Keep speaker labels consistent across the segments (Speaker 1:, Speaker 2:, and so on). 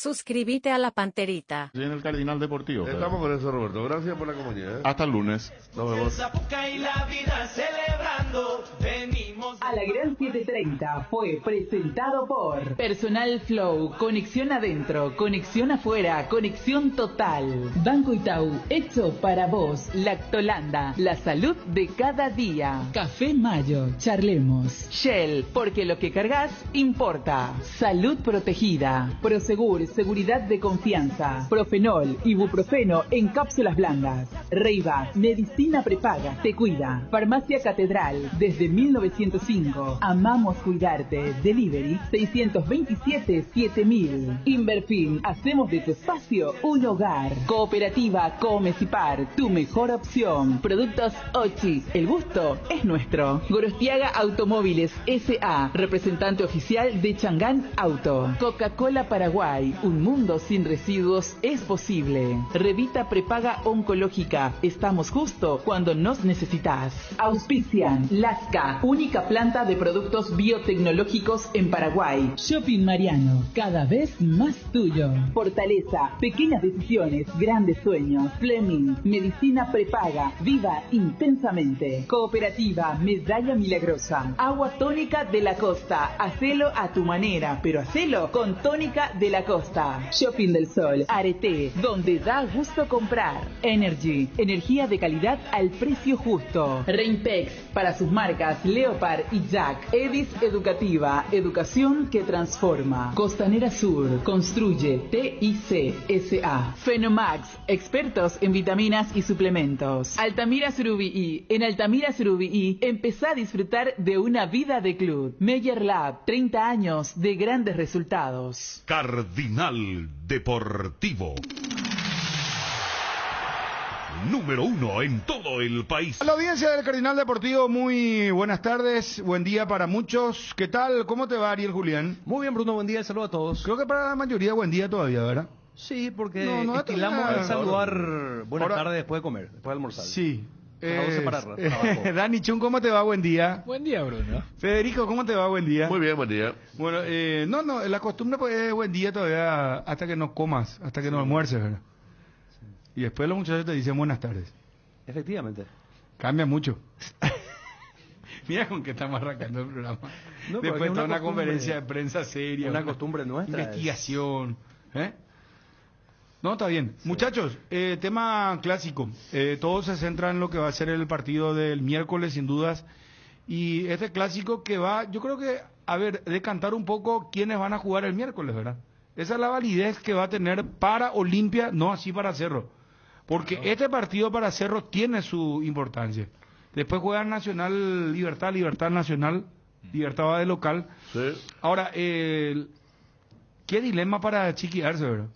Speaker 1: Suscríbete a la Panterita.
Speaker 2: En el Cardinal Deportivo.
Speaker 3: Estamos con eso, Roberto. Gracias por la compañía.
Speaker 2: Hasta el lunes.
Speaker 3: Nos vemos.
Speaker 4: Y la vida celebrando, venimos
Speaker 5: A la Gran 730 fue presentado por Personal Flow, conexión adentro, conexión afuera, conexión total. Banco Itaú, hecho para vos. Lactolanda, la salud de cada día. Café Mayo, charlemos. Shell, porque lo que cargas importa. Salud protegida. Prosegur, seguridad de confianza. Profenol, ibuprofeno en cápsulas blandas. Reiva, medicina prepaga, te cuida. Farmacia Catedral, desde 1905. Amamos cuidarte. Delivery 627-7000. Inverfin, hacemos de tu espacio un hogar. Cooperativa Comecipar, tu mejor opción. Productos Ochi, el gusto es nuestro. Gorostiaga Automóviles S.A., representante oficial de Changán Auto. Coca-Cola Paraguay, un mundo sin residuos es posible. Revita Prepaga Oncológica, estamos justo cuando nos necesitas. Auspician Lasca, única planta de productos biotecnológicos en Paraguay. Shopping Mariano, cada vez más tuyo. Fortaleza, pequeñas decisiones, grandes sueños. Fleming, medicina prepaga, viva intensamente. Cooperativa Medalla Milagrosa. Agua tónica de la costa, hacelo a tu manera, pero hacelo con tónica de la costa. Shopping del Sol, Arete, donde da gusto comprar. Energy, energía de calidad al precio justo. Rainpex, para sus marcas Leopard y Jack. Edis Educativa, educación que transforma. Costanera Sur, construye TIC SA. Fenomax, expertos en vitaminas y suplementos. Altamira Surubií, en Altamira Surubií, empezá a disfrutar de una vida de club. Meyer Lab, 30 años de grandes resultados.
Speaker 6: Cardinal Deportivo. Número 1 en todo el país.
Speaker 7: A la audiencia del Cardinal Deportivo, muy buenas tardes, buen día para muchos. ¿Qué tal? ¿Cómo te va, Ariel Julián?
Speaker 8: Muy bien, Bruno, buen día, saludo a todos.
Speaker 7: Creo que para la mayoría buen día todavía, ¿verdad?
Speaker 8: Sí, porque
Speaker 7: No,
Speaker 8: estilamos
Speaker 7: todavía.
Speaker 8: al saludar buenas
Speaker 7: Ahora-
Speaker 8: tardes después de comer, después de almorzar.
Speaker 7: Sí.
Speaker 8: Para vos separar, trabajo.
Speaker 7: Dani Chun, ¿cómo te va? Buen día.
Speaker 9: Buen día, Bruno.
Speaker 7: Federico, ¿cómo te va? Buen día.
Speaker 3: Muy bien, buen día.
Speaker 7: Bueno, no, la costumbre pues, es buen día todavía hasta que no comas, hasta que no almuerces, ¿verdad? Y después los muchachos te dicen buenas tardes.
Speaker 8: Efectivamente.
Speaker 7: Cambia mucho. Mira con qué estamos arrancando el programa.
Speaker 8: No, pero
Speaker 7: Después
Speaker 8: es
Speaker 7: toda
Speaker 8: una
Speaker 7: una
Speaker 8: costumbre-
Speaker 7: conferencia de prensa seria.
Speaker 8: una costumbre nuestra.
Speaker 7: Investigación. ¿Eh? No, está bien. Muchachos, tema clásico. Todo se centra en lo que va a ser el partido del miércoles, sin dudas. Y este clásico que va, yo creo que, a ver, decantar un poco quiénes van a jugar el miércoles, ¿verdad? Esa es la validez que va a tener para Olimpia, no así para Cerro. Porque este partido para Cerro tiene su importancia. Después juega Nacional Libertad, Libertad Nacional, Libertad va de local.
Speaker 3: Sí.
Speaker 7: Ahora, qué dilema para Chiqui Arce, ¿verdad?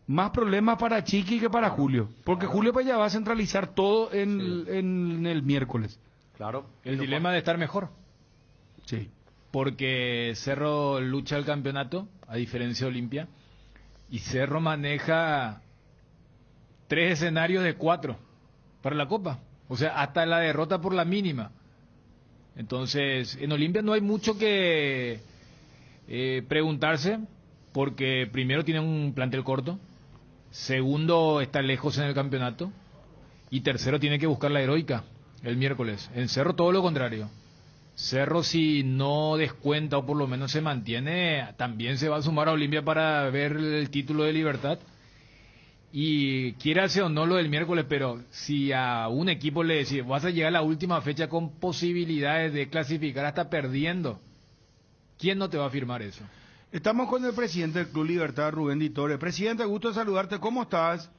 Speaker 7: Más problemas para Chiqui que para Julio. Porque Julio pues ya va a centralizar todo en el miércoles.
Speaker 8: Claro.
Speaker 9: El dilema de estar mejor,
Speaker 7: Sí.
Speaker 9: porque Cerro lucha el campeonato, a diferencia de Olimpia, y Cerro maneja 3 escenarios de 4 para la Copa, o sea, hasta la derrota por la mínima. Entonces, en Olimpia no hay mucho que preguntarse, porque primero tienen un plantel corto, segundo está lejos en el campeonato, y tercero tiene que buscar la heroica el miércoles. En Cerro todo lo contrario. Cerro, si no descuenta o por lo menos se mantiene, también se va a sumar a Olimpia para ver el título de Libertad. Y quiérase o no lo del miércoles, pero si a un equipo le decís, vas a llegar a la última fecha con posibilidades de clasificar hasta perdiendo, ¿quién no te va a firmar eso?
Speaker 7: Estamos con el presidente del Club Libertad, Rubén Ditore. Presidente, gusto de saludarte. ¿Cómo estás?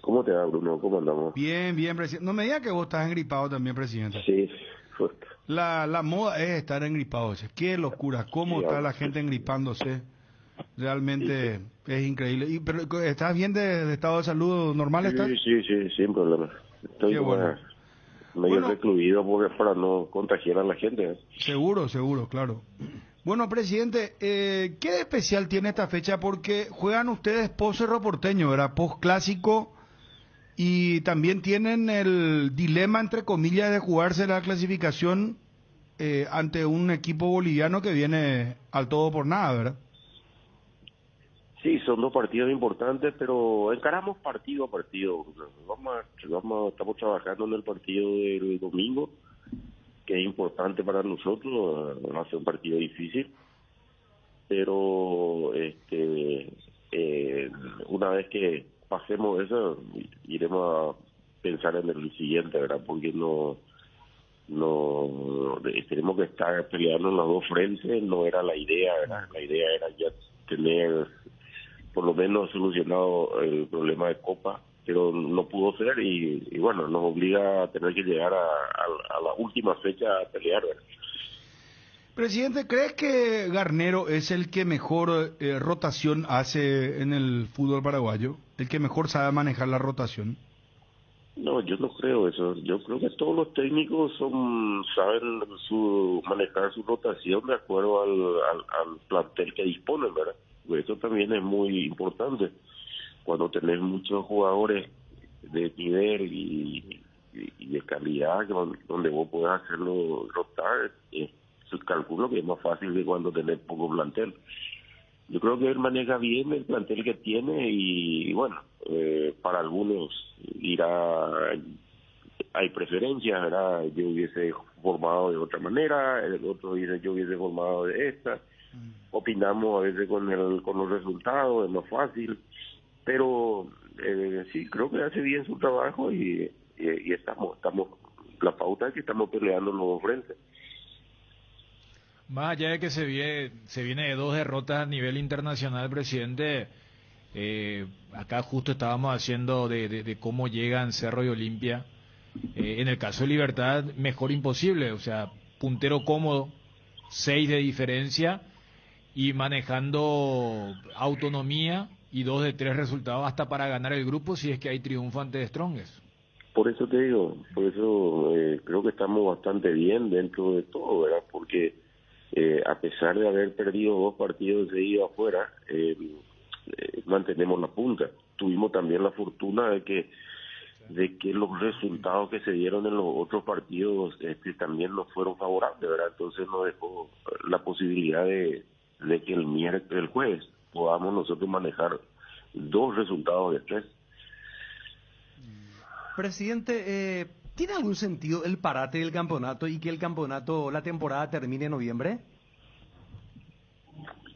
Speaker 10: ¿Cómo te va, Bruno? ¿Cómo andamos?
Speaker 7: Bien, bien, presidente. No me digas que vos estás engripado también, presidente.
Speaker 10: Sí, fuerte.
Speaker 7: La moda es estar engripado. Qué locura. ¿Cómo
Speaker 10: Sí,
Speaker 7: está
Speaker 10: ahora.
Speaker 7: la gente engripándose? Realmente es increíble. Pero, ¿estás bien de estado de salud normal? ¿Estás?
Speaker 10: Sí, sin problema. Estoy
Speaker 7: Qué bueno.
Speaker 10: medio
Speaker 7: Bueno.
Speaker 10: recluido porque para no contagiar a la gente. ¿eh?
Speaker 7: Seguro, claro. Bueno, presidente, ¿qué de especial tiene esta fecha? Porque juegan ustedes post Cerro Porteño, ¿verdad? Post clásico, y también tienen el dilema, entre comillas, de jugarse la clasificación ante un equipo boliviano que viene al todo por nada, ¿verdad?
Speaker 10: Sí, son dos partidos importantes, pero encaramos partido a partido. Estamos trabajando en el partido del domingo, que es importante para nosotros. Va a ser un partido difícil, pero una vez que pasemos eso, iremos a pensar en el siguiente, ¿verdad? Porque no tenemos que estar peleando en los dos frentes. No era la idea, ¿verdad? La idea era ya tener por lo menos solucionado el problema de Copa, pero no pudo ser y bueno, nos obliga a tener que llegar a la última fecha a pelear, ¿verdad?
Speaker 7: Presidente, ¿crees que Garnero es el que mejor rotación hace en el fútbol paraguayo? ¿El que mejor sabe manejar la rotación?
Speaker 10: No, yo no creo eso. Yo creo que todos los técnicos saben manejar su rotación de acuerdo al plantel que disponen, ¿verdad? Pues eso también es muy importante. Cuando tenés muchos jugadores de nivel y de calidad, donde vos podés hacerlo rotar, calculo que es más fácil que cuando tenés poco plantel. Yo creo que él maneja bien el plantel que tiene y bueno, para algunos hay preferencias, ¿verdad? Yo hubiese formado de otra manera, el otro dice yo hubiese formado de esta. Opinamos a veces con los resultados, es más fácil, pero sí, creo que hace bien su trabajo y estamos, la pauta es que estamos peleando en los dos frentes.
Speaker 9: Más allá de que se viene de 2 derrotas a nivel internacional, presidente, acá justo estábamos haciendo de cómo llegan Cerro y Olimpia. En el caso de Libertad, mejor imposible, o sea, puntero cómodo, 6 de diferencia y manejando autonomía y 2 de 3 resultados hasta para ganar el grupo si es que hay triunfo ante de Strongest.
Speaker 10: Por eso te digo, creo que estamos bastante bien dentro de todo, ¿verdad? Porque a pesar de haber perdido 2 partidos seguidos afuera, mantenemos la punta. Tuvimos también la fortuna de que los resultados que se dieron en los otros partidos también nos fueron favorables, ¿verdad? Entonces nos dejó la posibilidad de que el jueves podamos nosotros manejar 2 resultados de 3.
Speaker 8: Presidente, ¿tiene algún sentido el parate del campeonato y que la temporada termine en noviembre?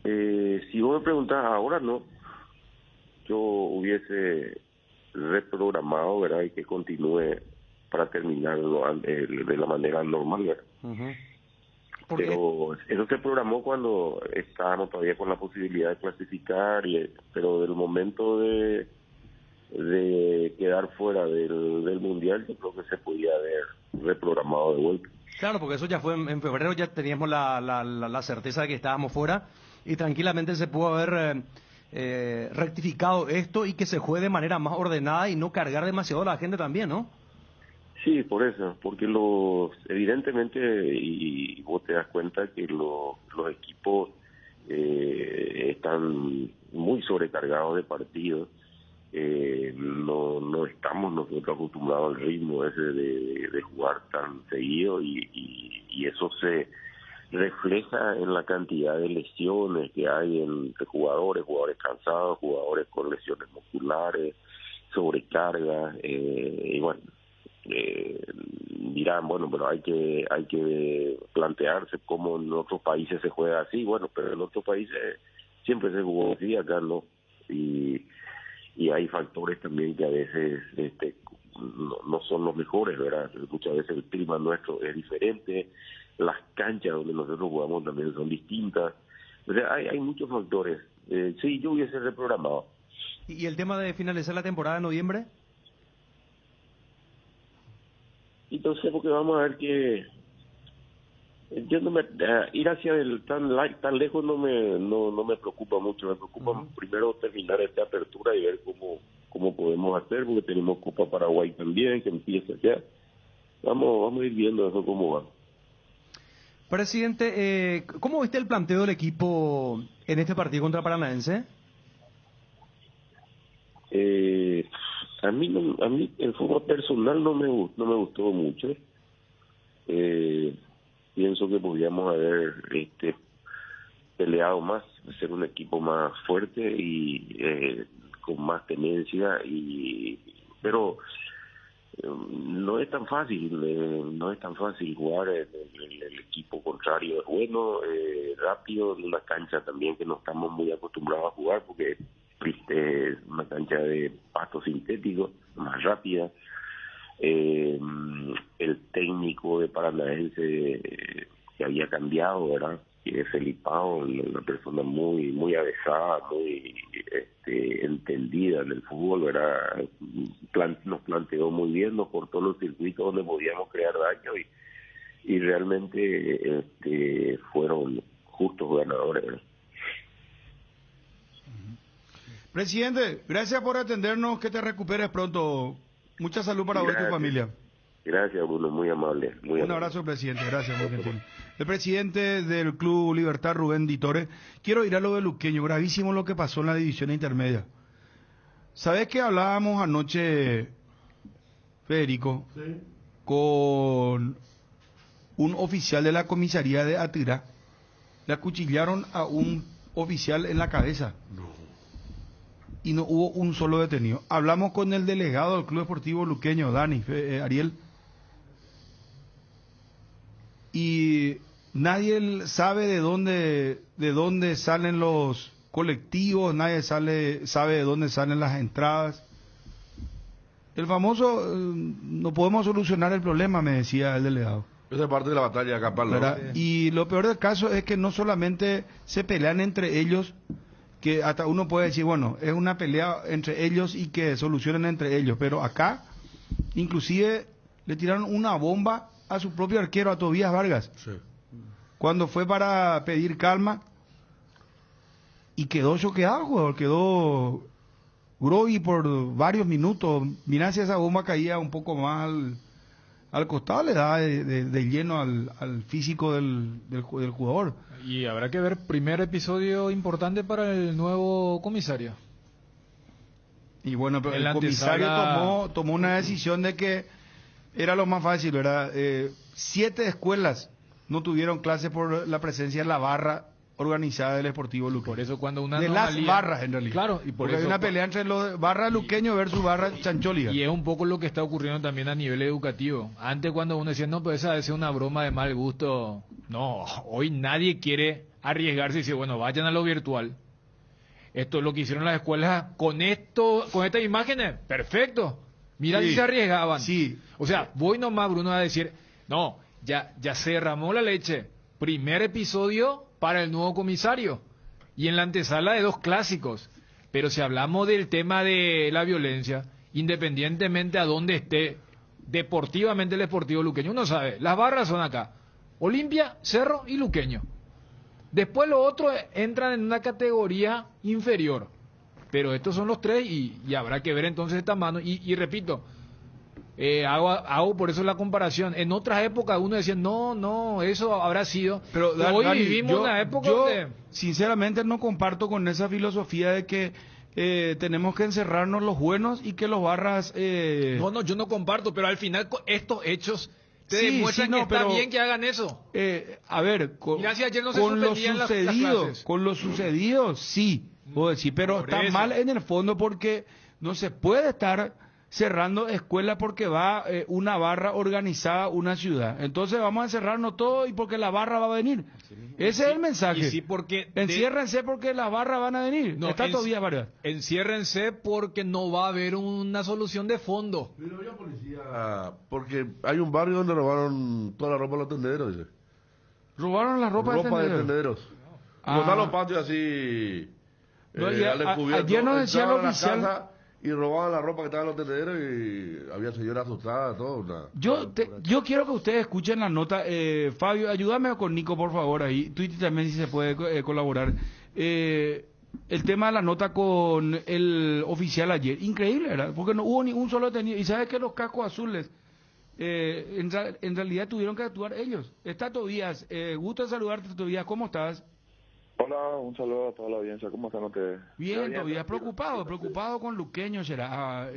Speaker 10: Si vos me preguntás ahora, no. Yo hubiese reprogramado, ¿verdad? Y que continúe para terminarlo de la manera normal, ¿verdad?
Speaker 8: Uh-huh.
Speaker 10: Pero eso se programó cuando estábamos todavía con la posibilidad de clasificar, pero del momento de quedar fuera del Mundial, yo creo que se podía haber reprogramado de vuelta.
Speaker 8: Claro, porque eso ya fue en febrero, ya teníamos la certeza de que estábamos fuera y tranquilamente se pudo haber rectificado esto y que se juegue de manera más ordenada y no cargar demasiado a la gente también, ¿no?
Speaker 10: Sí, por eso, porque evidentemente, y vos te das cuenta que los equipos están muy sobrecargados de partidos. No estamos nosotros acostumbrados al ritmo ese de jugar tan seguido y eso se refleja en la cantidad de lesiones que hay entre jugadores cansados, jugadores con lesiones musculares, sobrecarga, y bueno, dirán, bueno, pero hay que plantearse cómo en otros países se juega así, bueno, pero en otros países siempre se jugó así, acá no, y hay factores también que a veces no son los mejores, ¿verdad? Muchas veces el clima nuestro es diferente, las canchas donde nosotros jugamos también son distintas, o sea, hay muchos factores. Sí, yo hubiese reprogramado.
Speaker 8: ¿Y el tema de finalizar la temporada en noviembre?
Speaker 10: Entonces, porque vamos a ver que yo ir hacia tan lejos no me preocupa mucho. Me preocupa primero terminar esta apertura y ver cómo podemos hacer, porque tenemos Copa Paraguay también que empieza ya. Vamos a ir viendo eso cómo va.
Speaker 8: Presidente, ¿cómo viste el planteo del equipo en este partido contra Paranaense?
Speaker 10: A mí el fútbol personal no me gustó mucho. Pienso que podíamos haber peleado más, ser un equipo más fuerte y con más tenencia, pero no es tan fácil, no es tan fácil jugar. El equipo contrario es bueno, rápido, en una cancha también que no estamos muy acostumbrados a jugar porque es una cancha de pasto sintético, más rápida. El técnico de Paranaense que había cambiado, ¿verdad? Que es Felipao, una persona muy avesada, muy entendida en el fútbol, ¿verdad? Nos planteó muy bien, nos cortó los circuitos donde podíamos crear daño y realmente fueron justos ganadores, ¿verdad?
Speaker 7: Presidente, gracias por atendernos, que te recuperes pronto. Mucha salud para vos y tu familia.
Speaker 10: Gracias, Bruno, muy amable.
Speaker 7: Un abrazo, presidente, gracias, muy gentil. El presidente del Club Libertad, Rubén Ditore. Quiero ir a lo de Luqueño, gravísimo lo que pasó en la división intermedia. ¿Sabés que hablábamos anoche, Federico, sí, con un oficial de la comisaría de Atirá? Le acuchillaron a un oficial en la cabeza. No. Y no hubo un solo detenido. Hablamos con el delegado del Club Deportivo Luqueño, Dani, Ariel, y nadie sabe de dónde salen los colectivos, nadie sabe de dónde salen las entradas. El famoso, no podemos solucionar el problema, me decía el delegado.
Speaker 3: Esa es parte de la batalla de acá, ¿no?
Speaker 7: Y lo peor del caso es que no solamente se pelean entre ellos, que hasta uno puede decir, bueno, es una pelea entre ellos y que solucionen entre ellos, pero acá inclusive le tiraron una bomba a su propio arquero, a Tobías Vargas, sí, cuando fue para pedir calma y quedó choqueado el jugador, quedó groggy por varios minutos. Mirá, si esa bomba caía un poco más al costado, le daba de lleno al físico del jugador.
Speaker 9: Y habrá que ver, primer episodio importante para el nuevo comisario.
Speaker 7: Y bueno, pero el comisario tomó una decisión de que era lo más fácil, ¿verdad? 7 escuelas no tuvieron clase por la presencia de la barra organizada del Sportivo Luqueño.
Speaker 9: Por eso cuando una
Speaker 7: de
Speaker 9: anomalía,
Speaker 7: las barras, en realidad.
Speaker 9: Claro, y por
Speaker 7: porque
Speaker 9: eso
Speaker 7: hay una pelea entre los barra Luqueño versus barra Chancholiga.
Speaker 9: Y es un poco lo que está ocurriendo también a nivel educativo. Antes, cuando uno decía, no, pues esa es una broma de mal gusto. No, hoy nadie quiere arriesgarse y dice, bueno, vayan a lo virtual. Esto es lo que hicieron las escuelas con estas imágenes. Perfecto. Mira, sí, si se arriesgaban.
Speaker 7: Sí.
Speaker 9: O sea, voy nomás, Bruno, a decir, no, ya se derramó la leche. Primer episodio para el nuevo comisario. Y en la antesala de 2 clásicos. Pero si hablamos del tema de la violencia, independientemente a dónde esté deportivamente el Sportivo Luqueño, uno sabe, las barras son acá. Olimpia, Cerro y Luqueño. Después los otros entran en una categoría inferior. Pero estos son los 3 y habrá que ver entonces esta mano. Y repito, hago por eso la comparación. En otras épocas uno decía, no, eso habrá sido.
Speaker 7: Pero
Speaker 9: hoy vivimos una época donde...
Speaker 7: sinceramente no comparto con esa filosofía de que tenemos que encerrarnos los buenos y que los barras...
Speaker 9: No, yo no comparto, pero al final estos hechos te demuestran que está bien que hagan eso.
Speaker 7: A ver, con lo sucedido, sí, puedo decir, pero está mal en el fondo porque no se puede estar cerrando escuelas porque va una barra organizada a una ciudad. Entonces vamos a encerrarnos todos y porque la barra va a venir. Ese es el mensaje.
Speaker 9: Y sí, porque
Speaker 7: enciérrense porque las barras van a venir.
Speaker 9: No,
Speaker 7: está todavía varias.
Speaker 9: Enciérrense porque no va a haber una solución de fondo.
Speaker 3: Pero yo, policía, porque hay un barrio donde robaron toda la ropa a los tendederos, dice.
Speaker 7: ¿Robaron la ropa
Speaker 3: de tendederos? Como están los patios así...
Speaker 7: ayer nos decía el oficial...
Speaker 3: Y robaban la ropa que estaba en los tendederos y había señoras asustadas, todo.
Speaker 7: Yo quiero que ustedes escuchen la nota. Fabio, ayúdame con Nico, por favor, ahí. Twitter también, si se puede colaborar. El tema de la nota con el oficial ayer. Increíble, ¿verdad? Porque no hubo ni un solo detenido. Y sabes que los cascos azules, en realidad tuvieron que actuar ellos. Está Tobías. Gusto de saludarte, Tobías. ¿Cómo estás?
Speaker 2: Hola, un saludo a toda la audiencia. ¿Cómo están ustedes?
Speaker 7: Bien, todavía preocupado con Luqueño, será.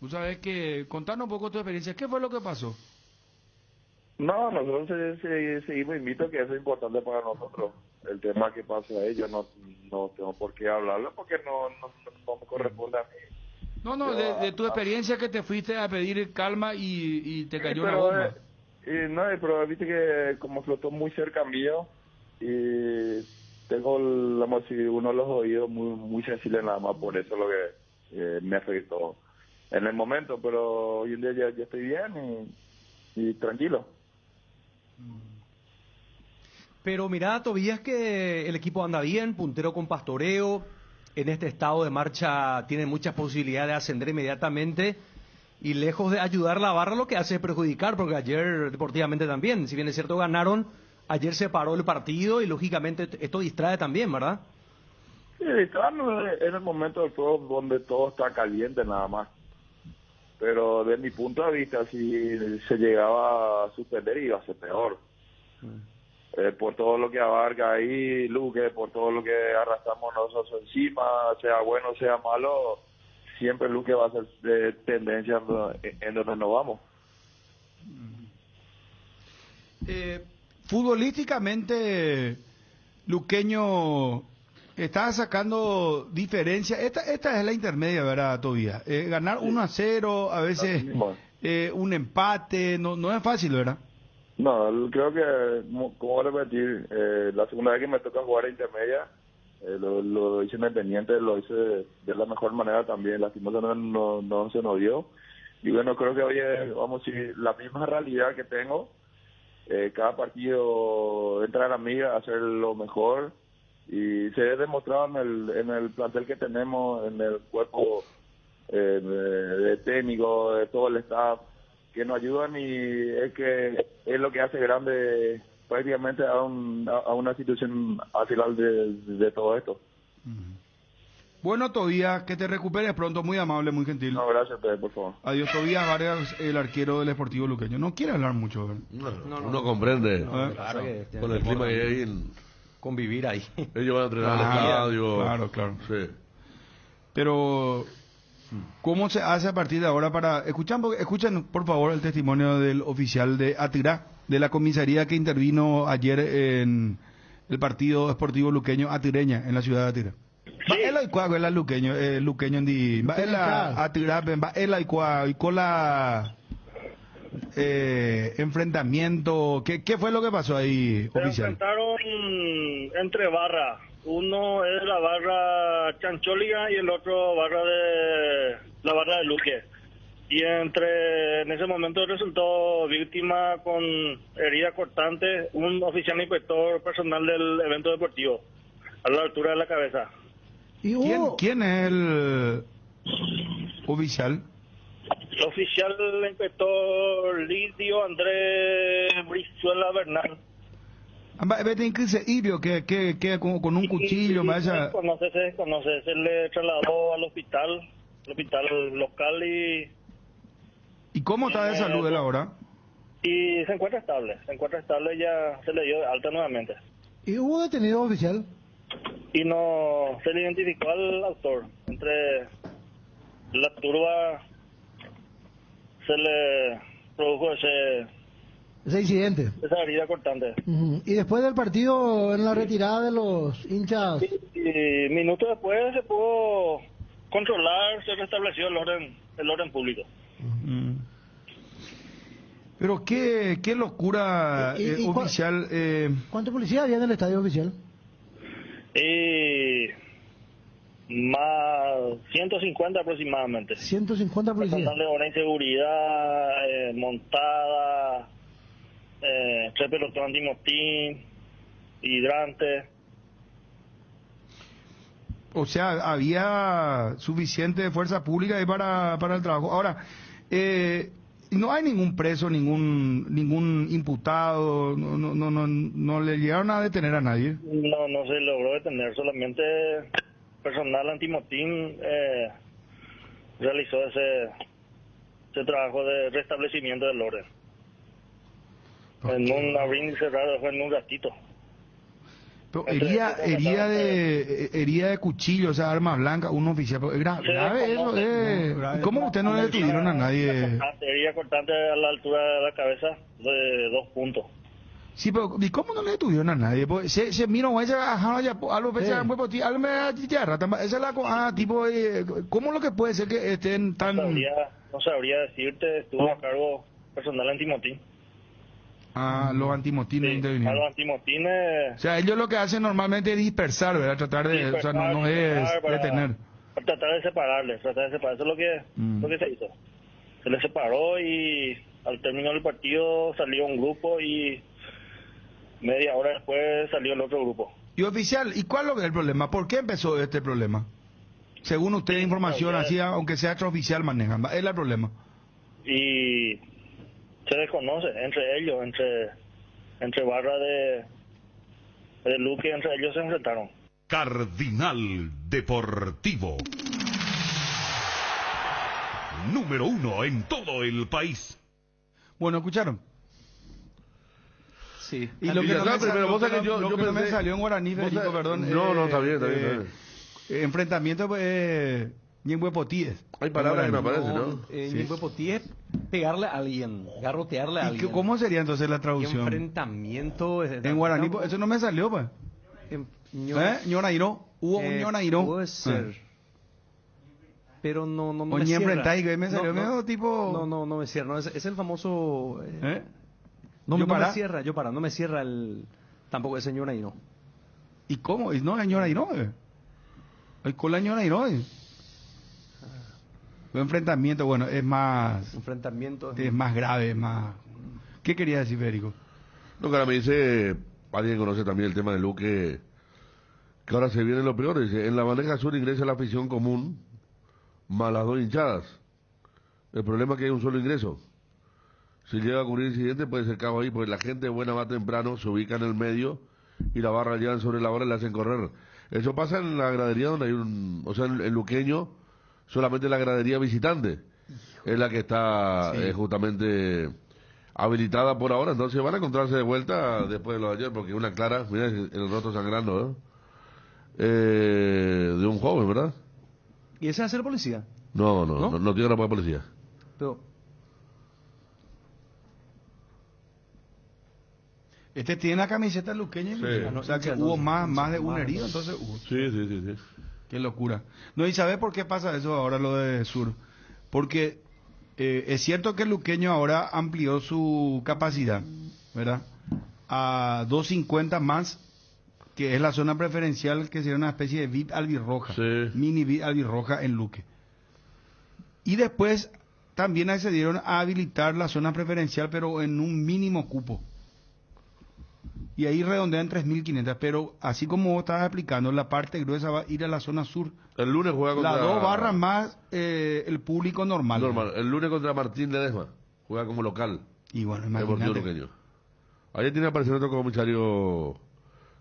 Speaker 7: Tú sabes que, contanos un poco tu experiencia. ¿Qué fue lo que pasó?
Speaker 2: No, nosotros seguimos invito que eso es importante para nosotros. el tema que pasa a ellos no tengo por qué hablarlo porque no me corresponde a mí.
Speaker 7: No, de tu experiencia que te fuiste a pedir calma y te cayó una
Speaker 2: Pero,
Speaker 7: bomba.
Speaker 2: pero viste que como flotó muy cerca mío y tengo uno de los oídos muy sensibles nada más, por eso lo que me afectó en el momento, pero hoy en día ya estoy bien y tranquilo.
Speaker 8: Pero mirá, Tobías, que el equipo anda bien, puntero con pastoreo, en este estado de marcha tiene muchas posibilidades de ascender inmediatamente y lejos de ayudar la barra lo que hace es perjudicar, porque ayer deportivamente también, si bien es cierto ganaron, ayer se paró el partido y lógicamente esto distrae también, ¿verdad?
Speaker 2: Sí, claro, en el momento del juego donde todo está caliente nada más. Pero de mi punto de vista, si se llegaba a suspender iba a ser peor. Por todo lo que abarca ahí Luque, por todo lo que arrastramos nosotros encima, sea bueno o sea malo, siempre Luque va a ser tendencia en donde nos vamos.
Speaker 7: Futbolísticamente, Luqueño está sacando diferencia. Esta es la intermedia, ¿verdad, Tobías? Ganar 1-0, a veces un empate, no es fácil, ¿verdad?
Speaker 2: No, creo que, como repetir, la segunda vez que me toca jugar a intermedia, lo hice independiente, lo hice de la mejor manera también, lastimosamente no se nos dio. Y bueno, creo que hoy vamos a decir, la misma realidad que tengo, cada partido entra a mí a hacer lo mejor y se ha demostrado en el plantel que tenemos, en el cuerpo de técnico, de todo el staff, que nos ayudan y es lo que hace grande prácticamente a una situación al final de todo esto.
Speaker 7: Bueno, Tobías, que te recuperes pronto, muy amable, muy gentil.
Speaker 2: No, gracias, Pedro, por favor.
Speaker 7: Adiós, Tobías Vargas, el arquero del Sportivo Luqueño. No quiere hablar mucho, ¿verdad?
Speaker 3: Uno comprende
Speaker 8: Claro que
Speaker 3: con el clima que hay
Speaker 8: convivir ahí.
Speaker 3: ellos van a entrenar al estadio.
Speaker 7: Claro.
Speaker 3: Sí.
Speaker 7: Pero ¿cómo se hace a partir de ahora para... Escuchen, por favor, el testimonio del oficial de Atirá, de la comisaría que intervino ayer en el partido Sportivo Luqueño Atireña, en la ciudad de Atirá. Va el Aicua, el Luqueño, Luqueño en va el Atirá, va el Aicua, y con la enfrentamiento, ¿qué fue lo que pasó ahí,
Speaker 11: Se
Speaker 7: oficial?
Speaker 11: enfrentaron entre barras. Uno es la barra Chanchóliga y el otro la barra de Luque. Y en ese momento resultó víctima con herida cortante un oficial inspector personal del evento deportivo, a la altura de la cabeza.
Speaker 7: ¿Quién es el oficial?
Speaker 11: El oficial inspector Lidio Andrés Brizuela Bernal.
Speaker 7: Vete incluso Ibio, que con un cuchillo, vaya.
Speaker 11: Se desconoce, se le trasladó al hospital local
Speaker 7: ¿Y cómo está de salud él ahora?
Speaker 11: y se encuentra estable, ya se le dio de alta nuevamente.
Speaker 12: ¿Y hubo detenido oficial?
Speaker 11: Y no se le identificó al autor. Entre la turba se le produjo
Speaker 12: Ese incidente.
Speaker 11: esa herida cortante.
Speaker 12: Y después del partido, en la retirada de los hinchas.
Speaker 11: Y minutos después se pudo controlar, se restableció el orden público.
Speaker 7: Pero qué locura, oficial.
Speaker 12: ¿Cuánta policía había en el estadio oficial?
Speaker 11: Más 150 aproximadamente.
Speaker 12: 150 policías.
Speaker 11: Personal de hora de seguridad, montada, 3 pelotones antimotín, hidrantes.
Speaker 7: O sea, había suficiente fuerza pública ahí para el trabajo. Ahora, no hay ningún preso, ningún imputado, no le llegaron a detener a nadie.
Speaker 11: No se logró detener, solamente personal antimotín realizó ese trabajo de restablecimiento del orden. En un abrir y cerrar fue en un ratito.
Speaker 7: Pero herida de cuchillo, o sea, arma blanca, un oficial, grave eso, ¿Cómo usted no le detuvieron a nadie?
Speaker 11: Herida cortante a la altura de la cabeza de 2 puntos.
Speaker 7: Sí, pero ¿y cómo no le detuvieron a nadie? Pues, se mira, güey, se bajaron allá, a los veces, esa es la tipo, ¿cómo lo que puede ser que estén tan...
Speaker 11: No sabría decirte, estuvo a cargo personal antimotín.
Speaker 7: Los antimotines
Speaker 11: A
Speaker 7: intervinieron.
Speaker 11: los antimotines...
Speaker 7: O sea, ellos lo que hacen normalmente es dispersar, ¿verdad? Tratar de, o sea, no es detener.
Speaker 11: Tratar de separarles, eso es lo que se hizo. Se les separó y al término del partido salió un grupo y media hora después salió el otro grupo.
Speaker 7: Y oficial, ¿y cuál es el problema? ¿Por qué empezó este problema? Según usted, información así, aunque sea extraoficial, manejan. Es el problema.
Speaker 11: Y se desconoce entre ellos, entre barra de Luque, entre ellos se enfrentaron.
Speaker 6: Cardinal Deportivo. Número 1 en todo el país.
Speaker 7: Bueno, ¿escucharon?
Speaker 8: Sí.
Speaker 7: Y lo que no me salió en guaraní, Federico, perdón.
Speaker 3: No, está bien.
Speaker 7: Enfrentamiento, Ñembuepotíes.
Speaker 3: Hay palabras que me aparecen, ¿no?
Speaker 8: Ñembuepotíes, pegarle a alguien, garrotearle a alguien.
Speaker 7: ¿Cómo sería entonces la traducción?
Speaker 8: Enfrentamiento.
Speaker 7: En guaraní, eso no me salió, pues. Ñorairo. Hubo un Ñorairo.
Speaker 8: Puede ser. Pero no me
Speaker 7: cierra.
Speaker 8: Enfrentáis,
Speaker 7: me salió medio tipo...
Speaker 8: No me cierra. No, es el famoso... No me cierra el... Tampoco ese Ñorairo.
Speaker 7: ¿Y cómo? No, es Ñorairo. Hay con la Ñorairo. Enfrentamiento, bueno, es más...
Speaker 8: Enfrentamiento.
Speaker 7: Es más grave, es más... ¿Qué quería decir, Federico?
Speaker 3: No, que ahora me dice... Alguien conoce también el tema de Luque... Que ahora se viene lo peor. Dice, en la bandeja sur ingresa la afición común... más las dos hinchadas. El problema es que hay un solo ingreso. Si llega a ocurrir incidente puede ser cabo ahí, porque la gente buena va temprano, se ubica en el medio y la barra llegan sobre la hora y la hacen correr. Eso pasa en la gradería donde hay un... O sea, en Luqueño, solamente la gradería visitante es la que está justamente habilitada por ahora. Entonces van a encontrarse de vuelta después de lo de ayer, porque una clara, mira el rostro sangrando, de un joven, ¿verdad?
Speaker 8: ¿Y ese es el policía?
Speaker 3: No tiene la policía.
Speaker 8: Pero...
Speaker 7: Este tiene la camiseta luqueña, o sea que hubo más de un herido, entonces hubo.
Speaker 3: Sí.
Speaker 7: Qué locura. No, ¿y sabes por qué pasa eso ahora lo de Sur? Porque es cierto que el luqueño ahora amplió su capacidad, ¿verdad? A 250 más, que es la zona preferencial, que sería una especie de VIP albirroja, mini VIP albirroja en Luque. Y después también accedieron a habilitar la zona preferencial, pero en un mínimo cupo. Y ahí redondean 3.500, pero así como vos estabas explicando, la parte gruesa va a ir a la zona sur.
Speaker 3: El lunes juega contra...
Speaker 7: Las dos barras más el público normal.
Speaker 3: El lunes contra Martín Ledesma, juega como local.
Speaker 7: Y bueno,
Speaker 3: imagínate. Ayer tiene aparecido otro comisario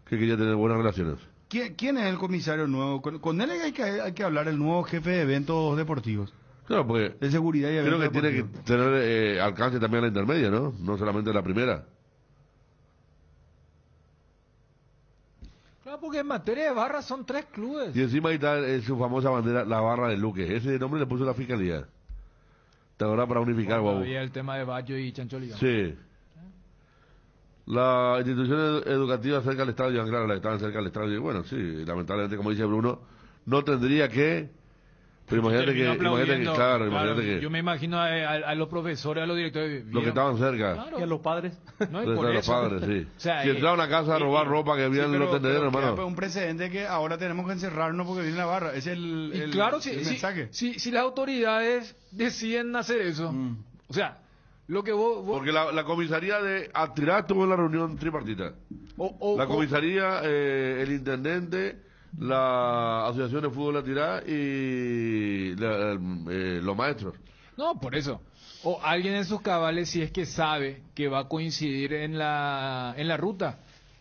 Speaker 3: que quería tener buenas relaciones.
Speaker 7: ¿Quién es el comisario nuevo? Con él hay que hablar, el nuevo jefe de eventos deportivos.
Speaker 3: Claro, porque...
Speaker 7: De seguridad y
Speaker 3: creo
Speaker 7: eventos
Speaker 3: que tiene que tener alcance también a la intermedia, ¿no? No solamente la primera.
Speaker 9: Claro, porque en materia de barras son 3 clubes.
Speaker 3: Y encima ahí está su famosa bandera, la barra de Luque. Ese nombre le puso la fiscalía. Te ahora para unificar, guau.
Speaker 9: Había el tema de Bayo y Chancholiga.
Speaker 3: Sí. La institución educativa cerca del estadio, claro, la que estaban cerca del estadio. Y bueno, sí, lamentablemente, como dice Bruno, no tendría que... Pero imagínate que...
Speaker 9: Yo me imagino a los profesores, a los directores...
Speaker 3: Los que estaban cerca.
Speaker 9: Claro.
Speaker 8: Y a los padres.
Speaker 9: No, y por
Speaker 3: los
Speaker 9: eso.
Speaker 3: padres, sí.
Speaker 9: O sea,
Speaker 3: si entraron a casa a robar ropa que habían no tendederos, hermano.
Speaker 7: Un precedente que ahora tenemos que encerrarnos porque viene la barra. Es el
Speaker 9: claro,
Speaker 7: mensaje.
Speaker 9: Si las autoridades deciden hacer eso, o sea, lo que vos...
Speaker 3: Porque la comisaría de Atirá estuvo en la reunión tripartita. La comisaría, el intendente... la asociación de fútbol de Atirá y los maestros.
Speaker 9: No, por eso. O alguien en sus cabales, si es que sabe que va a coincidir en la ruta,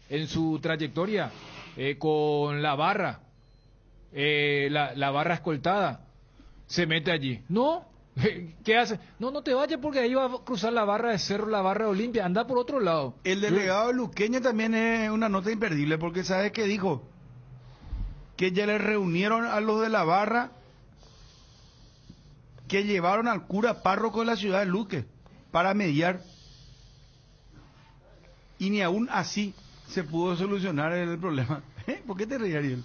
Speaker 9: en su trayectoria, con la barra, la barra escoltada, se mete allí. No, ¿qué hace? No te vayas porque ahí va a cruzar la barra de Cerro, la barra de Olimpia, anda por otro lado.
Speaker 7: El delegado luqueño también es una nota imperdible porque ¿sabe qué dijo? Que ya le reunieron a los de la barra, que llevaron al cura párroco de la ciudad de Luque para mediar. y ni aún así se pudo solucionar el problema. ¿Por qué te reías, Ariel?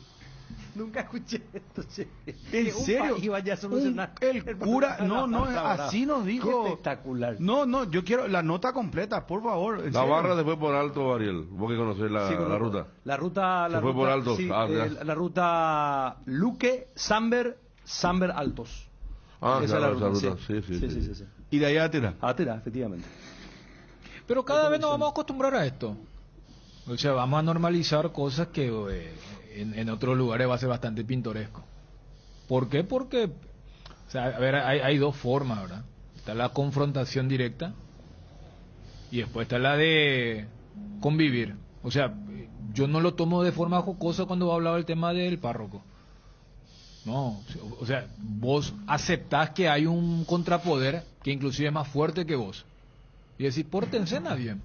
Speaker 8: Nunca escuché esto, che.
Speaker 7: ¿En serio?
Speaker 8: Iba ya a solucionar
Speaker 7: El cura, no, así nos dijo.
Speaker 8: Qué espectacular.
Speaker 7: No, yo quiero la nota completa, por favor.
Speaker 3: La barra se fue por alto, Ariel. Vos que conocés la ruta.
Speaker 8: La ruta...
Speaker 3: Se fue por alto.
Speaker 8: Sí,
Speaker 3: ya.
Speaker 8: la ruta Luque, Samber Altos.
Speaker 3: Ah,
Speaker 8: esa
Speaker 3: claro,
Speaker 8: es la ruta,
Speaker 3: sí.
Speaker 7: Y de ahí a Tera.
Speaker 8: A Tera, efectivamente.
Speaker 9: Pero cada vez nos vamos a acostumbrar a esto. O sea, vamos a normalizar cosas que en otros lugares va a ser bastante pintoresco. ¿Por qué? Porque, o sea, a ver, hay dos formas, ¿verdad? Está la confrontación directa y después está la de convivir. O sea, yo no lo tomo de forma jocosa cuando hablaba del tema del párroco. No, o sea, vos aceptás que hay un contrapoder que inclusive es más fuerte que vos. Y decís, pórtense bien.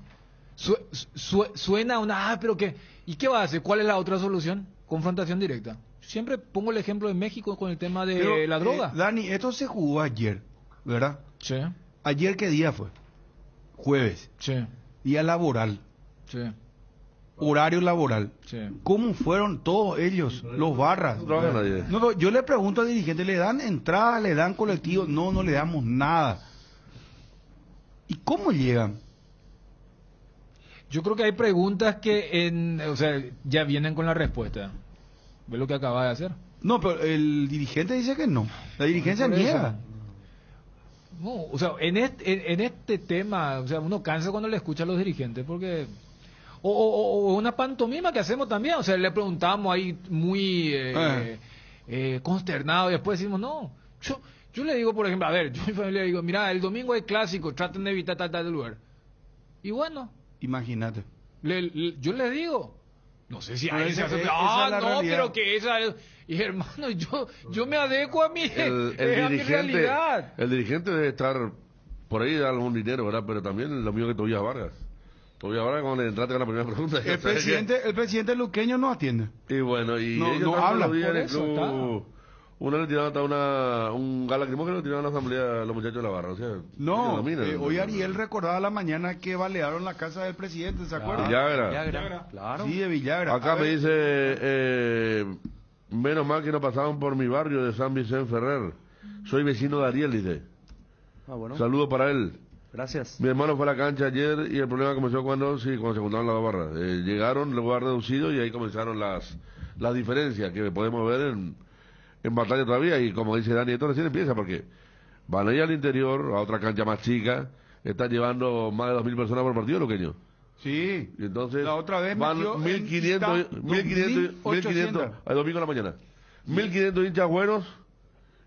Speaker 9: Suena una, pero ¿qué? ¿Y qué va a hacer? ¿Cuál es la otra solución? Confrontación directa. Siempre pongo el ejemplo de México con el tema de la droga.
Speaker 7: Dani, esto se jugó ayer, ¿verdad?
Speaker 9: Sí.
Speaker 7: ¿Ayer qué día fue? Jueves.
Speaker 9: Sí.
Speaker 7: Día laboral.
Speaker 9: Sí.
Speaker 7: Horario laboral.
Speaker 9: Sí.
Speaker 7: ¿Cómo fueron todos ellos, los barras? No, yo le pregunto al dirigente, ¿le dan entrada, le dan colectivo? No le damos nada. ¿Y cómo llegan?
Speaker 9: Yo creo que hay preguntas que o sea, ya vienen con la respuesta. ¿Ves lo que acaba de hacer?
Speaker 7: No, pero el dirigente dice que no. La dirigencia niega.
Speaker 9: No, o sea, en este tema, o sea, uno cansa cuando le escucha a los dirigentes porque... O una pantomima que hacemos también, o sea, le preguntamos ahí muy consternado y después decimos, no, yo le digo, por ejemplo, a ver, yo a mi familia le digo, mira, el domingo hay clásico, traten de evitar tal lugar. Y bueno...
Speaker 7: Imagínate.
Speaker 9: Yo le digo, no sé si
Speaker 7: pero
Speaker 9: ahí se hace, pero que esa es... Y hermano, yo me adecuo a mi, a mi realidad.
Speaker 3: El dirigente debe estar por ahí, dar algún dinero, ¿verdad? Pero también lo mío que Tobías Vargas. Tobías Vargas, cuando le entraste con la primera pregunta...
Speaker 7: El presidente luqueño no atiende.
Speaker 3: Y bueno, y
Speaker 7: no habla.
Speaker 3: Por eso una le tiraron hasta un gas lacrimógeno, le tiraron a la asamblea a los muchachos de la barra, o sea...
Speaker 7: No, hoy Ariel recordaba a la mañana que balearon la casa del presidente, ¿se acuerdan?
Speaker 3: Villagra.
Speaker 8: Claro.
Speaker 7: Sí, de Villagra.
Speaker 3: Acá me dice, menos mal que no pasaban por mi barrio de San Vicente Ferrer. Soy vecino de Ariel, dice.
Speaker 8: Bueno.
Speaker 3: Saludo para él.
Speaker 8: Gracias.
Speaker 3: Mi hermano fue a la cancha ayer y el problema comenzó cuando se juntaron las dos barras. Llegaron, lugar reducido y ahí comenzaron las diferencias que podemos ver en batalla todavía. Y como dice Dani, esto recién empieza porque van a ir al interior, a otra cancha más chica, están llevando más de 2.000 personas por partido, Luqueño.
Speaker 7: Sí.
Speaker 3: Y entonces
Speaker 7: la otra vez
Speaker 3: van 1.500 el domingo en la mañana. 1.500 hinchas buenos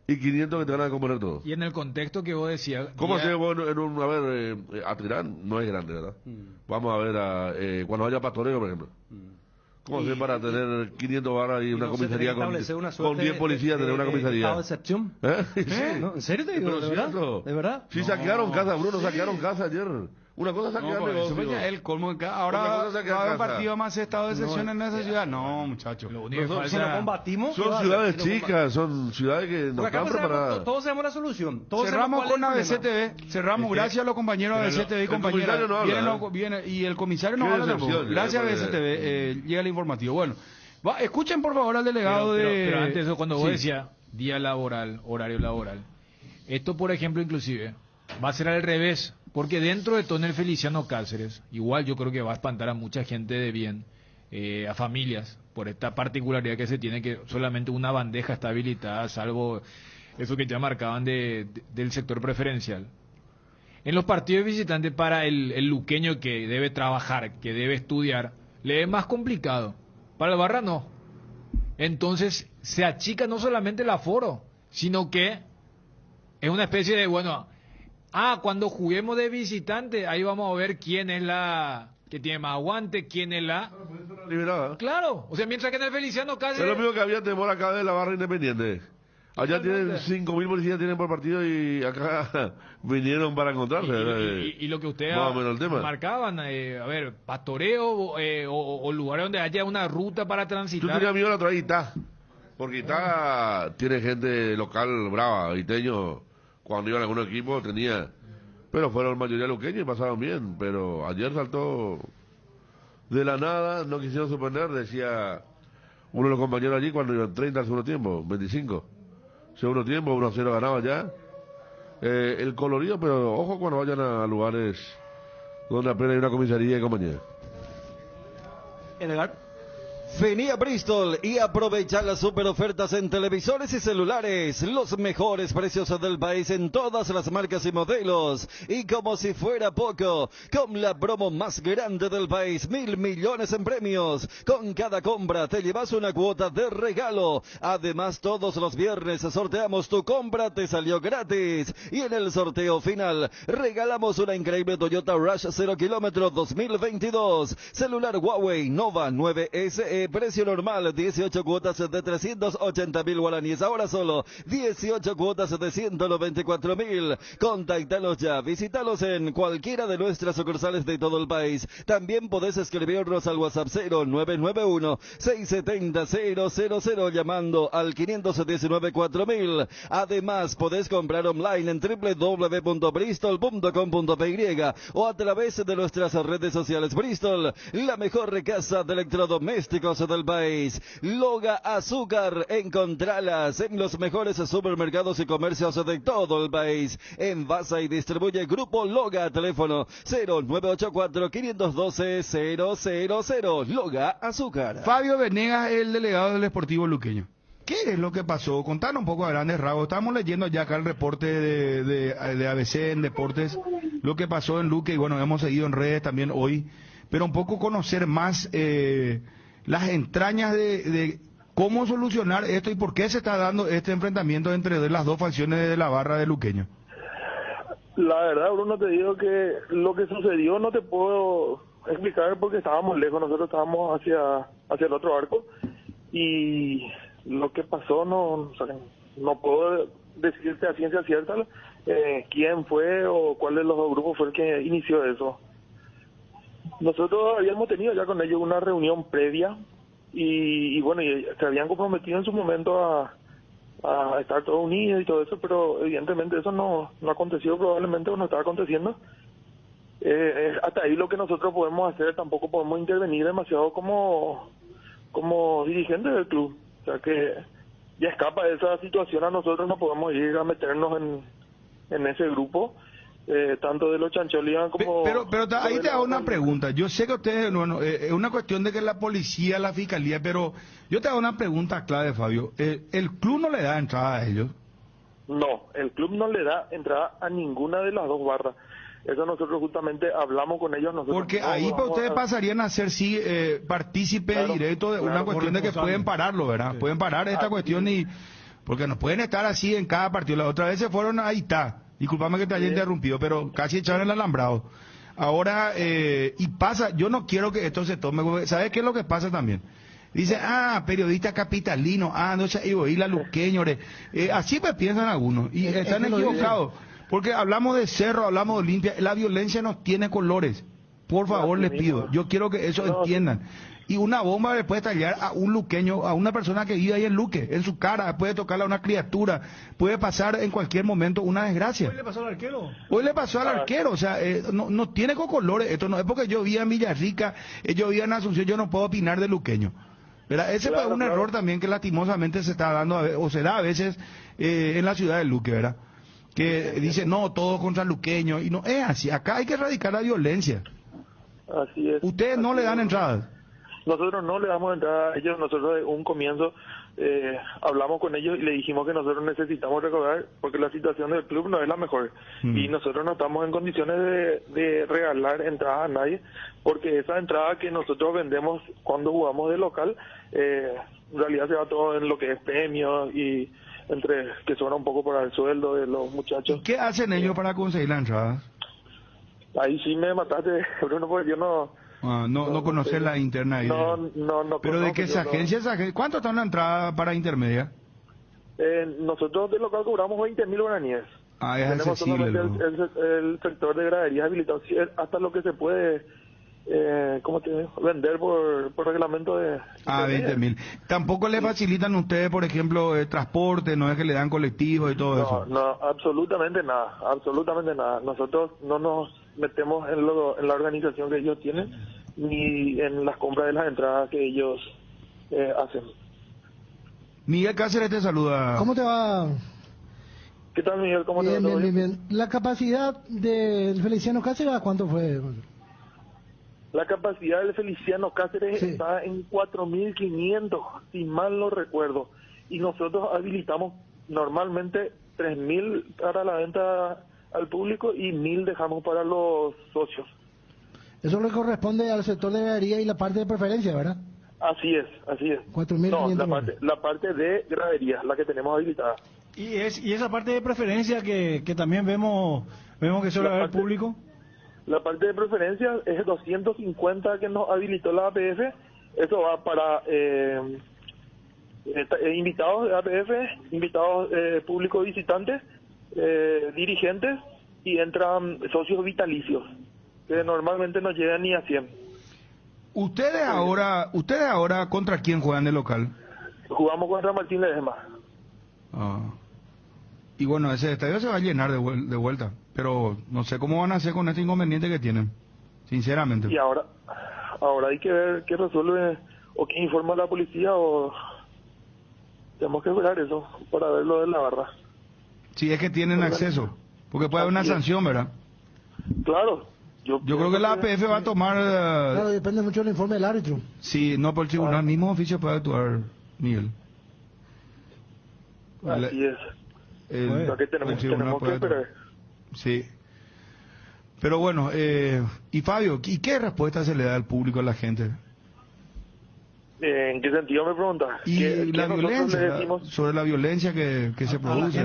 Speaker 3: y 500 que te van a componer todos.
Speaker 9: Y en el contexto que vos decías...
Speaker 3: ¿Cómo se ve bueno a ver, Atirán no es grande, ¿verdad? Vamos a ver cuando vaya a Pastoreo, por ejemplo. ¿Cómo se ve para tener 500 barras y una comisaría con 10 policías, tener una comisaría?
Speaker 8: ¿Estado de excepción?
Speaker 3: No,
Speaker 8: ¿en serio te digo? ¿De verdad?
Speaker 3: Sí, saquearon casa, Bruno, saquearon casa ayer. Una cosa es saquear negocios.
Speaker 7: El colmo de casa. Ahora va a haber un partido más estado de excepción en esa ciudad. No, muchachos.
Speaker 8: Si lo combatimos...
Speaker 3: Son ciudades chicas, son ciudades que no están preparadas.
Speaker 8: Todos sabemos la solución.
Speaker 7: Cerramos con ABCTV. Cerramos, gracias a los compañeros de ABCTV y compañeras. Y el comisario no habla tampoco. Gracias a ABCTV. Llega el informativo. Bueno, escuchen por favor al delegado de...
Speaker 9: Pero antes, cuando vos decías día laboral, horario laboral, esto, por ejemplo, inclusive, va a ser al revés. Porque dentro de todo en el Feliciano Cáceres, igual yo creo que va a espantar a mucha gente de bien, a familias, por esta particularidad que se tiene, que solamente una bandeja está habilitada, salvo eso que ya marcaban del sector preferencial. En los partidos visitantes, para el luqueño que debe trabajar, que debe estudiar, le es más complicado. Para el barra no. Entonces se achica no solamente el aforo, sino que es una especie de, cuando juguemos de visitante, ahí vamos a ver quién es la que tiene más aguante, quién es la...
Speaker 3: liberada.
Speaker 9: Claro, o sea, mientras que en el Feliciano Cáceres...
Speaker 3: Es lo mismo que había temor acá de la barra Independiente. Allá tienen 5.000 policías tienen por partido y acá vinieron para encontrarse.
Speaker 9: Y lo que ustedes marcaban, a ver, pastoreo o lugares donde haya una ruta para transitar.
Speaker 3: Tú tenías miedo la otra vez, porque Itá tiene gente local brava, iteño. Cuando iban a algún equipo tenía, pero fueron mayoría luqueños y pasaron bien, pero ayer saltó de la nada no quisieron suspender, decía uno de los compañeros allí cuando iban 30 al segundo tiempo, 25. Segundo tiempo, 1-0 ganaba ya. El colorido, pero ojo cuando vayan a lugares donde apenas hay una comisaría y compañía.
Speaker 8: Edgar.
Speaker 13: Vení a Bristol y aprovecha las super ofertas en televisores y celulares. Los mejores precios del país en todas las marcas y modelos. Y como si fuera poco, con la promo más grande del país, 1.000 millones en premios. Con cada compra te llevas una cuota de regalo. Además, todos los viernes sorteamos tu compra, te salió gratis. Y en el sorteo final, regalamos una increíble Toyota Rush 0 kilómetro 2022. Celular Huawei Nova 9 SE. Precio normal, 18 cuotas de 380.000 guaraníes. Ahora solo 18 cuotas de 194.000. Contáctanos ya. Visítalos en cualquiera de nuestras sucursales de todo el país. También podés escribirnos al WhatsApp 0991-670-000 llamando al 519-4000. Además, podés comprar online en www.bristol.com.py o a través de nuestras redes sociales. Bristol, la mejor casa de electrodomésticos del país. Loga Azúcar, encontralas en los mejores supermercados y comercios de todo el país. Envasa y distribuye Grupo Loga, teléfono 0984-512-000. Loga Azúcar.
Speaker 7: Fabio Venegas, el delegado del Sportivo Luqueño. ¿Qué es lo que pasó? Contanos un poco a grandes rasgos. Estamos leyendo ya acá el reporte de ABC en Deportes, lo que pasó en Luque, y bueno, hemos seguido en redes también hoy, pero un poco conocer más las entrañas de cómo solucionar esto y por qué se está dando este enfrentamiento entre las dos facciones de la barra de Luqueño.
Speaker 2: La verdad, Bruno, te digo que lo que sucedió no te puedo explicar porque estábamos lejos, nosotros estábamos hacia el otro arco y lo que pasó no puedo decirte a ciencia cierta quién fue o cuál de los dos grupos fue el que inició eso. Nosotros habíamos tenido ya con ellos una reunión previa y bueno, y se habían comprometido en su momento a estar todos unidos y todo eso, pero evidentemente eso no aconteció, probablemente no está aconteciendo. Hasta ahí lo que nosotros podemos hacer, tampoco podemos intervenir demasiado como dirigentes del club, o sea que ya escapa de esa situación, a nosotros no podemos ir a meternos en ese grupo. Tanto de los Chancholian como...
Speaker 7: Pero ahí te hago una pregunta. Yo sé que ustedes, es una cuestión de que la policía, la fiscalía, pero yo te hago una pregunta clave, Fabio. ¿El club no le da entrada a ellos?
Speaker 2: No, el club no le da entrada a ninguna de las dos barras. Eso nosotros justamente hablamos con ellos.
Speaker 7: Porque ahí para ustedes pasarían a ser partícipe directo de una cuestión de que pueden pararlo, ¿verdad? Pueden parar esta cuestión y... Porque no pueden estar así en cada partido. La otra vez se fueron a Itá. Disculpame que te haya interrumpido, pero casi echaron el alambrado. Ahora, y pasa, yo no quiero que esto se tome, ¿sabes qué es lo que pasa también? Dice, periodista capitalino, no se iba a ir a Luqueño, así pues piensan algunos, y están equivocados, porque hablamos de Cerro, hablamos de Olimpia, la violencia no tiene colores, por favor les pido, yo quiero que eso entiendan. Y una bomba le puede estallar a un luqueño, a una persona que vive ahí en Luque, en su cara, puede tocarle a una criatura, puede pasar en cualquier momento una desgracia.
Speaker 14: ¿Hoy le pasó al arquero?
Speaker 7: Hoy le pasó al arquero, o sea, no tiene colores, esto no es porque yo vivía en Villarrica, yo vivía en Asunción, yo no puedo opinar de luqueño. ¿Verdad? Ese fue un error también que lastimosamente se está dando, o se da a veces en la ciudad de Luque, ¿verdad? Que dice, no, todo contra luqueño, y no es así, acá hay que erradicar la violencia.
Speaker 2: Así es.
Speaker 7: Ustedes no le dan entrada.
Speaker 2: Nosotros no le damos entrada a ellos, nosotros de un comienzo hablamos con ellos y le dijimos que nosotros necesitamos recordar, porque la situación del club no es la mejor, y nosotros no estamos en condiciones de regalar entradas a nadie, porque esa entrada que nosotros vendemos cuando jugamos de local, en realidad se va todo en lo que es premios y entre que sobra un poco para el sueldo de los muchachos.
Speaker 7: ¿Y qué hacen ellos para conseguir la entrada?
Speaker 2: Ahí sí me mataste, Bruno, porque yo no
Speaker 7: conocer la interna ahí.
Speaker 2: No.
Speaker 7: Pero de que esa agencia, ¿cuánto está una entrada para intermedia?
Speaker 2: Nosotros de local cobramos 20.000 guaraníes.
Speaker 7: Es
Speaker 2: Tenemos
Speaker 7: accesible.
Speaker 2: el sector de graderías habilitado, hasta lo que se puede vender por reglamento de...
Speaker 7: 20.000. Tampoco le facilitan ustedes, por ejemplo, transporte, no es que le dan colectivos y todo eso.
Speaker 2: No, absolutamente nada. Nosotros no nos metemos en la organización que ellos tienen ni en las compras de las entradas que ellos hacen.
Speaker 7: Miguel Cáceres te saluda.
Speaker 12: ¿Cómo te va?
Speaker 2: ¿Qué tal, Miguel? ¿Cómo te va?
Speaker 12: Bien, bien, bien. ¿La capacidad del Feliciano Cáceres cuánto fue?
Speaker 2: La capacidad del Feliciano Cáceres está en 4.500, si mal no recuerdo. Y nosotros habilitamos normalmente 3.000 para la venta al público y 1.000 dejamos para los socios.
Speaker 12: Eso le corresponde al sector de gradería y la parte de preferencia, ¿verdad?
Speaker 2: Así es, así es.
Speaker 12: 4.500.
Speaker 2: No, la parte de gradería, la que tenemos habilitada.
Speaker 14: Y esa parte de preferencia que también vemos que suele haber público.
Speaker 2: La parte de preferencia es 250 que nos habilitó la APF. Eso va para invitados de APF, invitados públicos visitantes, dirigentes, y entran socios vitalicios, que normalmente no llegan ni a 100.
Speaker 7: ¿Ustedes ahora contra quién juegan de local?
Speaker 2: Jugamos contra Martín Ledesma.
Speaker 7: Y bueno, ese estadio se va a llenar de vuelta, pero no sé cómo van a hacer con este inconveniente que tienen, sinceramente.
Speaker 2: Y ahora hay que ver qué resuelve o qué informa la policía, o tenemos que esperar eso para ver lo de la barra.
Speaker 7: Si es que tienen acceso, porque puede haber una sanción, ¿verdad?
Speaker 2: Claro. Yo
Speaker 7: creo que la APF va a tomar...
Speaker 12: Claro, depende mucho del informe del árbitro.
Speaker 7: Sí, no, por el tribunal mismo oficio puede actuar, Miguel.
Speaker 2: Así es. Lo que tenemos que esperar.
Speaker 7: Sí. Pero bueno, y Fabio, ¿y qué respuesta se le da al público, a la gente?
Speaker 2: ¿En qué sentido me preguntas?
Speaker 7: Y la violencia, sobre la violencia que se produce.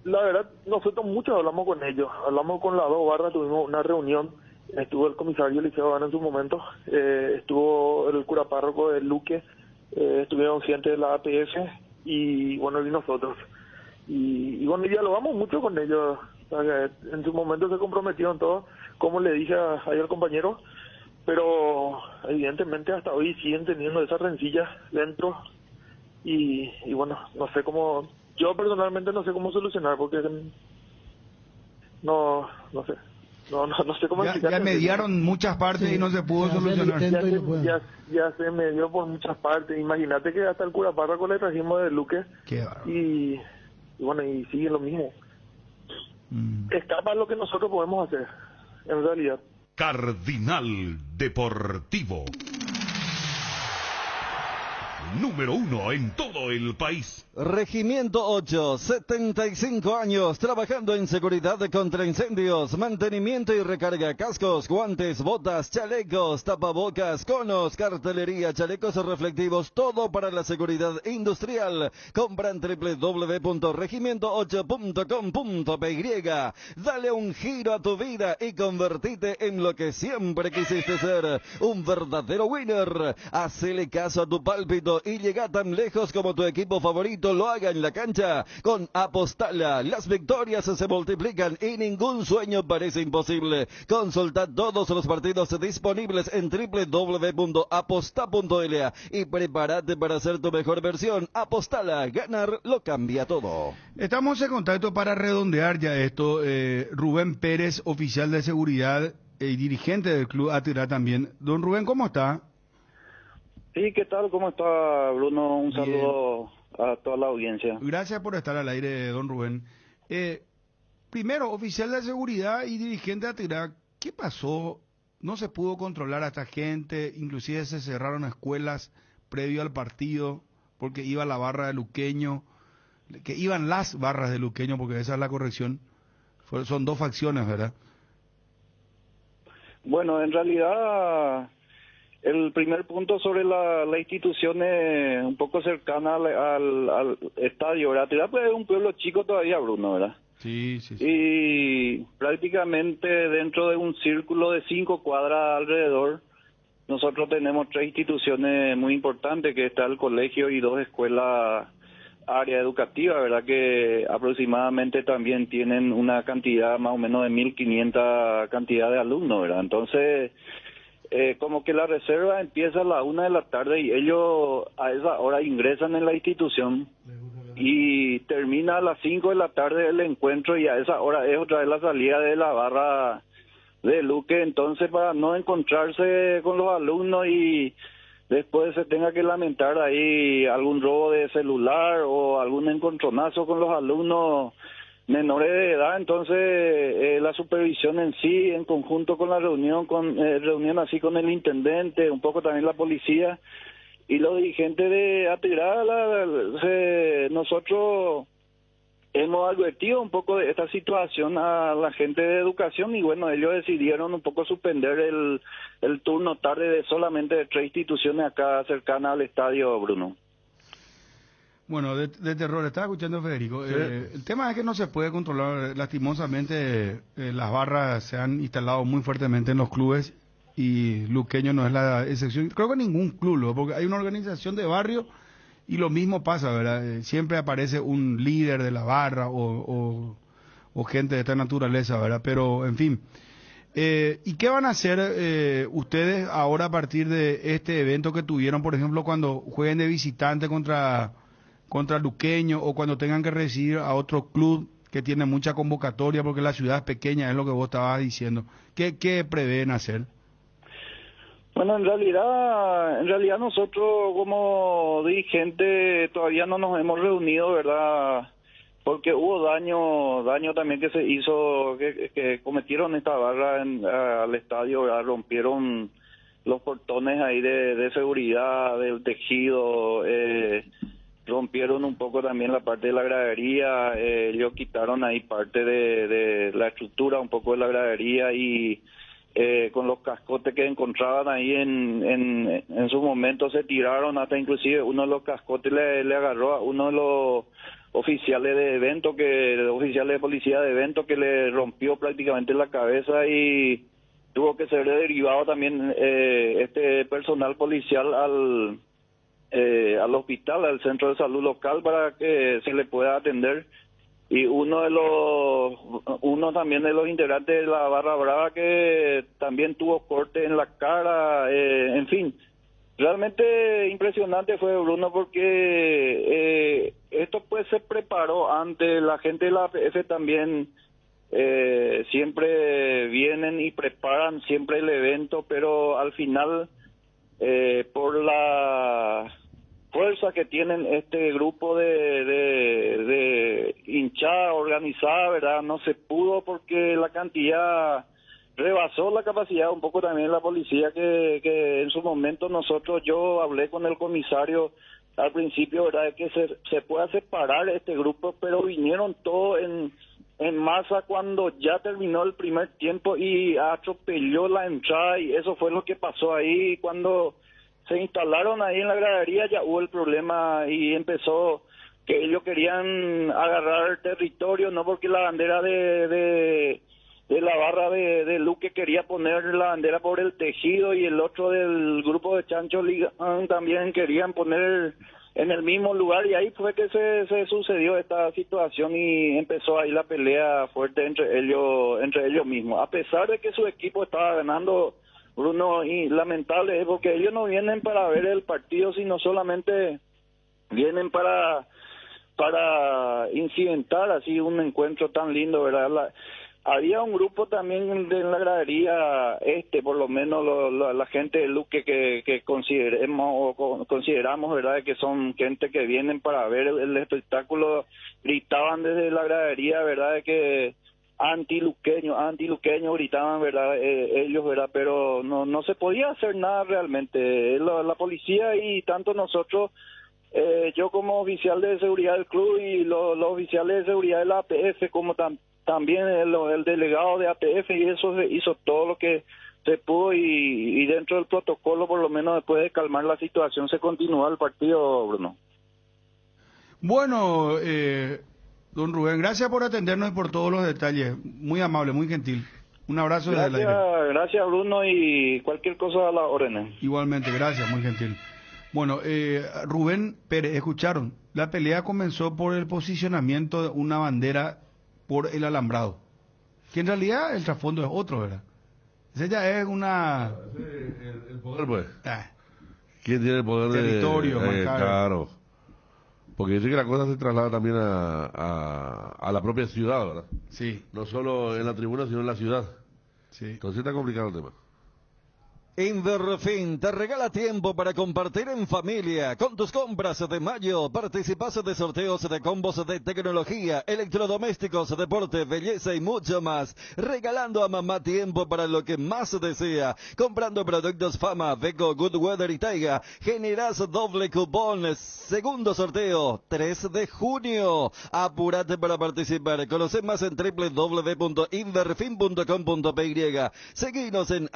Speaker 2: La verdad, nosotros muchos hablamos con ellos, hablamos con las dos barras, tuvimos una reunión, estuvo el comisario Liceo Gana en su momento, estuvo el cura párroco de Luque, estuvieron gente de la APF y bueno, y nosotros. Y bueno, dialogamos mucho con ellos, o sea, en su momento se comprometieron todos, como le dije ahí al compañero, pero evidentemente hasta hoy siguen teniendo esas rencillas dentro y bueno, no sé cómo... Yo personalmente no sé cómo solucionar, porque no sé. No sé cómo explicar.
Speaker 7: Ya mediaron muchas partes y no se pudo solucionar.
Speaker 2: Ya se medió por muchas partes. Imagínate que hasta el cura párroco le trajimos de Luque. Y bueno, y sigue lo mismo. Escapa lo que nosotros podemos hacer, en realidad.
Speaker 6: Cardinal Deportivo. Número 1 en todo el país.
Speaker 13: Regimiento 8, 75 años trabajando en seguridad contra incendios, mantenimiento y recarga, cascos, guantes, botas, chalecos, tapabocas, conos, cartelería, chalecos reflectivos, todo para la seguridad industrial. Compra en www.regimiento8.com.py. Dale un giro a tu vida y convertite en lo que siempre quisiste ser, un verdadero winner. Hacele caso a tu pálpito y llega tan lejos como tu equipo favorito lo haga en la cancha. Con Apostala, las victorias se multiplican y ningún sueño parece imposible. Consulta todos los partidos disponibles en www.aposta.la y prepárate para hacer tu mejor versión. Apostala, ganar lo cambia todo.
Speaker 7: Estamos en contacto para redondear ya esto. Rubén Pérez, oficial de seguridad y dirigente del Club Atirá también. Don Rubén, ¿cómo está?
Speaker 15: Sí, ¿qué tal? ¿Cómo está, Bruno? Un saludo a toda la audiencia.
Speaker 7: Gracias por estar al aire, don Rubén. Primero, oficial de seguridad y dirigente de Atirá, ¿qué pasó? ¿No se pudo controlar a esta gente? Inclusive se cerraron escuelas previo al partido porque iba la barra de Luqueño, que iban las barras de Luqueño, porque esa es la corrección. Son dos facciones, ¿verdad?
Speaker 15: Bueno, en realidad... El primer punto sobre la institución es un poco cercana al estadio, ¿verdad? Atirá pues, es un pueblo chico todavía, Bruno, ¿verdad?
Speaker 7: Sí.
Speaker 15: Y prácticamente dentro de un círculo de 5 cuadras alrededor, nosotros tenemos 3 instituciones muy importantes, que está el colegio y 2 escuelas área educativa, ¿verdad? Que aproximadamente también tienen una cantidad más o menos de 1.500 cantidad de alumnos, ¿verdad? Entonces... como que la reserva empieza a la 1 de la tarde y ellos a esa hora ingresan en la institución y termina a las 5 de la tarde el encuentro y a esa hora es otra vez la salida de la Luque, entonces para no encontrarse con los alumnos y después se tenga que lamentar ahí algún robo de celular o algún encontronazo con los alumnos menores de edad, entonces la supervisión en sí, en conjunto con la reunión así con el intendente, un poco también la policía y los dirigentes de Atirala, nosotros hemos advertido un poco de esta situación a la gente de educación y bueno, ellos decidieron un poco suspender el turno tarde de solamente de 3 instituciones acá cercanas al estadio, Bruno.
Speaker 7: Bueno, de terror, estaba escuchando a Federico.
Speaker 3: Sí.
Speaker 7: El tema es que no se puede controlar. Lastimosamente, las barras se han instalado muy fuertemente en los clubes y Luqueño no es la excepción. Creo que ningún club, ¿no? Porque hay una organización de barrio y lo mismo pasa, ¿verdad? Siempre aparece un líder de la barra o gente de esta naturaleza, ¿verdad? Pero, en fin. ¿Y qué van a hacer ustedes ahora a partir de este evento que tuvieron, por ejemplo, cuando jueguen de visitante contra Luqueño o cuando tengan que recibir a otro club que tiene mucha convocatoria porque la ciudad es pequeña, es lo que vos estabas diciendo? ¿Qué prevén hacer?
Speaker 15: Bueno, en realidad nosotros como dirigentes todavía no nos hemos reunido, ¿verdad? Porque hubo daño también que se hizo, que cometieron esta barra al estadio, ¿verdad? Rompieron los portones ahí de seguridad del tejido, rompieron un poco también la parte de la gradería, ellos quitaron ahí parte de la estructura un poco de la gradería y con los cascotes que encontraban ahí en su momento se tiraron, hasta inclusive uno de los cascotes le agarró a uno de los oficiales de policía de evento que le rompió prácticamente la cabeza y tuvo que ser derivado también este personal policial al hospital, al centro de salud local para que se le pueda atender. Y uno también de los integrantes de la Barra Brava que también tuvo corte en la cara, en fin, realmente impresionante fue, Bruno, porque esto pues se preparó antes, la gente de la APF también siempre vienen y preparan siempre el evento, pero al final por la fuerza que tienen este grupo de hinchada organizada, ¿verdad? No se pudo porque la cantidad rebasó la capacidad un poco también la policía que en su momento yo hablé con el comisario al principio, ¿verdad? Que se pueda separar este grupo, pero vinieron todos en masa cuando ya terminó el primer tiempo y atropelló la entrada y eso fue lo que pasó ahí cuando se instalaron ahí en la gradería. Ya hubo el problema y empezó que ellos querían agarrar territorio, no porque la bandera de la barra de Luque quería poner la bandera por el tejido y el otro del grupo de Chancho Liga también querían poner en el mismo lugar y ahí fue que se sucedió esta situación y empezó ahí la pelea fuerte entre ellos mismos, a pesar de que su equipo estaba ganando, Bruno, y lamentable es porque ellos no vienen para ver el partido, sino solamente vienen para incidentar así un encuentro tan lindo, ¿verdad? Había un grupo también en la gradería, por lo menos la gente de Luque que consideramos, ¿verdad? Que son gente que vienen para ver el espectáculo, gritaban desde la gradería, ¿verdad? Que antiluqueño, gritaban, ¿verdad? Ellos, ¿verdad? Pero no se podía hacer nada realmente. La policía y tanto nosotros, yo como oficial de seguridad del club y los oficiales de seguridad de la APF, como también el delegado de APF, y eso se hizo todo lo que se pudo y dentro del protocolo, por lo menos después de calmar la situación, se continúa el partido, Bruno.
Speaker 7: Bueno, don Rubén, gracias por atendernos y por todos los detalles. Muy amable, muy gentil. Un abrazo desde el aire.
Speaker 15: Gracias, Bruno, y cualquier cosa a las órdenes.
Speaker 7: Igualmente, gracias, muy gentil. Bueno, Rubén Pérez, escucharon, la pelea comenzó por el posicionamiento de una bandera por el alambrado, que en realidad el trasfondo es otro, ¿verdad? Ese ya es una...
Speaker 3: El poder, pues. ¿Quién tiene el poder de
Speaker 7: territorio?
Speaker 3: Claro. Porque dice que la cosa se traslada también a la propia ciudad, ¿verdad?
Speaker 7: Sí.
Speaker 3: No solo en la tribuna, sino en la ciudad.
Speaker 7: Sí.
Speaker 3: Entonces está complicado el tema.
Speaker 13: Inverfin te regala tiempo para compartir en familia. Con tus compras de mayo participas de sorteos de combos de tecnología, electrodomésticos, deporte, belleza y mucho más. Regalando a mamá tiempo para lo que más desea. Comprando productos Fama, Beko, Good Weather y Taiga, generas doble cupón. Segundo sorteo, 3 de junio. Apúrate para participar. Conoce más en www.inverfin.com.py. Seguinos en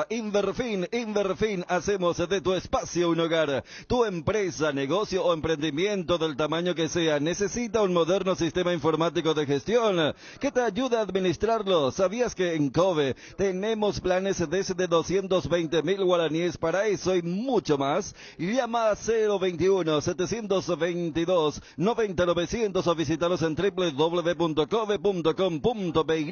Speaker 13: @Inverfin. Inverfin, hacemos de tu espacio un hogar. Tu empresa, negocio o emprendimiento del tamaño que sea necesita un moderno sistema informático de gestión que te ayude a administrarlo. ¿Sabías que en Cove tenemos planes desde 220.000 guaraníes para eso y mucho más? Llama a 021-722-90900 o visítanos en www.cove.com.py.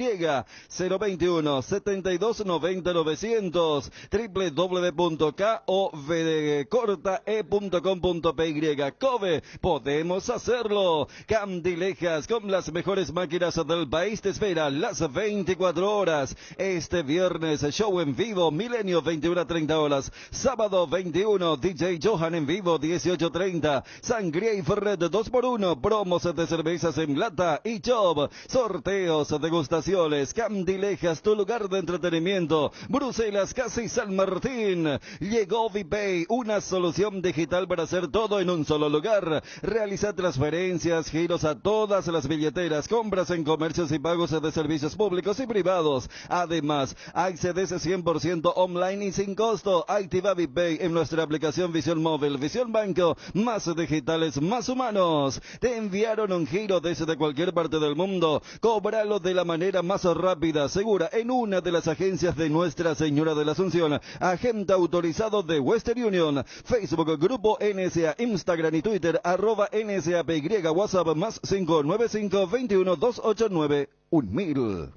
Speaker 13: 021-72-90-900 www.cove.com.py. Cove, podemos hacerlo. Candilejas, con las mejores máquinas del país, te espera las 24 horas. Este viernes, show en vivo, Milenio, 21:30 horas. Sábado 21, DJ Johan en vivo, 18:30. Sangría y Ferret 2x1, promos de cervezas en lata y chop. Sorteos, degustaciones, Candilejas, tu lugar de entretenimiento. Bruselas, casi San Martín. Llegó VPay, una solución digital para hacer todo en un solo lugar. Realiza transferencias, giros a todas las billeteras, compras en comercios y pagos de servicios públicos y privados. Además, accedes 100% online y sin costo. Activa VPay en nuestra aplicación Visión Móvil, Visión Banco, más digitales, más humanos. Te enviaron un giro desde cualquier parte del mundo. Cóbralo de la manera más rápida, segura, en una de las agencias de Nuestra Señora de la Asunción. Agente autorizado de Western Union. Facebook, Grupo NSA, Instagram y Twitter, @NSAPY, WhatsApp más 595-21-289-1000.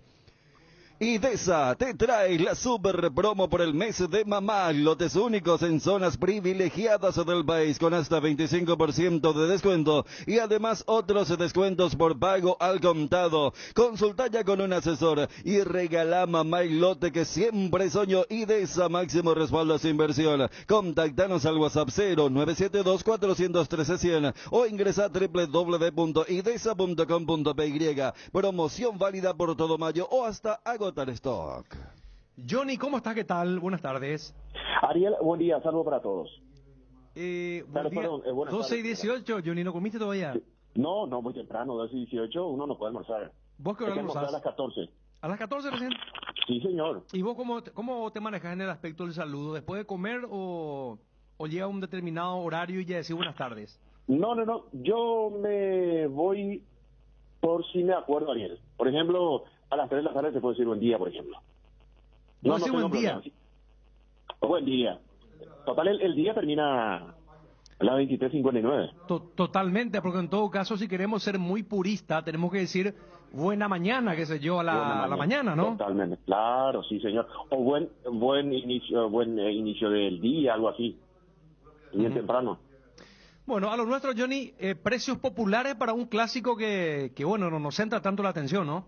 Speaker 13: IDESA te trae la super promo por el mes de mamá. Lotes únicos en zonas privilegiadas del país con hasta 25% de descuento y además otros descuentos por pago al contado. Consulta ya con un asesor y regala mamá el lote que siempre soñó. IDESA, máximo respaldo a su inversión. Contactanos al WhatsApp 0972-413-100 o ingresa a www.idesa.com.py. Promoción válida por todo mayo o hasta agotar stock.
Speaker 8: Johnny, ¿cómo estás? ¿Qué tal? Buenas tardes.
Speaker 16: Ariel, buen día, saludo para todos.
Speaker 8: Buenas 12 y 18, Johnny, ¿no comiste todavía?
Speaker 16: No, muy temprano, 12 y 18, uno no puede almorzar.
Speaker 8: ¿Vos qué hora almorzás?
Speaker 16: A las 14.
Speaker 8: ¿A las 14 recién?
Speaker 16: Sí, señor.
Speaker 8: ¿Y vos cómo te manejas en el aspecto del saludo? ¿Después de comer o llega a un determinado horario y ya decís buenas tardes?
Speaker 16: No, yo me voy por si me acuerdo, Ariel. Por ejemplo, a las 3 de la tarde se puede decir buen día, por ejemplo.
Speaker 8: No, buen día.
Speaker 16: Buen día. Total, el día termina a las 23:59.
Speaker 8: Totalmente, porque en todo caso, si queremos ser muy puristas, tenemos que decir buena mañana, qué sé yo, a la mañana, ¿no?
Speaker 16: Totalmente, claro, sí, señor. O buen inicio del día, algo así. Bien temprano.
Speaker 8: Bueno, a lo nuestro, Johnny, precios populares para un clásico que bueno, no nos centra tanto la atención, ¿no?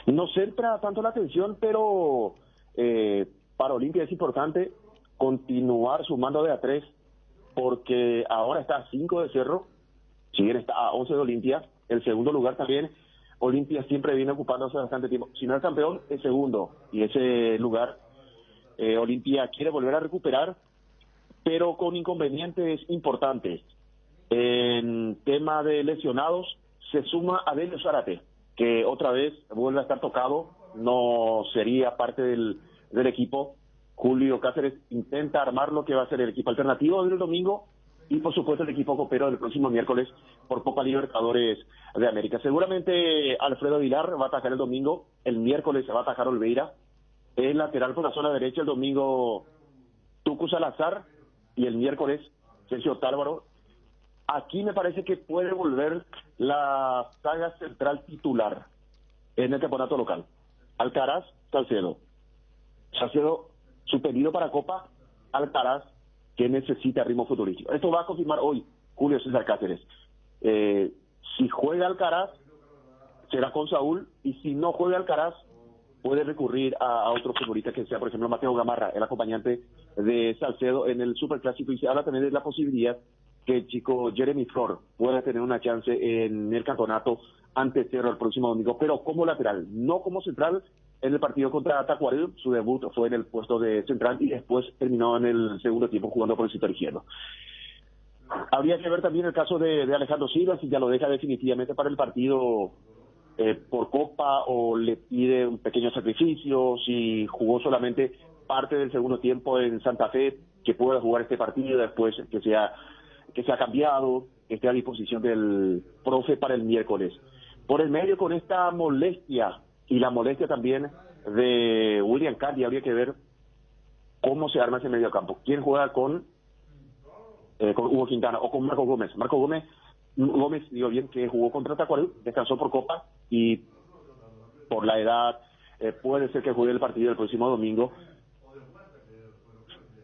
Speaker 16: No centra tanto la atención, pero para Olimpia es importante continuar sumando de a 3, porque ahora está a 5 de Cerro, si bien está a 11 de Olimpia, el segundo lugar también, Olimpia siempre viene ocupándose bastante tiempo. Si no es campeón, es segundo, y ese lugar Olimpia quiere volver a recuperar, pero con inconvenientes importantes. En tema de lesionados, se suma Adelio Zárate, que otra vez vuelve a estar tocado, no sería parte del equipo. Julio Cáceres intenta armar lo que va a ser el equipo alternativo del domingo y por supuesto el equipo copero del próximo miércoles por Copa Libertadores de América. Seguramente Alfredo Aguilar va a atajar el domingo, el miércoles se va a atajar Olveira, el lateral por la zona derecha, el domingo Tucu Salazar y el miércoles Sergio Tálvaro. Aquí me parece que puede volver la saga central titular en el campeonato local. Alcaraz, Salcedo. Salcedo, su pedido para Copa, Alcaraz, que necesita ritmo futbolístico. Esto va a confirmar hoy Julio César Cáceres. Si juega Alcaraz, será con Saúl, y si no juega Alcaraz, puede recurrir a otro futbolista que sea, por ejemplo, Mateo Gamarra, el acompañante de Salcedo en el Superclásico, y se habla también de la posibilidad que el chico Jeremy Flor pueda tener una chance en el campeonato ante Cerro el próximo domingo, pero como lateral, no como central. En el partido contra Tacuarembó, su debut fue en el puesto de central y después terminó en el segundo tiempo jugando por el sector izquierdo. Habría que ver también el caso de Alejandro Silva, si ya lo deja definitivamente para el partido por Copa o le pide un pequeño sacrificio, si jugó solamente parte del segundo tiempo en Santa Fe, que pueda jugar este partido después que sea cambiado, que esté a disposición del profe para el miércoles. Por el medio, con esta molestia y la molestia también de William Candy, habría que ver cómo se arma ese medio campo. ¿Quién juega con Hugo Quintana o con Marco Gómez? Marco Gómez, digo bien, que jugó contra Tacuarembó, descansó por Copa y por la edad puede ser que juegue el partido el próximo domingo.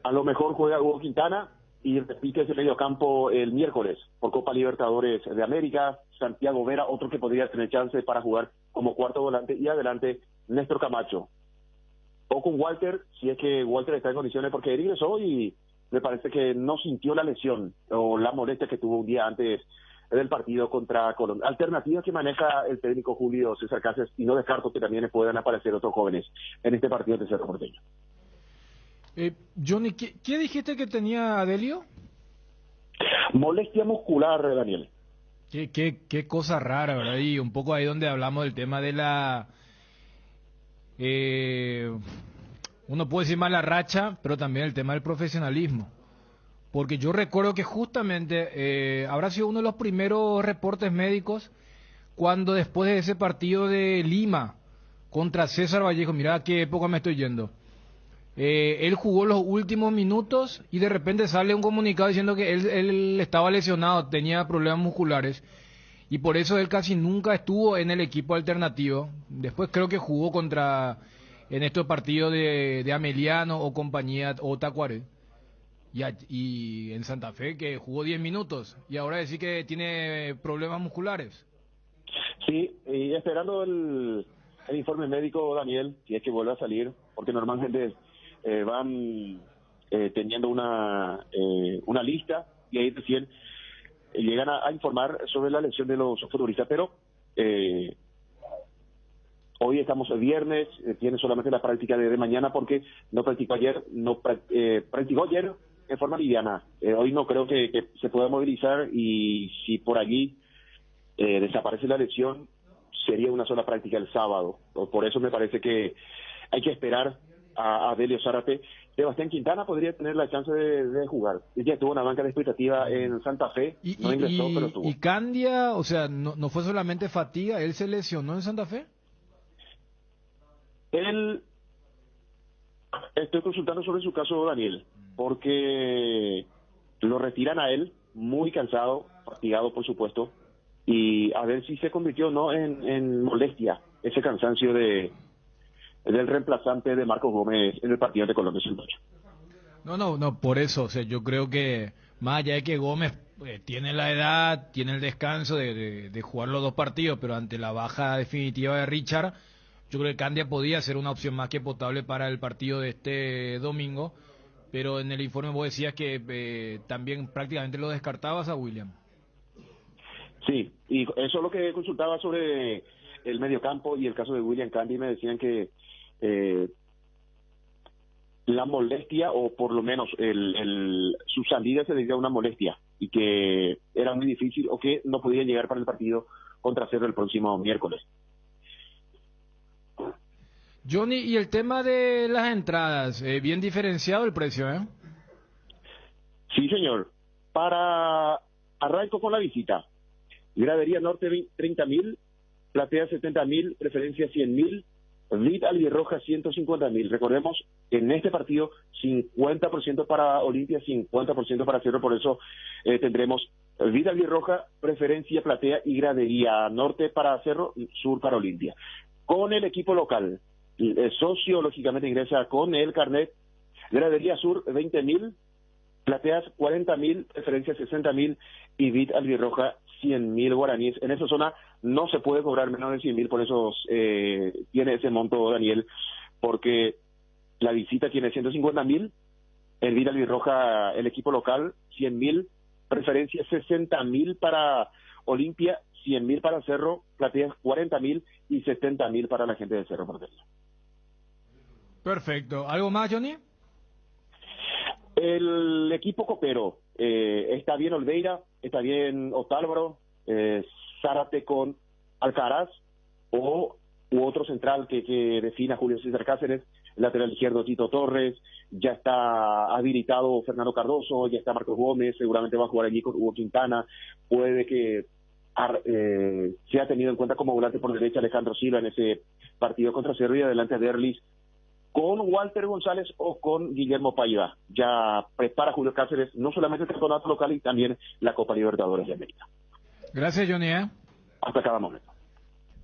Speaker 16: A lo mejor juega Hugo Quintana y repite ese medio campo el miércoles por Copa Libertadores de América. Santiago Vera, otro que podría tener chance para jugar como cuarto volante, y adelante Néstor Camacho. O con Walter, si es que Walter está en condiciones, porque regresó y me parece que no sintió la lesión o la molestia que tuvo un día antes del partido contra Colón. Alternativas que maneja el técnico Julio César Cáceres, y no descarto que también puedan aparecer otros jóvenes en este partido de Cerro Porteño.
Speaker 7: Johnny, ¿qué dijiste que tenía Adelio?
Speaker 16: Molestia muscular, Daniel.
Speaker 9: Qué cosa rara, ¿verdad? Y un poco ahí donde hablamos del tema de la... uno puede decir mala racha, pero también el tema del profesionalismo. Porque yo recuerdo que justamente habrá sido uno de los primeros reportes médicos cuando después de ese partido de Lima contra César Vallejo, mirá a qué época me estoy yendo. Él jugó los últimos minutos y de repente sale un comunicado diciendo que él estaba lesionado, tenía problemas musculares, y por eso él casi nunca estuvo en el equipo alternativo. Después creo que jugó en estos partidos de Ameliano o compañía o Tacuarembó, y en Santa Fe que jugó 10 minutos y ahora decir que tiene problemas musculares.
Speaker 16: Sí, y esperando el informe médico, Daniel, si es que vuelve a salir, porque normalmente van teniendo una lista y ahí recién llegan a informar sobre la lesión de los futbolistas, pero hoy estamos viernes, tiene solamente la práctica de mañana porque no practicó ayer, practicó ayer en forma liviana. Hoy no creo que se pueda movilizar, y si por allí desaparece la lesión, sería una sola práctica el sábado. Por eso me parece que hay que esperar a Adelio Zárate. Sebastián Quintana podría tener la chance de jugar. Ella tuvo una banca de expectativa en Santa Fe, no ingresó, pero estuvo.
Speaker 9: ¿Y Candia, o sea, no fue solamente fatiga, él se lesionó en Santa Fe?
Speaker 16: Estoy consultando sobre su caso, Daniel, porque lo retiran a él muy cansado, fatigado por supuesto, y a ver si se convirtió o no en molestia ese cansancio del reemplazante de Marcos Gómez en el partido de Colombia.
Speaker 9: No, por eso, o sea, yo creo que más allá de que Gómez tiene la edad, tiene el descanso de jugar los dos partidos, pero ante la baja definitiva de Richard, yo creo que Candia podía ser una opción más que potable para el partido de este domingo, pero en el informe vos decías que también prácticamente lo descartabas a William.
Speaker 16: Sí, y eso es lo que consultaba sobre el mediocampo y el caso de William Candy. Me decían que la molestia, o por lo menos su salida se debía a una molestia, y que era muy difícil o que no podía llegar para el partido contra Cerro el próximo miércoles.
Speaker 9: Johnny, y el tema de las entradas, bien diferenciado el precio, ¿eh?
Speaker 16: Sí, señor. Arranco con la visita. Gradería Norte 30.000, Platea 70.000, Preferencia 100.000, Vid Albirroja 150.000. Recordemos que en este partido 50% para Olimpia, 50% para Cerro, por eso tendremos Vid Albirroja, Preferencia, Platea y Gradería Norte para Cerro, Sur para Olimpia. Con el equipo local, el socio lógicamente ingresa con el carnet. Gradería Sur 20.000, Plateas 40.000, Preferencia 60.000 y Vid Albirroja 100.000 guaraníes. En esa zona no se puede cobrar menos de 100.000, por eso tiene ese monto, Daniel, porque la visita tiene 150.000, el Vila Albirroja, el equipo local, 100.000, preferencia 60.000 para Olimpia, 100.000 para Cerro, Platense 40.000 y 70.000 para la gente de Cerro Porteño.
Speaker 9: Perfecto. ¿Algo más, Johnny?
Speaker 16: El equipo copero, está bien Olveira, está bien Otálvaro, Zárate con Alcaraz u otro central que defina Julio César Cáceres, lateral izquierdo Tito Torres, ya está habilitado Fernando Cardoso, ya está Marcos Gómez, seguramente va a jugar allí con Hugo Quintana, puede que sea tenido en cuenta como volante por derecha Alejandro Silva en ese partido contra Cerro y adelante de Erlis con Walter González o con Guillermo Paiva. Ya prepara Julio Cáceres no solamente el campeonato local y también la Copa Libertadores de América.
Speaker 9: Gracias, Johnny.
Speaker 16: Hasta cada momento.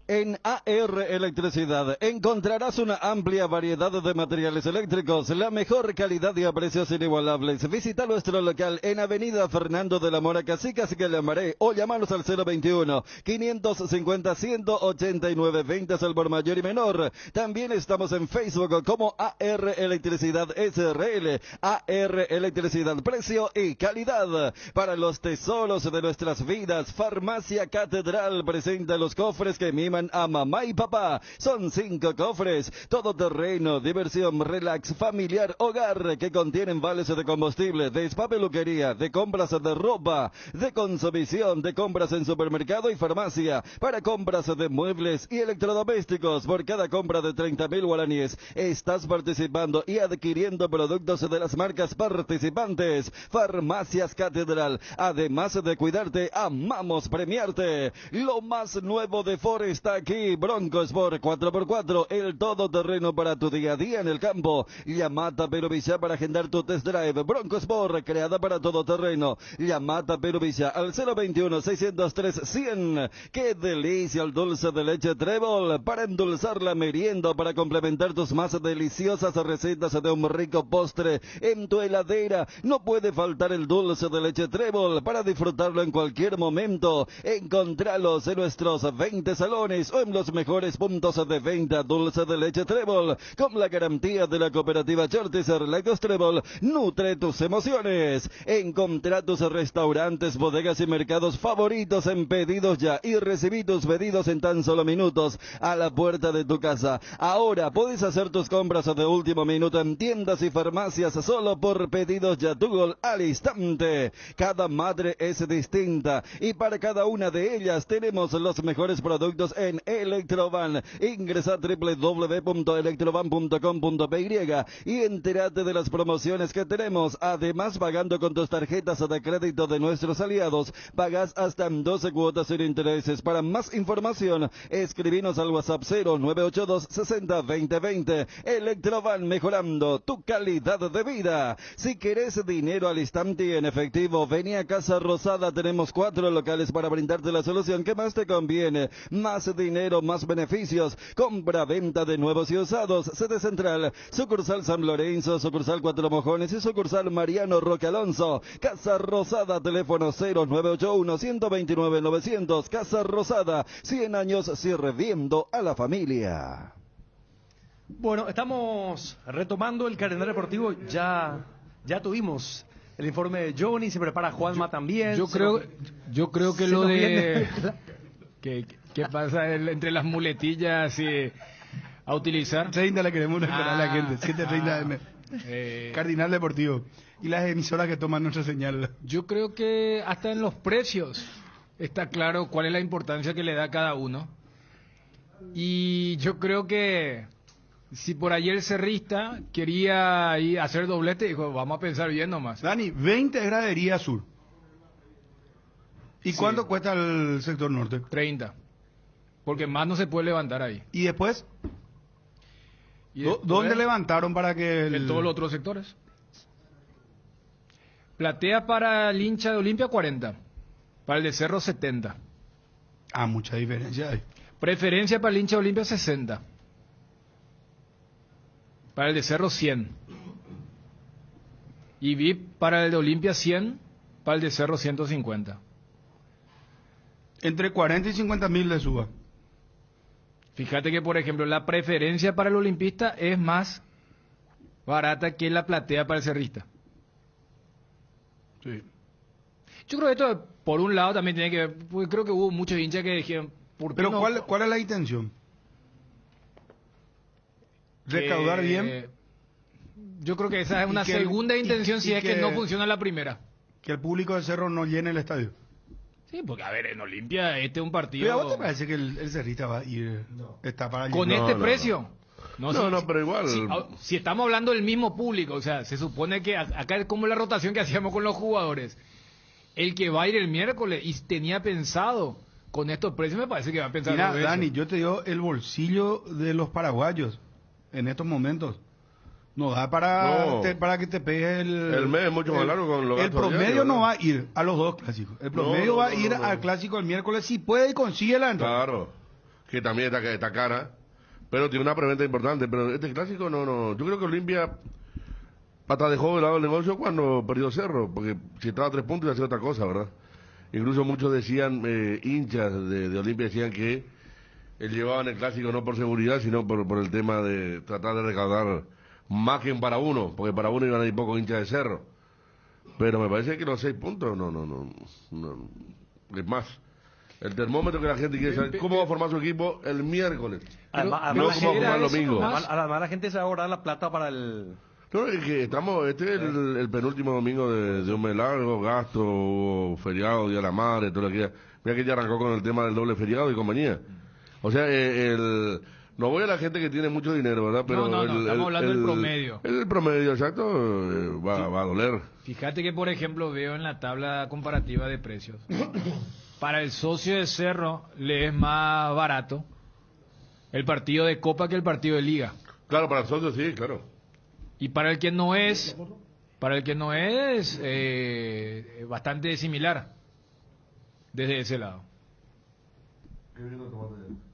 Speaker 13: En AR Electricidad encontrarás una amplia variedad de materiales eléctricos, la mejor calidad y a precios inigualables. Visita nuestro local en Avenida Fernando de la Mora, Cacicas Guelamaré, o llamanos al 021-550-189, ventas al por mayor y menor. También estamos en Facebook como AR Electricidad SRL, AR Electricidad, precio y calidad. Para los tesoros de nuestras vidas, Farmacia Catedral presenta los cofres que miman a mamá y papá. Son 5 cofres, todoterreno, diversión, relax, familiar, hogar, que contienen vales de combustible, de spa, peluquería, de compras de ropa, de consumición, de compras en supermercado y farmacia, para compras de muebles y electrodomésticos. Por cada compra de 30.000 guaraníes, estás participando y adquiriendo productos de las marcas participantes. Farmacias Catedral, además de cuidarte, amamos premiarte. Lo más nuevo de Forest está aquí, Bronco Sport 4x4, el todoterreno para tu día a día en el campo. Llamata Peruvicia para agendar tu test drive. Bronco Sport, creada para todoterreno. Llamata Peruvicia al 021-603-100. ¡Qué delicia el dulce de leche Trébol! Para endulzar la merienda, para complementar tus más deliciosas recetas de un rico postre en tu heladera. No puede faltar el dulce de leche Trébol para disfrutarlo en cualquier momento. Encontralos en nuestros 20 salones o en los mejores puntos de venta. Dulce de leche Trébol, con la garantía de la cooperativa Chartiser Lagos Trébol, nutre tus emociones. Encontrá tus restaurantes, bodegas y mercados favoritos en Pedidos Ya y recibí tus pedidos en tan solo minutos a la puerta de tu casa. Ahora puedes hacer tus compras de último minuto en tiendas y farmacias solo por Pedidos Ya, tu gol al instante. Cada madre es distinta y para cada una de ellas tenemos los mejores productos en Electrovan. Ingresa a www.electrovan.com.py y entérate de las promociones que tenemos. Además, pagando con tus tarjetas de crédito de nuestros aliados, pagas hasta 12 cuotas sin intereses. Para más información, escribinos al WhatsApp 0982 60 20 20. Electrovan, mejorando tu calidad de vida. Si querés dinero al instante y en efectivo, vení a Casa Rosada. Tenemos 4 locales para brindarte la solución que más te conviene. Más dinero, más beneficios. Compra, venta de nuevos y usados. Sede central, sucursal San Lorenzo, sucursal Cuatro Mojones y sucursal Mariano Roque Alonso. Casa Rosada, teléfono 0981-129-900. Casa Rosada, 100 años sirviendo a la familia.
Speaker 8: Bueno, estamos retomando el calendario deportivo. Ya tuvimos el informe de Johnny, se prepara Juanma también.
Speaker 9: Yo creo que lo de... ¿Qué pasa entre las muletillas a utilizar?
Speaker 7: 30 le queremos recordar a la gente, 7:30 AM. Cardinal Deportivo. Y las emisoras que toman nuestra señal.
Speaker 9: Yo creo que hasta en los precios está claro cuál es la importancia que le da cada uno. Y yo creo que si por ahí el cerrista quería ir a hacer doblete, dijo, vamos a pensar bien nomás.
Speaker 7: Dani, 20 es gradería sur. ¿Y
Speaker 9: sí.
Speaker 7: cuánto cuesta el sector norte?
Speaker 9: 30. Porque más no se puede levantar ahí.
Speaker 7: ¿Y después? ¿Dónde levantaron para que...?
Speaker 9: En todos los otros sectores. Platea para el hincha de Olimpia 40. Para el de Cerro 70.
Speaker 7: Ah, mucha diferencia hay.
Speaker 9: Preferencia para el hincha de Olimpia 60. Para el de Cerro 100. Y VIP para el de Olimpia 100. Para el de Cerro 150.
Speaker 7: Entre 40 y 50 mil le suba.
Speaker 9: Fíjate que, por ejemplo, la preferencia para el olimpista es más barata que la platea para el cerrista.
Speaker 7: Sí.
Speaker 9: Yo creo que esto, por un lado, también tiene que ver, porque creo que hubo muchos hinchas que dijeron, ¿por qué
Speaker 7: Pero
Speaker 9: no?
Speaker 7: ¿cuál es la intención? ¿Recaudar bien?
Speaker 9: Yo creo que esa es
Speaker 7: Y
Speaker 9: una
Speaker 7: que el-
Speaker 9: segunda intención si
Speaker 7: y
Speaker 9: es que
Speaker 7: que-
Speaker 9: no funciona la primera.
Speaker 7: Que el público de Cerro no llene el estadio.
Speaker 9: Sí, porque a ver, en Olimpia este es un partido...
Speaker 7: ¿Pero a vos te parece que el cerrista va a ir, está para
Speaker 9: con
Speaker 7: llenar?
Speaker 9: este precio?
Speaker 3: No,
Speaker 9: si-
Speaker 3: pero igual.
Speaker 9: Si estamos hablando del mismo público, o sea, se supone que acá es como la rotación que hacíamos con los jugadores. El que va a ir el miércoles y tenía pensado con estos precios, me parece que va a pensar
Speaker 7: Mira,
Speaker 9: todo eso.
Speaker 7: Dani, yo te digo el bolsillo de los paraguayos en estos momentos. No da para,
Speaker 3: No.
Speaker 7: para que te pegue
Speaker 3: El mes es mucho más largo con los
Speaker 7: El
Speaker 3: gastos
Speaker 7: promedio
Speaker 3: diarios,
Speaker 7: no
Speaker 3: ¿no?
Speaker 7: va a ir a los dos clásicos. El promedio
Speaker 3: No,
Speaker 7: va a
Speaker 3: no,
Speaker 7: ir
Speaker 3: no, no.
Speaker 7: al clásico el miércoles si puede y consigue la entrada.
Speaker 3: Claro, que también está cara, pero tiene una preventa importante. Pero este clásico no. Yo creo que Olimpia hasta dejó de lado el negocio cuando perdió Cerro, porque si estaba a 3 puntos iba a ser otra cosa, ¿verdad? Incluso muchos decían, hinchas de Olimpia decían que llevaban el clásico no por seguridad, sino por el tema de tratar de recaudar más que para uno, porque para uno iban a ir pocos hinchas de Cerro. Pero me parece que los 6 puntos no. Es más, el termómetro que la gente quiere saber cómo va a formar su equipo el miércoles.
Speaker 8: Además,
Speaker 3: no cómo va a formar el domingo.
Speaker 8: Además, la gente se va a ahorrar la plata para el...
Speaker 3: No, es que este es el penúltimo domingo de un mes largo, gasto, feriado, Día de la Madre, todo lo que... Mira que ya arrancó con el tema del doble feriado y compañía. O sea, no voy a la gente que tiene mucho dinero, ¿verdad? Pero
Speaker 9: No, estamos hablando del promedio.
Speaker 3: El promedio, exacto, va a doler.
Speaker 9: Fíjate que, por ejemplo, veo en la tabla comparativa de precios. Para el socio de Cerro le es más barato el partido de Copa que el partido de Liga.
Speaker 3: Claro, para el socio sí, claro.
Speaker 9: Y para el que no es, bastante similar desde ese lado.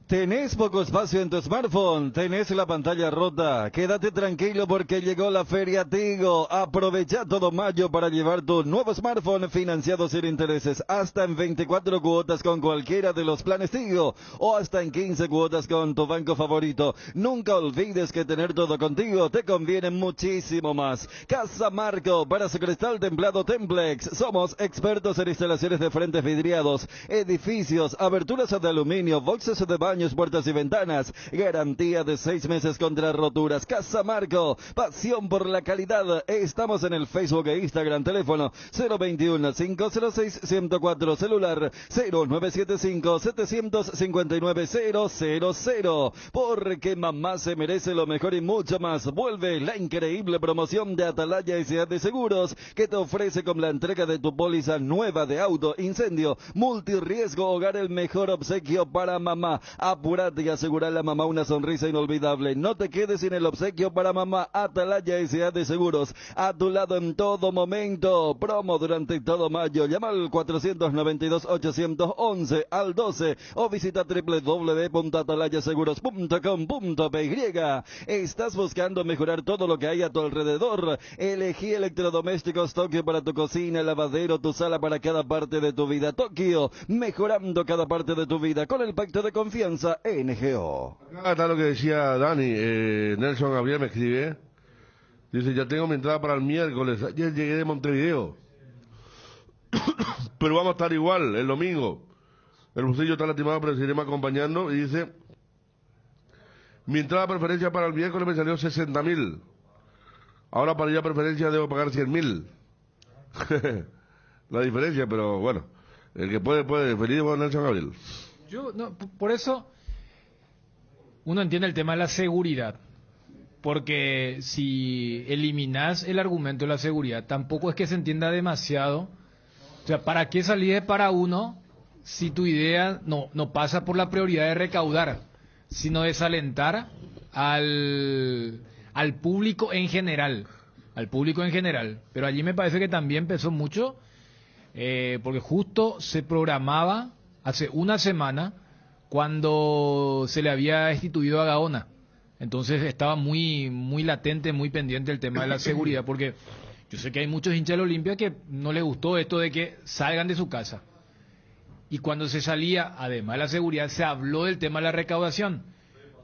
Speaker 13: ¿Tenés poco espacio en tu smartphone? ¿Tenés la pantalla rota? Quédate tranquilo porque llegó la Feria Tigo. Aprovecha todo mayo para llevar tu nuevo smartphone financiado sin intereses hasta en 24 cuotas con cualquiera de los planes Tigo o hasta en 15 cuotas con tu banco favorito. Nunca olvides que tener todo contigo te conviene muchísimo más. Casa Marco para su cristal templado Templex. Somos expertos en instalaciones de frentes vidriados, edificios, aberturas de aluminio, boxes de baño, puertas y ventanas, garantía de 6 meses contra roturas. Casa Marco, pasión por la calidad. Estamos en el Facebook e Instagram, teléfono 021-506-104, celular 0975-759-000, porque mamá se merece lo mejor y mucho más. Vuelve la increíble promoción de Atalaya S.A. de Seguros, que te ofrece con la entrega de tu póliza nueva de auto, incendio, multirriesgo, hogar, el mejor obsequio para mamá. Apúrate y asegura a la mamá una sonrisa inolvidable. No te quedes sin el obsequio para mamá. Atalaya S.A. de Seguros, a tu lado en todo momento. Promo durante todo mayo. Llama al 492-811 al 12 o visita www.atalayaseguros.com.py. ¿Estás buscando mejorar todo lo que hay a tu alrededor? Elegí electrodomésticos Tokio para tu cocina, lavadero, tu sala, para cada parte de tu vida. Tokio, mejorando cada parte de tu vida con el pacto de confianza NGO.
Speaker 3: Acá está lo que decía Dani. Nelson Gabriel me escribe. Dice, ya tengo mi entrada para el miércoles. Ayer llegué de Montevideo. Pero vamos a estar igual el domingo. El bolsillo está lastimado, pero seguiremos acompañando. Y dice, mi entrada a preferencia para el miércoles me salió 60.000. Ahora para ir a preferencia debo pagar 100.000. La diferencia, pero bueno. El que puede. Feliz por Nelson Gabriel.
Speaker 9: Por eso uno entiende el tema de la seguridad, porque si eliminas el argumento de la seguridad, tampoco es que se entienda demasiado. O sea, ¿para qué salir para uno si tu idea no pasa por la prioridad de recaudar, sino desalentar al público en general? Al público en general. Pero allí me parece que también pesó mucho, porque justo se programaba hace una semana cuando se le había instituido a Gaona. Entonces estaba muy latente, muy pendiente el tema de la seguridad, porque yo sé que hay muchos hinchas de la Olimpia que no les gustó esto de que salgan de su casa. Y cuando se salía, además de la seguridad, se habló del tema de la recaudación.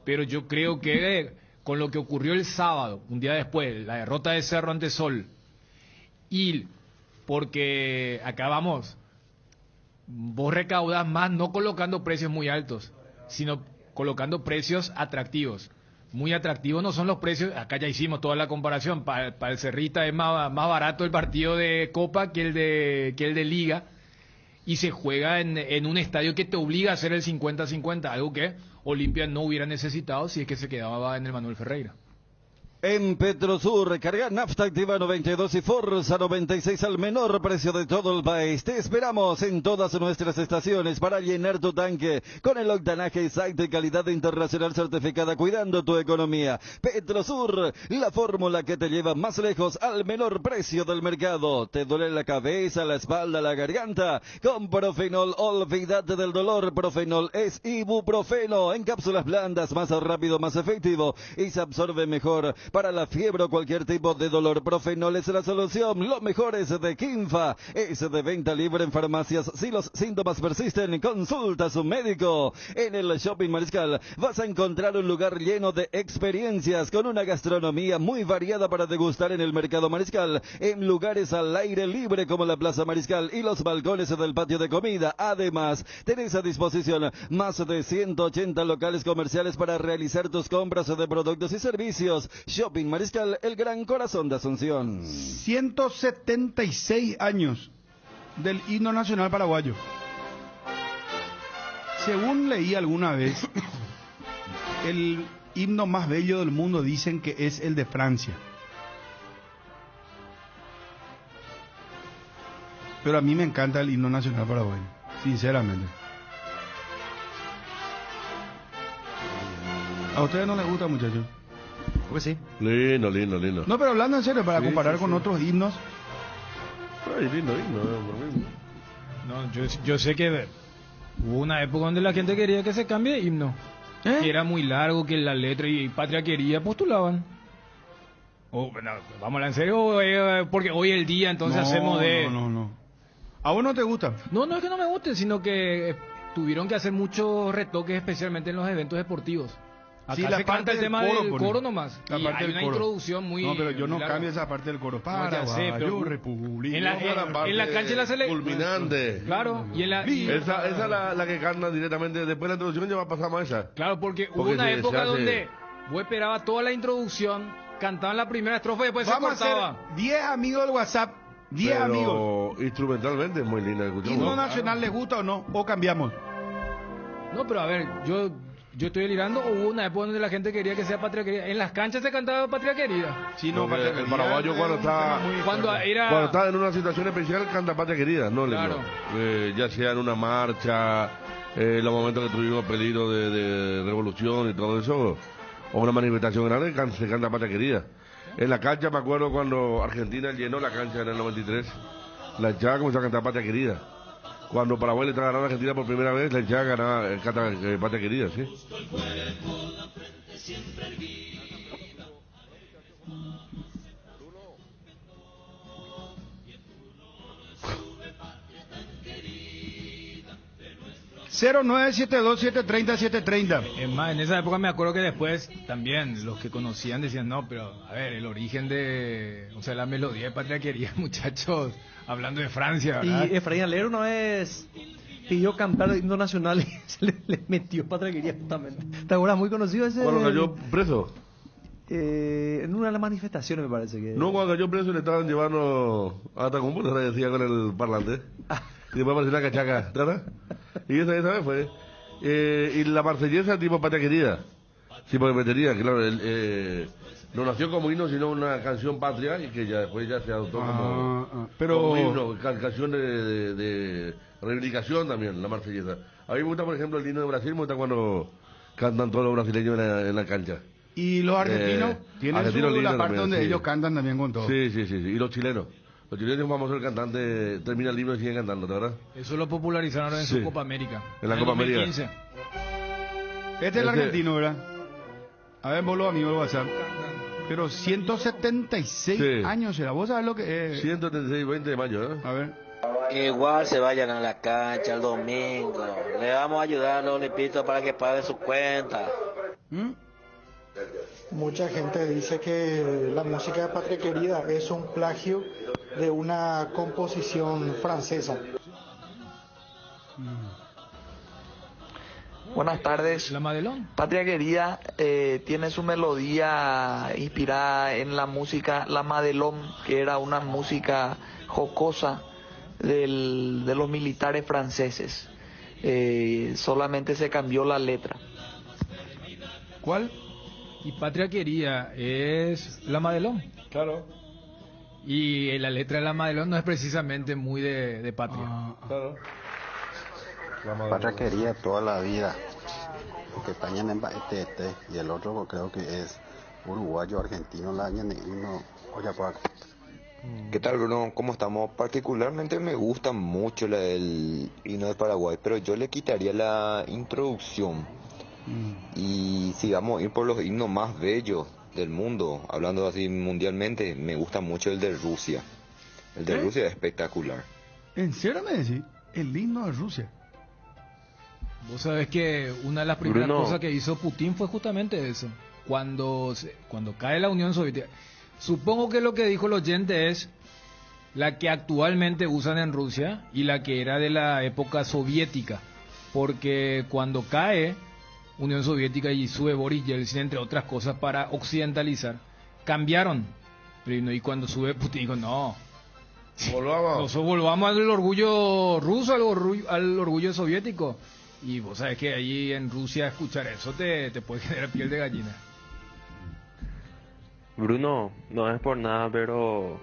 Speaker 9: Pero yo creo que con lo que ocurrió el sábado, un día después, la derrota de Cerro ante Sol, y porque acá vamos, vos recaudás más no colocando precios muy altos, sino colocando precios atractivos. Muy atractivos no son los precios, acá ya hicimos toda la comparación, para el cerrista es más barato el partido de Copa que el de Liga, y se juega en un estadio que te obliga a hacer el 50-50, algo que Olimpia no hubiera necesitado si es que se quedaba en el Manuel Ferreira.
Speaker 13: En Petrosur, recarga nafta activa 92 y Forza 96 al menor precio de todo el país. Te esperamos en todas nuestras estaciones para llenar tu tanque con el octanaje exacto y calidad internacional certificada, cuidando tu economía. Petrosur, la fórmula que te lleva más lejos al menor precio del mercado. ¿Te duele la cabeza, la espalda, la garganta? Con Profenol, olvídate del dolor. Profenol es ibuprofeno en cápsulas blandas, más rápido, más efectivo y se absorbe mejor. Para la fiebre o cualquier tipo de dolor, Profenol es la solución. Lo mejor es de Kinfa, es de venta libre en farmacias. Si los síntomas persisten, consulta a su médico. En el Shopping Mariscal vas a encontrar un lugar lleno de experiencias, con una gastronomía muy variada para degustar en el Mercado Mariscal, en lugares al aire libre como la Plaza Mariscal y los balcones del patio de comida. Además, tenés a disposición más de 180 locales comerciales para realizar tus compras de productos y servicios. Shopping Mariscal, el gran corazón de Asunción.
Speaker 7: 176 años del himno nacional paraguayo. Según leí alguna vez, el himno más bello del mundo dicen que es el de Francia. Pero a mí me encanta el himno nacional paraguayo, sinceramente. ¿A ustedes no les gusta, muchachos?
Speaker 8: Pues sí.
Speaker 3: Lindo.
Speaker 7: No, pero hablando en serio, para comparar con otros himnos.
Speaker 3: Ay, lindo.
Speaker 9: No, yo sé que hubo una época donde la gente quería que se cambie de himno. Que era muy largo, que la letra y Patria Querida postulaban. Bueno, vámonos en serio, porque hoy el día entonces hacemos de...
Speaker 7: No. ¿A vos no te gusta?
Speaker 9: No es que no me guste, sino que tuvieron que hacer muchos retoques, especialmente en los eventos deportivos. Acá
Speaker 7: sí,
Speaker 9: se canta el tema del coro nomás.
Speaker 7: La
Speaker 9: y
Speaker 7: parte
Speaker 9: hay
Speaker 7: del
Speaker 9: una
Speaker 7: coro.
Speaker 9: Introducción muy...
Speaker 7: No, pero yo no
Speaker 9: larga.
Speaker 7: cambio esa parte del coro.
Speaker 9: Ya sé, pero
Speaker 7: República.
Speaker 9: en la cancha la selección.
Speaker 3: Culminante.
Speaker 9: Claro, y en la...
Speaker 3: Esa es la que cantan directamente. Después de la introducción ya va a pasar más esa.
Speaker 9: Claro, porque hubo una época donde vos esperabas toda la introducción, cantaban la primera estrofa y después
Speaker 7: Vamos
Speaker 9: se cortaba.
Speaker 7: a hacer 10 amigos del WhatsApp. 10
Speaker 3: pero
Speaker 7: amigos.
Speaker 3: Instrumentalmente es muy linda de escuchar.
Speaker 7: ¿Himno nacional les gusta o no? ¿O cambiamos?
Speaker 9: No, pero a ver, yo estoy delirando, o hubo una época donde la gente quería que sea Patria Querida. En las canchas se cantaba Patria Querida.
Speaker 7: Sí, no,
Speaker 3: Porque el paraguayo cuando está en una situación especial canta Patria Querida, no
Speaker 9: Claro.
Speaker 3: ya sea en una marcha, los momentos que tuvimos pedido de revolución y todo eso, o una manifestación grande, se canta Patria Querida. En la cancha me acuerdo cuando Argentina llenó la cancha en el 93, la hinchada comenzó a cantar Patria Querida. Cuando Paraguay le trajo a Argentina por primera vez, la hinchada ganaba Patria Querida, ¿sí?
Speaker 7: 0972730730.
Speaker 9: Es más, en esa época me acuerdo que después también los que conocían decían, no, pero a ver, el origen la melodía de Patria Querida, muchachos, hablando de Francia, ¿verdad?
Speaker 8: Y Efraín Alero una vez pidió cantar el himno nacional y se le metió Patria Querida justamente. ¿Te acuerdas? Muy conocido ese...
Speaker 3: ¿Cuándo cayó preso?
Speaker 8: En una de las manifestaciones me parece que...
Speaker 3: No, cuando cayó preso le estaban llevando hasta con puertas, decía con el parlante. Y después apareció una cachaca, ¿verdad? Y esa vez fue. Y la marsellesa tipo Patria Querida. Sí, porque metería, claro, no nació como himno, sino una canción patria y que ya después ya se adoptó como himno, canción de reivindicación también, la marsellesa. A mí me gusta, por ejemplo, el himno de Brasil, me gusta cuando cantan todos los brasileños en la cancha.
Speaker 7: Y los argentinos tienen la parte
Speaker 3: también,
Speaker 7: donde
Speaker 3: sí.
Speaker 7: ellos cantan también con todo.
Speaker 3: Sí. Y los chilenos. Los chilenos vamos a ser cantantes, termina el libro y siguen cantando, ¿verdad?
Speaker 9: Eso lo popularizaron en su Copa América.
Speaker 3: En la Copa América.
Speaker 9: 2015.
Speaker 7: Este es el argentino, ¿verdad? A ver, vos los amigos del WhatsApp. Pero 176 años era. ¿Vos sabés lo que es?
Speaker 3: 176, 20 de mayo, ¿eh?
Speaker 7: A ver.
Speaker 17: Igual se vayan a la cancha el domingo. Le vamos a ayudar a los Lipitos para que paguen su cuenta.
Speaker 12: Mucha gente dice que la música de Patria Querida es un plagio de una composición francesa.
Speaker 18: Buenas tardes.
Speaker 9: La Madelón.
Speaker 18: Patria Querida tiene su melodía inspirada en la música La Madelón, que era una música jocosa de los militares franceses. Solamente se cambió la letra.
Speaker 7: ¿Cuál?
Speaker 9: Y Patria Querida es La Madelón.
Speaker 3: Claro.
Speaker 9: Y la letra de La Madelón no es precisamente muy de patria.
Speaker 3: Claro.
Speaker 19: Patria Querida toda la vida, porque España en Baetete y el otro creo que es uruguayo, argentino, la no, Oyapoaco.
Speaker 20: ¿Qué tal, Bruno? ¿Cómo estamos? Particularmente me gusta mucho el himno de Paraguay, pero yo le quitaría la introducción. Y si vamos a ir por los himnos más bellos del mundo, hablando así mundialmente, me gusta mucho el de Rusia. El de Rusia es espectacular.
Speaker 7: ¿En serio me decís? El himno de Rusia.
Speaker 9: Vos sabés que una de las primeras
Speaker 20: Bruno.
Speaker 9: cosas que hizo Putin fue justamente eso. Cuando cae la Unión Soviética. Supongo que lo que dijo el oyente es la que actualmente usan en Rusia y la que era de la época soviética. Porque cuando cae Unión Soviética y sube Boris Yeltsin, entre otras cosas, para occidentalizar, cambiaron. Y cuando sube Putin dijo, no. Volvamos al orgullo ruso, al orgullo soviético. Y vos sabés que ahí en Rusia escuchar eso te puede generar piel de gallina.
Speaker 21: Bruno, no es por nada, pero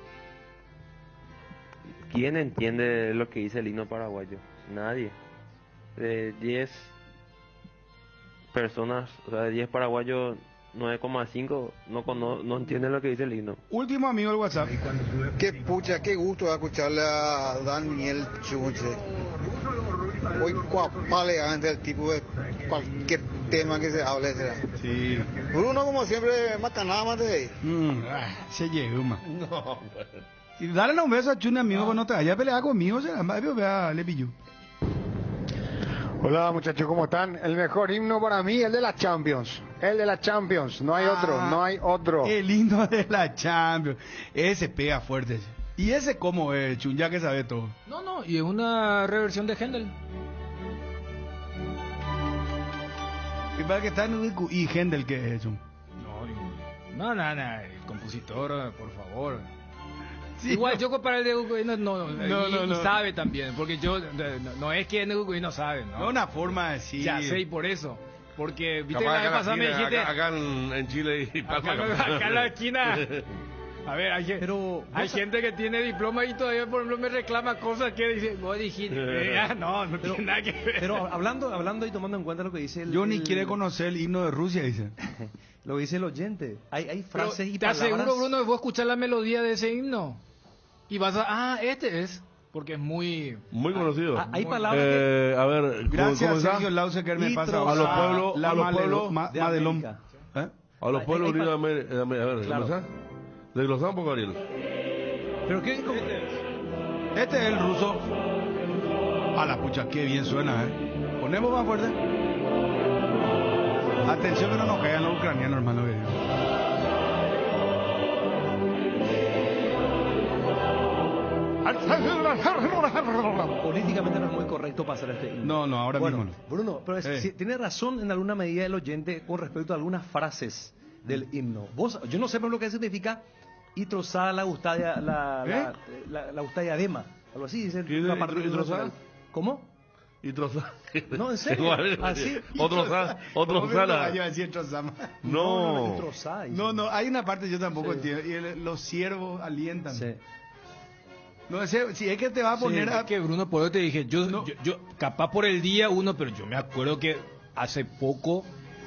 Speaker 21: ¿quién entiende lo que dice el himno paraguayo? Nadie. De 10 personas, o sea, de 10 paraguayos, 9,5 no entienden lo que dice el himno.
Speaker 7: Último amigo del WhatsApp.
Speaker 22: Qué pucha, qué gusto escucharle a Daniel Chunche. Hoy cuapale antes el tipo de cualquier tema que se hable será.
Speaker 7: Sí.
Speaker 22: Bruno, como siempre, mata nada más de ahí.
Speaker 7: Se llegó, man.
Speaker 22: No,
Speaker 7: Y dale un beso a Chune, amigo, que no te vaya a pelear conmigo, vea, le pillo.
Speaker 23: Hola muchachos, ¿cómo están? El mejor himno para mí, el de la Champions. El de la Champions, no hay otro, no hay otro.
Speaker 7: El himno de la Champions. Ese pega fuerte. ¿Y ese cómo es, Chun? Ya que sabe todo.
Speaker 9: No, y es una reversión de Händel.
Speaker 7: Y para que está en UQ y Händel, ¿qué es, Chun?
Speaker 9: No, el compositor, por favor.
Speaker 7: Sí,
Speaker 9: igual yo para el de Hugo
Speaker 7: no.
Speaker 9: sabe también, porque yo no es que en Hugo no sabe, ¿no?
Speaker 7: No, una forma de decir.
Speaker 9: Ya sé, y por eso. Porque, viste,
Speaker 3: Capaz
Speaker 9: la vez pasada me dijiste.
Speaker 3: Acá en Chile y
Speaker 9: acá en la esquina. A ver, hay gente que tiene diploma y todavía, por ejemplo, me reclama cosas que dice, vos dijiste. No tiene nada que ver.
Speaker 8: Pero hablando y tomando en cuenta lo que dice el...
Speaker 7: Yo ni quiere conocer el himno de Rusia, dice.
Speaker 8: Lo que dice el oyente. Hay frases
Speaker 9: pero
Speaker 8: y
Speaker 9: te
Speaker 8: palabras...
Speaker 9: Te aseguro, Bruno, que vos escuchar la melodía de ese himno y vas a... este es... Porque es muy
Speaker 3: conocido.
Speaker 8: Hay palabras
Speaker 3: a ver,
Speaker 7: gracias Sergio Lauce que me pasa
Speaker 3: a los pueblos,
Speaker 7: Madelón.
Speaker 3: A los pueblos unidos de América. A ver,
Speaker 8: claro.
Speaker 3: Desglosá un poco, Ariel.
Speaker 8: Pero qué
Speaker 7: este es el ruso. A la pucha, qué bien suena, Ponemos más fuerte. Atención que no nos caigan los ucranianos, hermano.
Speaker 8: Políticamente no es muy correcto pasar este himno.
Speaker 7: No, ahora mismo no.
Speaker 8: Bruno, pero tiene razón en alguna medida el oyente con respecto a algunas frases del himno. Yo no sé por lo que significa y trozada la gustadia, la gustadia dema. Algo así dice una parte
Speaker 3: ¿Y trozada?
Speaker 8: ¿Cómo?
Speaker 3: Y trozada.
Speaker 8: No, en serio. Así.
Speaker 3: Otro sala.
Speaker 7: No, hay una parte yo tampoco entiendo. Y los siervos alientan. Sí. No sé, si es que te va a poner
Speaker 9: a... que Bruno, por eso te dije, yo capaz por el día uno, pero yo me acuerdo que hace poco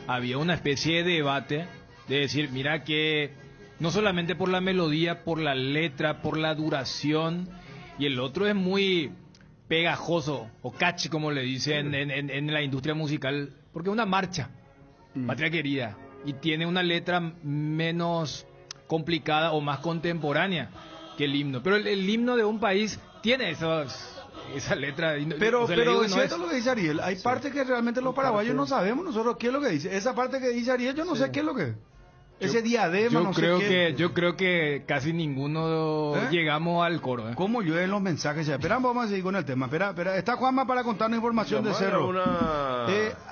Speaker 9: había una especie de debate de decir, mira que no solamente por la melodía, por la letra, por la duración, y el otro es muy pegajoso, o catchy como le dicen en la industria musical, porque es una marcha, Patria Querida, y tiene una letra menos complicada o más contemporánea que el himno. Pero el himno de un país tiene esa letra.
Speaker 7: Pero,
Speaker 9: o sea, le
Speaker 7: pero
Speaker 9: digo que
Speaker 7: es
Speaker 9: no
Speaker 7: cierto
Speaker 9: es.
Speaker 7: lo que dice Ariel. Hay partes que realmente los paraguayos no sabemos nosotros qué es lo que dice. Esa parte que dice Ariel, yo no sé qué es lo que. Ese diadema,
Speaker 9: Yo
Speaker 7: no sé
Speaker 9: creo
Speaker 7: qué.
Speaker 9: que yo creo que casi ninguno llegamos al coro.
Speaker 7: ¿Cómo llueven los mensajes? Ya, espera, vamos a seguir con el tema. Espera, está Juanma para contarnos información de Cerro.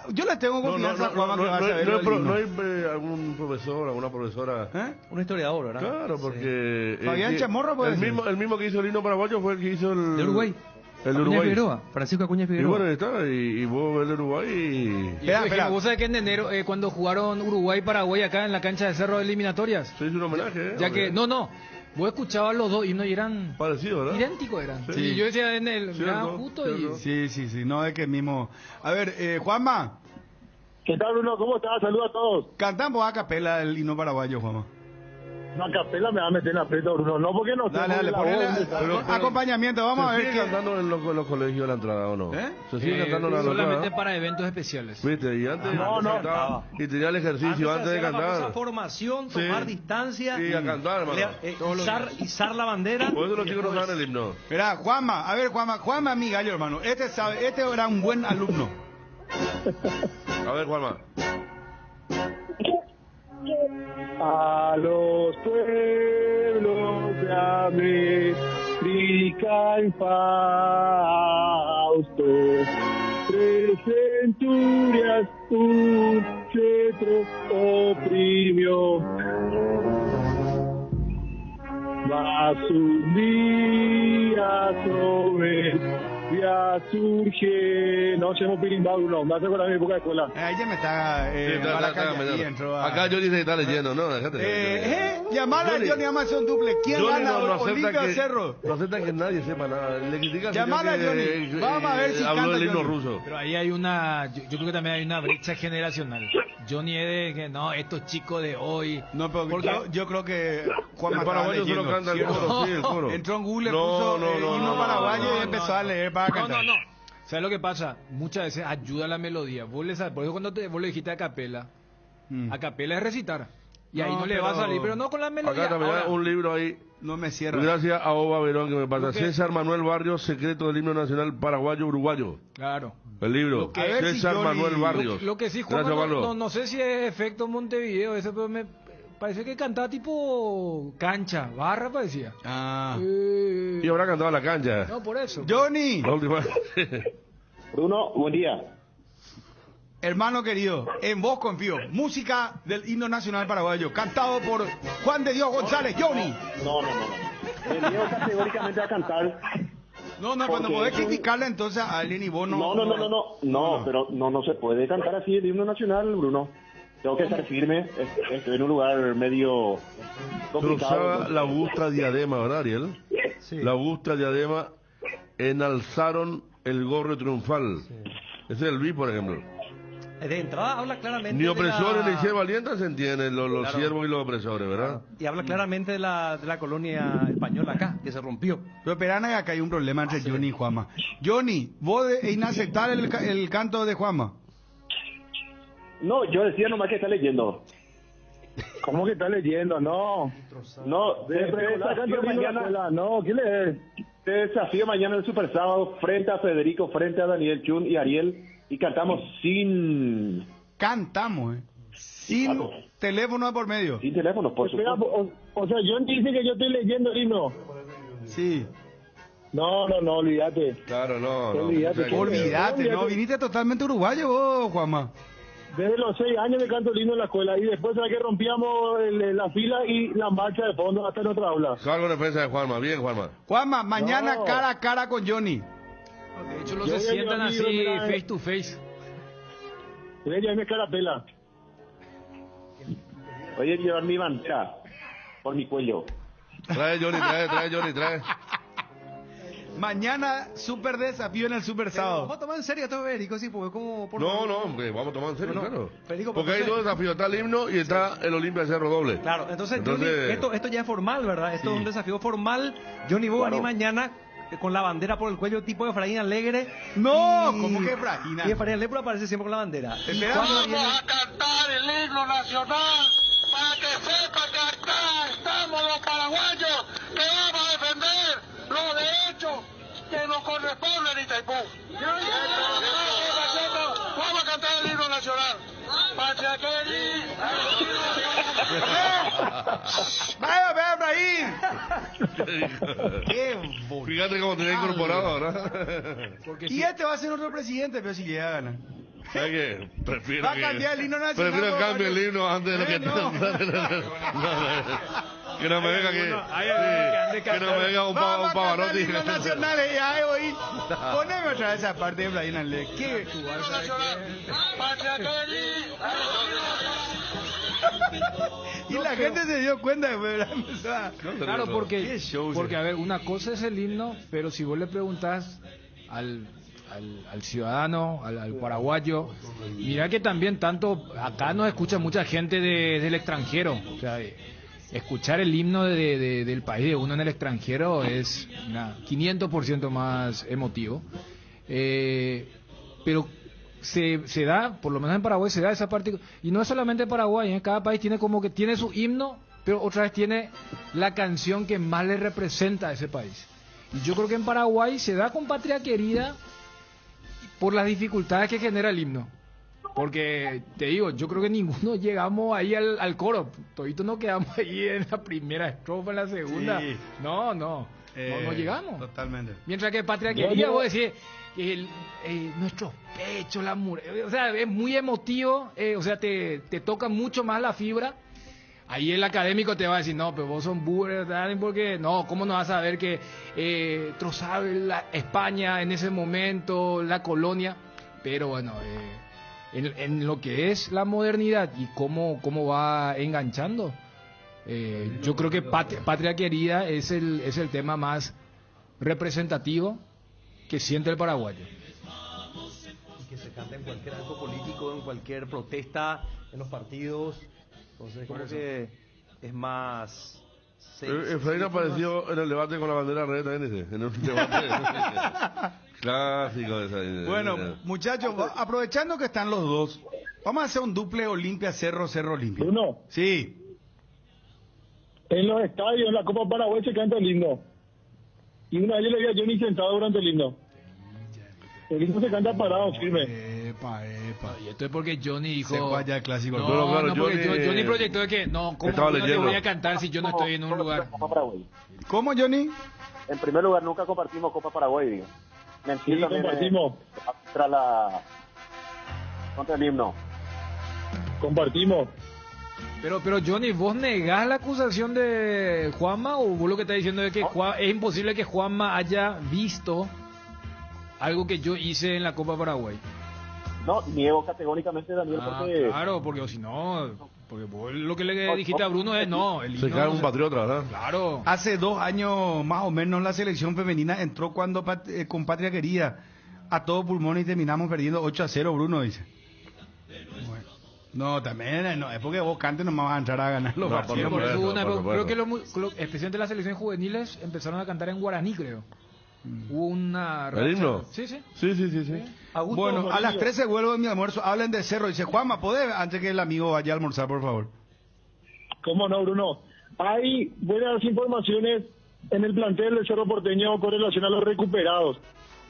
Speaker 7: Yo le tengo confianza a Juanma que va a saber.
Speaker 3: No hay algún profesor, alguna profesora.
Speaker 8: Un historiador, ¿verdad?
Speaker 3: Claro, porque.
Speaker 7: Fabián Chamorro puede ser.
Speaker 3: El mismo que hizo el himno paraguayo fue el que hizo el.
Speaker 8: De Uruguay.
Speaker 3: El de
Speaker 8: Acuña
Speaker 3: Uruguay.
Speaker 8: Figueroa, Francisco Acuña Figueroa.
Speaker 3: Y bueno, está, y vos ves el Uruguay y...
Speaker 9: Espera. Vos sabés que en enero, cuando jugaron Uruguay y Paraguay acá en la cancha de Cerro de Eliminatorias.
Speaker 3: Se hizo un homenaje,
Speaker 9: Ya que, no, vos escuchabas los dos himnos y eran...
Speaker 3: Parecidos, ¿verdad?
Speaker 9: Idénticos eran.
Speaker 7: Sí.
Speaker 9: Y yo decía en el...
Speaker 3: Cierto,
Speaker 9: justo y...
Speaker 7: Sí, no es que mismo... A ver, Juanma.
Speaker 1: ¿Qué tal, Bruno? ¿Cómo estás? Saludos a todos.
Speaker 7: Cantamos a capela el himno paraguayo, Juanma.
Speaker 1: No, a capela me va a meter en aprieto, Bruno. No, porque no
Speaker 7: Dale, ponele acompañamiento. Vamos a ver.
Speaker 3: ¿Se sigue cantando en los colegios la entrada o no? Se sigue cantando la entrada.
Speaker 9: Solamente para eventos especiales.
Speaker 3: Viste, y antes cantaba, y tenía el ejercicio antes de cantar.
Speaker 8: Esa formación, tomar distancia.
Speaker 3: Y a cantar, hermano.
Speaker 8: Izar la bandera.
Speaker 3: Por eso los chicos no saben el himno.
Speaker 7: Espera, Juanma, a ver, Juanma mi gallo, hermano. Este era un buen alumno.
Speaker 3: A ver, Juanma.
Speaker 1: A los pueblos de América infausto, 3 centurias un cetro oprimió. Mas un día sobre ya surge... No, se me pirimbado, no, me hace con la época de escuela.
Speaker 7: Ahí ya me está...
Speaker 3: Acá Johnny se está leyendo, ¿no? Déjate.
Speaker 7: Llamar a Johnny Amazon duple. ¿Quién gana? Olimpia Cerro.
Speaker 3: No acepta que nadie sepa nada. Le critica
Speaker 7: llamar a Johnny. Vamos a ver si
Speaker 3: habló
Speaker 7: canta
Speaker 3: el himno
Speaker 7: Johnny.
Speaker 3: ruso.
Speaker 9: Pero ahí hay una... Yo creo que también hay una brecha generacional. Johnny es de que no, estos chicos de hoy...
Speaker 7: No, pero yo creo que Juanma
Speaker 3: el paraguayo solo canta el coro, sí, el coro.
Speaker 7: Entró en Google, puso himno paraguayo y empezó a leer para cantar.
Speaker 9: No. ¿Sabes lo que pasa? Muchas veces ayuda la melodía. Vos le sabes, por eso cuando vos le dijiste a capela es recitar. Y ahí no le va a salir, pero no con la melodía.
Speaker 3: Acá también hay un libro ahí.
Speaker 7: No me cierra.
Speaker 3: Gracias a Oba Verón que me pasa. César Manuel Barrios, secreto del himno nacional paraguayo-uruguayo.
Speaker 9: Claro.
Speaker 3: El libro. César Manuel Barrios.
Speaker 9: Lo que sí, Juan, no sé si es efecto Montevideo, eso, pero me parece que cantaba tipo cancha, barra parecía.
Speaker 3: Y habrá cantado la cancha.
Speaker 9: No, por eso.
Speaker 7: Johnny.
Speaker 3: La última.
Speaker 16: Bruno, buen día.
Speaker 7: Hermano querido, en vos confío. Música del himno nacional paraguayo, cantado por Juan de Dios González. Johnny.
Speaker 16: No. Me niego categóricamente a cantar.
Speaker 7: No, cuando podés criticarle entonces a alguien y vos
Speaker 16: no. No, pero no se puede cantar así el himno nacional, Bruno. Tengo que estar firme, estoy en un lugar medio complicado.
Speaker 3: Cruzaba la Augusta Diadema, ¿verdad, Ariel?
Speaker 8: Sí.
Speaker 3: La Augusta Diadema enalzaron el gorro triunfal. Ese es el Luis, por ejemplo.
Speaker 8: De entrada habla claramente
Speaker 3: Ni opresores
Speaker 8: de
Speaker 3: ni siervalientas se entienden, los
Speaker 8: Claro.
Speaker 3: siervos y los opresores, ¿verdad?
Speaker 8: Y habla claramente de la colonia española acá, que se rompió.
Speaker 7: Pero esperan acá hay un problema entre Johnny y Juanma. Johnny, vos es inaceptable el canto de Juanma.
Speaker 16: No, yo decía nomás que está leyendo.
Speaker 1: ¿Cómo que está leyendo? No,
Speaker 16: te desafío mañana.
Speaker 1: No, ¿qué lees?
Speaker 16: Te desafío mañana en el Super Sábado frente a Federico, frente a Daniel Chun y Ariel, y cantamos sin
Speaker 7: teléfono de por medio.
Speaker 16: Sin teléfono, por
Speaker 1: Espera,
Speaker 16: supuesto.
Speaker 1: o sea, John dice que yo estoy leyendo el himno.
Speaker 7: Sí.
Speaker 1: No, olvídate.
Speaker 3: Claro, no.
Speaker 7: Olvídate, no, viniste totalmente uruguayo vos, Juanma.
Speaker 1: Desde los 6 años que canto el himno en la escuela y después de que rompíamos la fila y la marcha de fondo hasta en otra aula.
Speaker 3: Salgo en defensa de Juanma, bien Juanma.
Speaker 7: Juanma, mañana cara a cara con Johnny.
Speaker 9: De hecho, los se sientan así face to face.
Speaker 1: Voy a llevarme carapela.
Speaker 16: Voy a llevar mi bandera por mi cuello.
Speaker 3: Trae Johnny, trae.
Speaker 7: Mañana super desafío en el Super Sábado.
Speaker 8: Vamos a tomar en serio esto, Federico, sí, porque como...
Speaker 3: No, hombre, vamos a tomar en serio, claro.
Speaker 8: Federico,
Speaker 3: porque hay dos desafíos, está el himno y está el Olimpia Cerro doble.
Speaker 8: Claro, entonces Johnny, esto ya es formal, ¿verdad? Esto es un desafío formal. Johnny, vos venís mañana con la bandera por el cuello tipo Efraín Alegre.
Speaker 7: No, ¿cómo que Efraín?
Speaker 8: Y Efraín Alegre aparece siempre con la bandera.
Speaker 4: Vamos a cantar el himno nacional para que sepa que acá estamos los paraguayos que vamos a defender los derechos que nos corresponde en Itaipú. Vamos a cantar el himno nacional. Patria querida.
Speaker 7: ¡Vaya, Efraín!
Speaker 3: Fíjate cómo te he incorporado ahora.
Speaker 7: Y este va a ser otro presidente, pero si llega a ganar.
Speaker 3: ¿Sabes qué? Prefiero
Speaker 7: Va a cambiar el himno nacional.
Speaker 3: Prefiero cambie el himno antes de lo que...
Speaker 7: No.
Speaker 3: Que no me venga que no me venga un Pavarotti.
Speaker 7: Himno nacional, ya oí. Poneme otra vez esa parte de Efraín Ale. ¿Qué?
Speaker 4: Patria querida.
Speaker 7: Y la gente se dio cuenta que fue
Speaker 9: Claro, porque a ver, una cosa es el himno, pero si vos le preguntás al ciudadano, al paraguayo, mira que también tanto acá nos escucha mucha gente del extranjero, o sea, escuchar el himno del país de uno en el extranjero es 500% más emotivo, pero se da, por lo menos en Paraguay se da esa parte, y no es solamente Paraguay, cada país tiene como que tiene su himno, pero otra vez tiene la canción que más le representa a ese país. Y yo creo que en Paraguay se da con Patria Querida por las dificultades que genera el himno. Porque, te digo, yo creo que ninguno llegamos ahí al coro. Toditos no quedamos ahí en la primera estrofa, en la segunda. Sí. No llegamos.
Speaker 7: Totalmente.
Speaker 9: Mientras que Patria Querida, vos decís, nuestros pechos, o sea, es muy emotivo, o sea, te toca mucho más la fibra. Ahí el académico te va a decir, no, pero vos son burros, porque no, ¿cómo no vas a ver que trozaba España en ese momento, la colonia? Pero bueno, en lo que es la modernidad y cómo va enganchando, yo creo que Patria Querida es el tema más representativo que siente el paraguayo.
Speaker 8: Y que se canta en cualquier acto político, en cualquier protesta, en los partidos. Entonces, como que es más...
Speaker 3: Efraín apareció en el debate con la bandera red también, en un debate clásico de esa.
Speaker 7: Bueno, muchachos, aprovechando que están los dos, vamos a hacer un duple Olimpia Cerro Olimpia.
Speaker 1: ¿Uno?
Speaker 7: Sí.
Speaker 1: En los estadios, en la Copa Paraguay se canta el himno. Y una vez yo le vi a Johnny sentado durante el himno. El himno se canta parado, firme.
Speaker 9: Y esto es porque Johnny dijo...
Speaker 7: Se fue allá el clásico.
Speaker 9: Porque Johnny proyectó de que ¿cómo no te voy a cantar si yo no estoy en un lugar?
Speaker 7: ¿Cómo, Johnny?
Speaker 16: En primer lugar, nunca compartimos Copa Paraguay, digo.
Speaker 1: Sí, compartimos.
Speaker 16: Contra el himno.
Speaker 1: Compartimos.
Speaker 9: Pero Johnny, ¿vos negás la acusación de Juanma o vos lo que estás diciendo es que es imposible que Juanma haya visto algo que yo hice en la Copa Paraguay?
Speaker 16: No, niego categóricamente, Daniel, porque...
Speaker 9: Claro, porque si no, porque vos lo que le dijiste a Bruno es no.
Speaker 3: Se cae un patriota, ¿verdad?
Speaker 9: Claro.
Speaker 7: Hace 2 años más o menos la selección femenina entró cuando con Patria Querida a todo pulmón y terminamos perdiendo 8-0, Bruno dice. Bueno. No, también no, es porque vos cantes nomás vas a entrar a ganar los partidos.
Speaker 9: Creo que especialmente las selecciones juveniles empezaron a cantar en guaraní, creo. Hubo una...
Speaker 3: ¿El himno?
Speaker 9: Sí.
Speaker 7: Bueno, a las 13 vuelvo de mi almuerzo. Hablen de Cerro. Dice, Juanma, ¿podés? Antes que el amigo vaya a almorzar, por favor.
Speaker 1: ¿Cómo no, Bruno? Hay buenas informaciones en el plantel del Cerro Porteño con relación a los recuperados.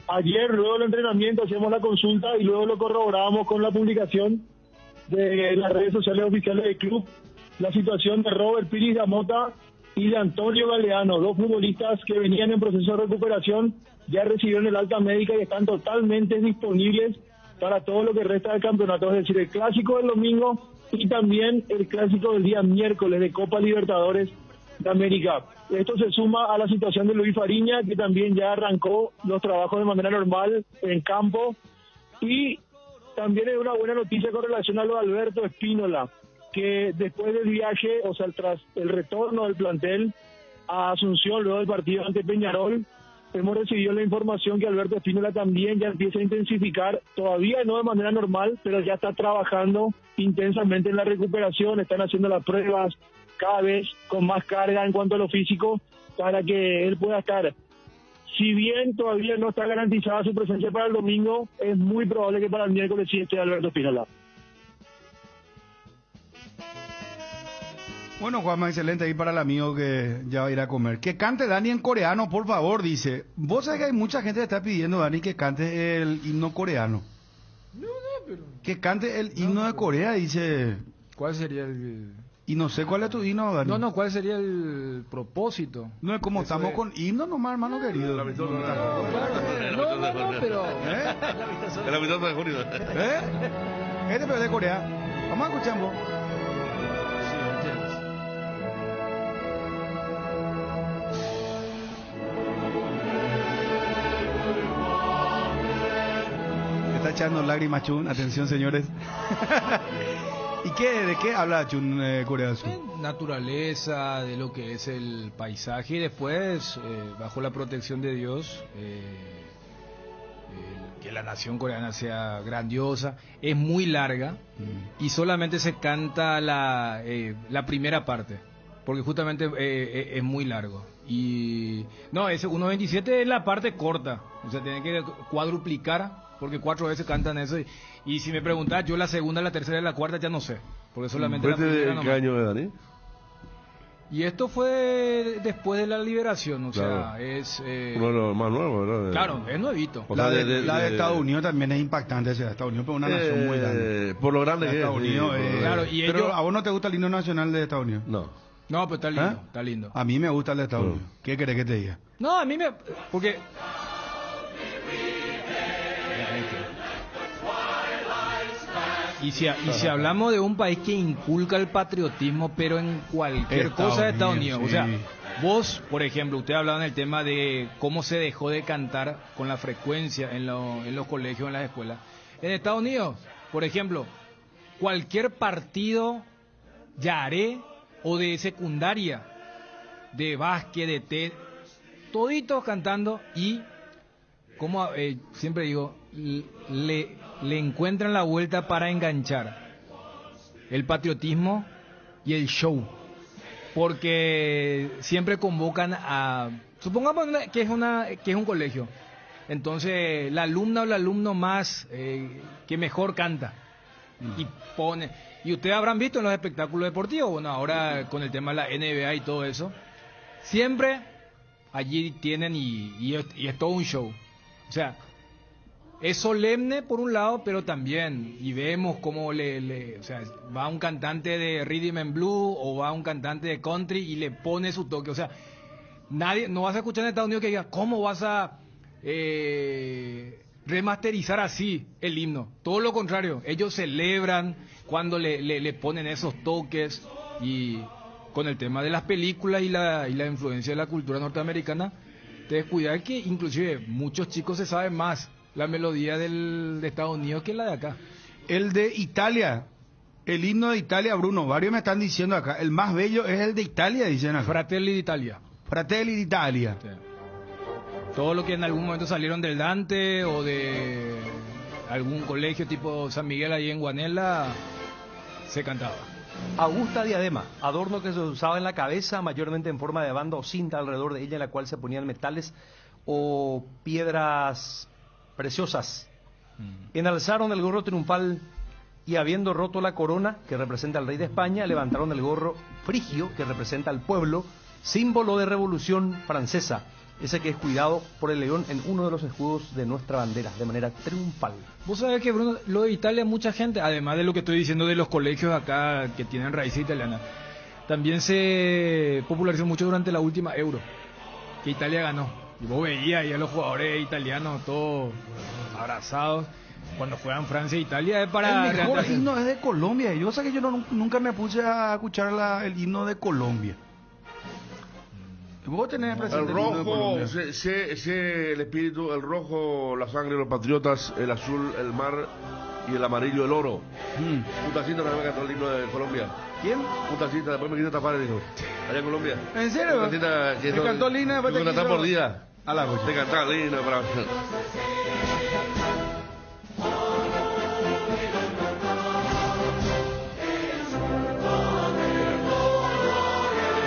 Speaker 1: Ayer, luego del entrenamiento, hacíamos la consulta y luego lo corroborábamos con la publicación de las redes sociales oficiales del club. La situación de Robert Piris Damota y de Antonio Galeano, 2 futbolistas que venían en proceso de recuperación, ya recibieron el alta médica y están totalmente disponibles para todo lo que resta del campeonato, es decir, el clásico del domingo y también el clásico del día miércoles de Copa Libertadores de América. Esto se suma a la situación de Luis Fariña, que también ya arrancó los trabajos de manera normal en campo, y también es una buena noticia con relación a lo de Alberto Espínola, que después del viaje, o sea, tras el retorno del plantel a Asunción, luego del partido ante Peñarol, hemos recibido la información que Alberto Espínola también ya empieza a intensificar, todavía no de manera normal, pero ya está trabajando intensamente en la recuperación, están haciendo las pruebas cada vez con más carga en cuanto a lo físico, para que él pueda estar. Si bien todavía no está garantizada su presencia para el domingo, es muy probable que para el miércoles sí esté Alberto Espínola.
Speaker 7: Bueno, Juanma, excelente ahí para el amigo que ya va a ir a comer. Que cante Dani en coreano, por favor, dice. Vos sabés que hay mucha gente que está pidiendo, Dani, que cante el himno coreano.
Speaker 9: No, pero...
Speaker 7: Que cante el himno de Corea, dice.
Speaker 9: ¿Cuál sería el...?
Speaker 7: Y no sé cuál es tu himno, Dani.
Speaker 9: No, ¿cuál sería el propósito?
Speaker 7: No es como
Speaker 9: Eso
Speaker 7: estamos
Speaker 9: es...
Speaker 7: con himno nomás, hermano querido.
Speaker 9: No, pero...
Speaker 3: El amistoso de junio.
Speaker 7: Este pero de Corea. Vamos a escuchar un poco. Está echando lágrimas, Chun. Atención, señores. ¿Y de qué habla Chun Corea del Sur?
Speaker 9: Naturaleza, de lo que es el paisaje y después, bajo la protección de Dios, que la nación coreana sea grandiosa. Es muy larga y solamente se canta la primera parte, porque justamente es muy largo. Y no, ese 1.27 es la parte corta, o sea, tiene que cuadruplicar, porque 4 veces cantan eso. Y si me preguntas, yo la segunda, la tercera y la cuarta ya no sé, porque solamente la primera nomás.
Speaker 3: ¿Qué año es, Dani?
Speaker 9: Y esto fue después de la liberación, o
Speaker 3: Claro.
Speaker 9: sea, es...
Speaker 3: Uno de los más nuevos, ¿verdad?
Speaker 9: Claro, es nuevito.
Speaker 3: O
Speaker 7: La
Speaker 3: sea,
Speaker 7: de Estados Unidos también es impactante. Estados Unidos es una nación muy grande.
Speaker 3: Por lo grande que es.
Speaker 7: Estados Unidos
Speaker 3: sí,
Speaker 7: es...
Speaker 9: Claro, y
Speaker 7: Pero
Speaker 9: ellos-
Speaker 7: ¿a vos no te gusta el himno nacional de Estados Unidos?
Speaker 3: No.
Speaker 9: No, pero está lindo,
Speaker 7: ¿Ah?
Speaker 9: está lindo.
Speaker 7: A mí me gusta el de Estados Unidos. ¿Qué querés que te diga?
Speaker 9: No, a mí me... Porque... Y si hablamos de un país que inculca el patriotismo, pero en cualquier
Speaker 7: Estados
Speaker 9: cosa de Estados
Speaker 7: Unidos,
Speaker 9: Unidos. O
Speaker 7: sí.
Speaker 9: sea, vos, por ejemplo, usted hablaba en el tema de cómo se dejó de cantar con la frecuencia en los colegios, en las escuelas. En Estados Unidos, por ejemplo, cualquier partido yaré o de secundaria, de básquet, de té, toditos cantando y, como siempre digo, le encuentran la vuelta para enganchar el patriotismo y el show, porque siempre convocan a, supongamos que es un colegio, entonces la alumna o el alumno más que mejor canta y pone, y ustedes habrán visto en los espectáculos deportivos, bueno, ahora con el tema de la NBA y todo eso, siempre allí tienen y es todo un show, o sea, es solemne por un lado, pero también, y vemos cómo o sea, va un cantante de rhythm and blues o va un cantante de country y le pone su toque, o sea, no vas a escuchar en Estados Unidos que diga, ¿cómo vas a remasterizar así el himno? Todo lo contrario, ellos celebran cuando le ponen esos toques, y con el tema de las películas y la influencia de la cultura norteamericana, te descuidas que inclusive muchos chicos se saben más la melodía de Estados Unidos que la de acá.
Speaker 7: El de Italia, el himno de Italia, Bruno, varios me están diciendo acá, el más bello es el de Italia, dicen acá.
Speaker 9: Fratelli d'Italia.
Speaker 7: Fratelli d'Italia.
Speaker 9: Sí. Todo lo que en algún momento salieron del Dante o de algún colegio tipo San Miguel ahí en Guanela, se cantaba.
Speaker 8: Augusta diadema, adorno que se usaba en la cabeza, mayormente en forma de banda o cinta alrededor de ella, en la cual se ponían metales o piedras preciosas. Enalzaron el gorro triunfal y, habiendo roto la corona que representa al rey de España, levantaron el gorro frigio que representa al pueblo, símbolo de revolución francesa, ese que es cuidado por el león en uno de los escudos de nuestra bandera, de manera triunfal.
Speaker 9: Vos sabés que, Bruno, lo de Italia, mucha gente, además de lo que estoy diciendo de los colegios acá que tienen raíces italianas, también se popularizó mucho durante la última Euro, que Italia ganó. Y vos veías ahí a los jugadores italianos todos abrazados cuando juegan Francia e Italia. Es para
Speaker 7: el mejor himno es de Colombia. Yo sé que yo nunca me puse a escuchar el himno de Colombia. Vos tenés presente
Speaker 3: el
Speaker 7: himno de
Speaker 3: rojo,
Speaker 7: Colombia.
Speaker 3: sé el espíritu, el rojo, la sangre de los patriotas, el azul, el mar y el amarillo, el oro. Un tacito también me cantó el himno de Colombia.
Speaker 7: ¿Quién?
Speaker 3: Un tacita, después me quito tapar, dijo. Allá en Colombia.
Speaker 7: ¿En serio?
Speaker 3: Un tacita que
Speaker 7: ¿Te cantó el himno después te
Speaker 3: cantar
Speaker 7: quiso?
Speaker 3: por día.
Speaker 7: A la coche.
Speaker 3: Te cantaba el himno para...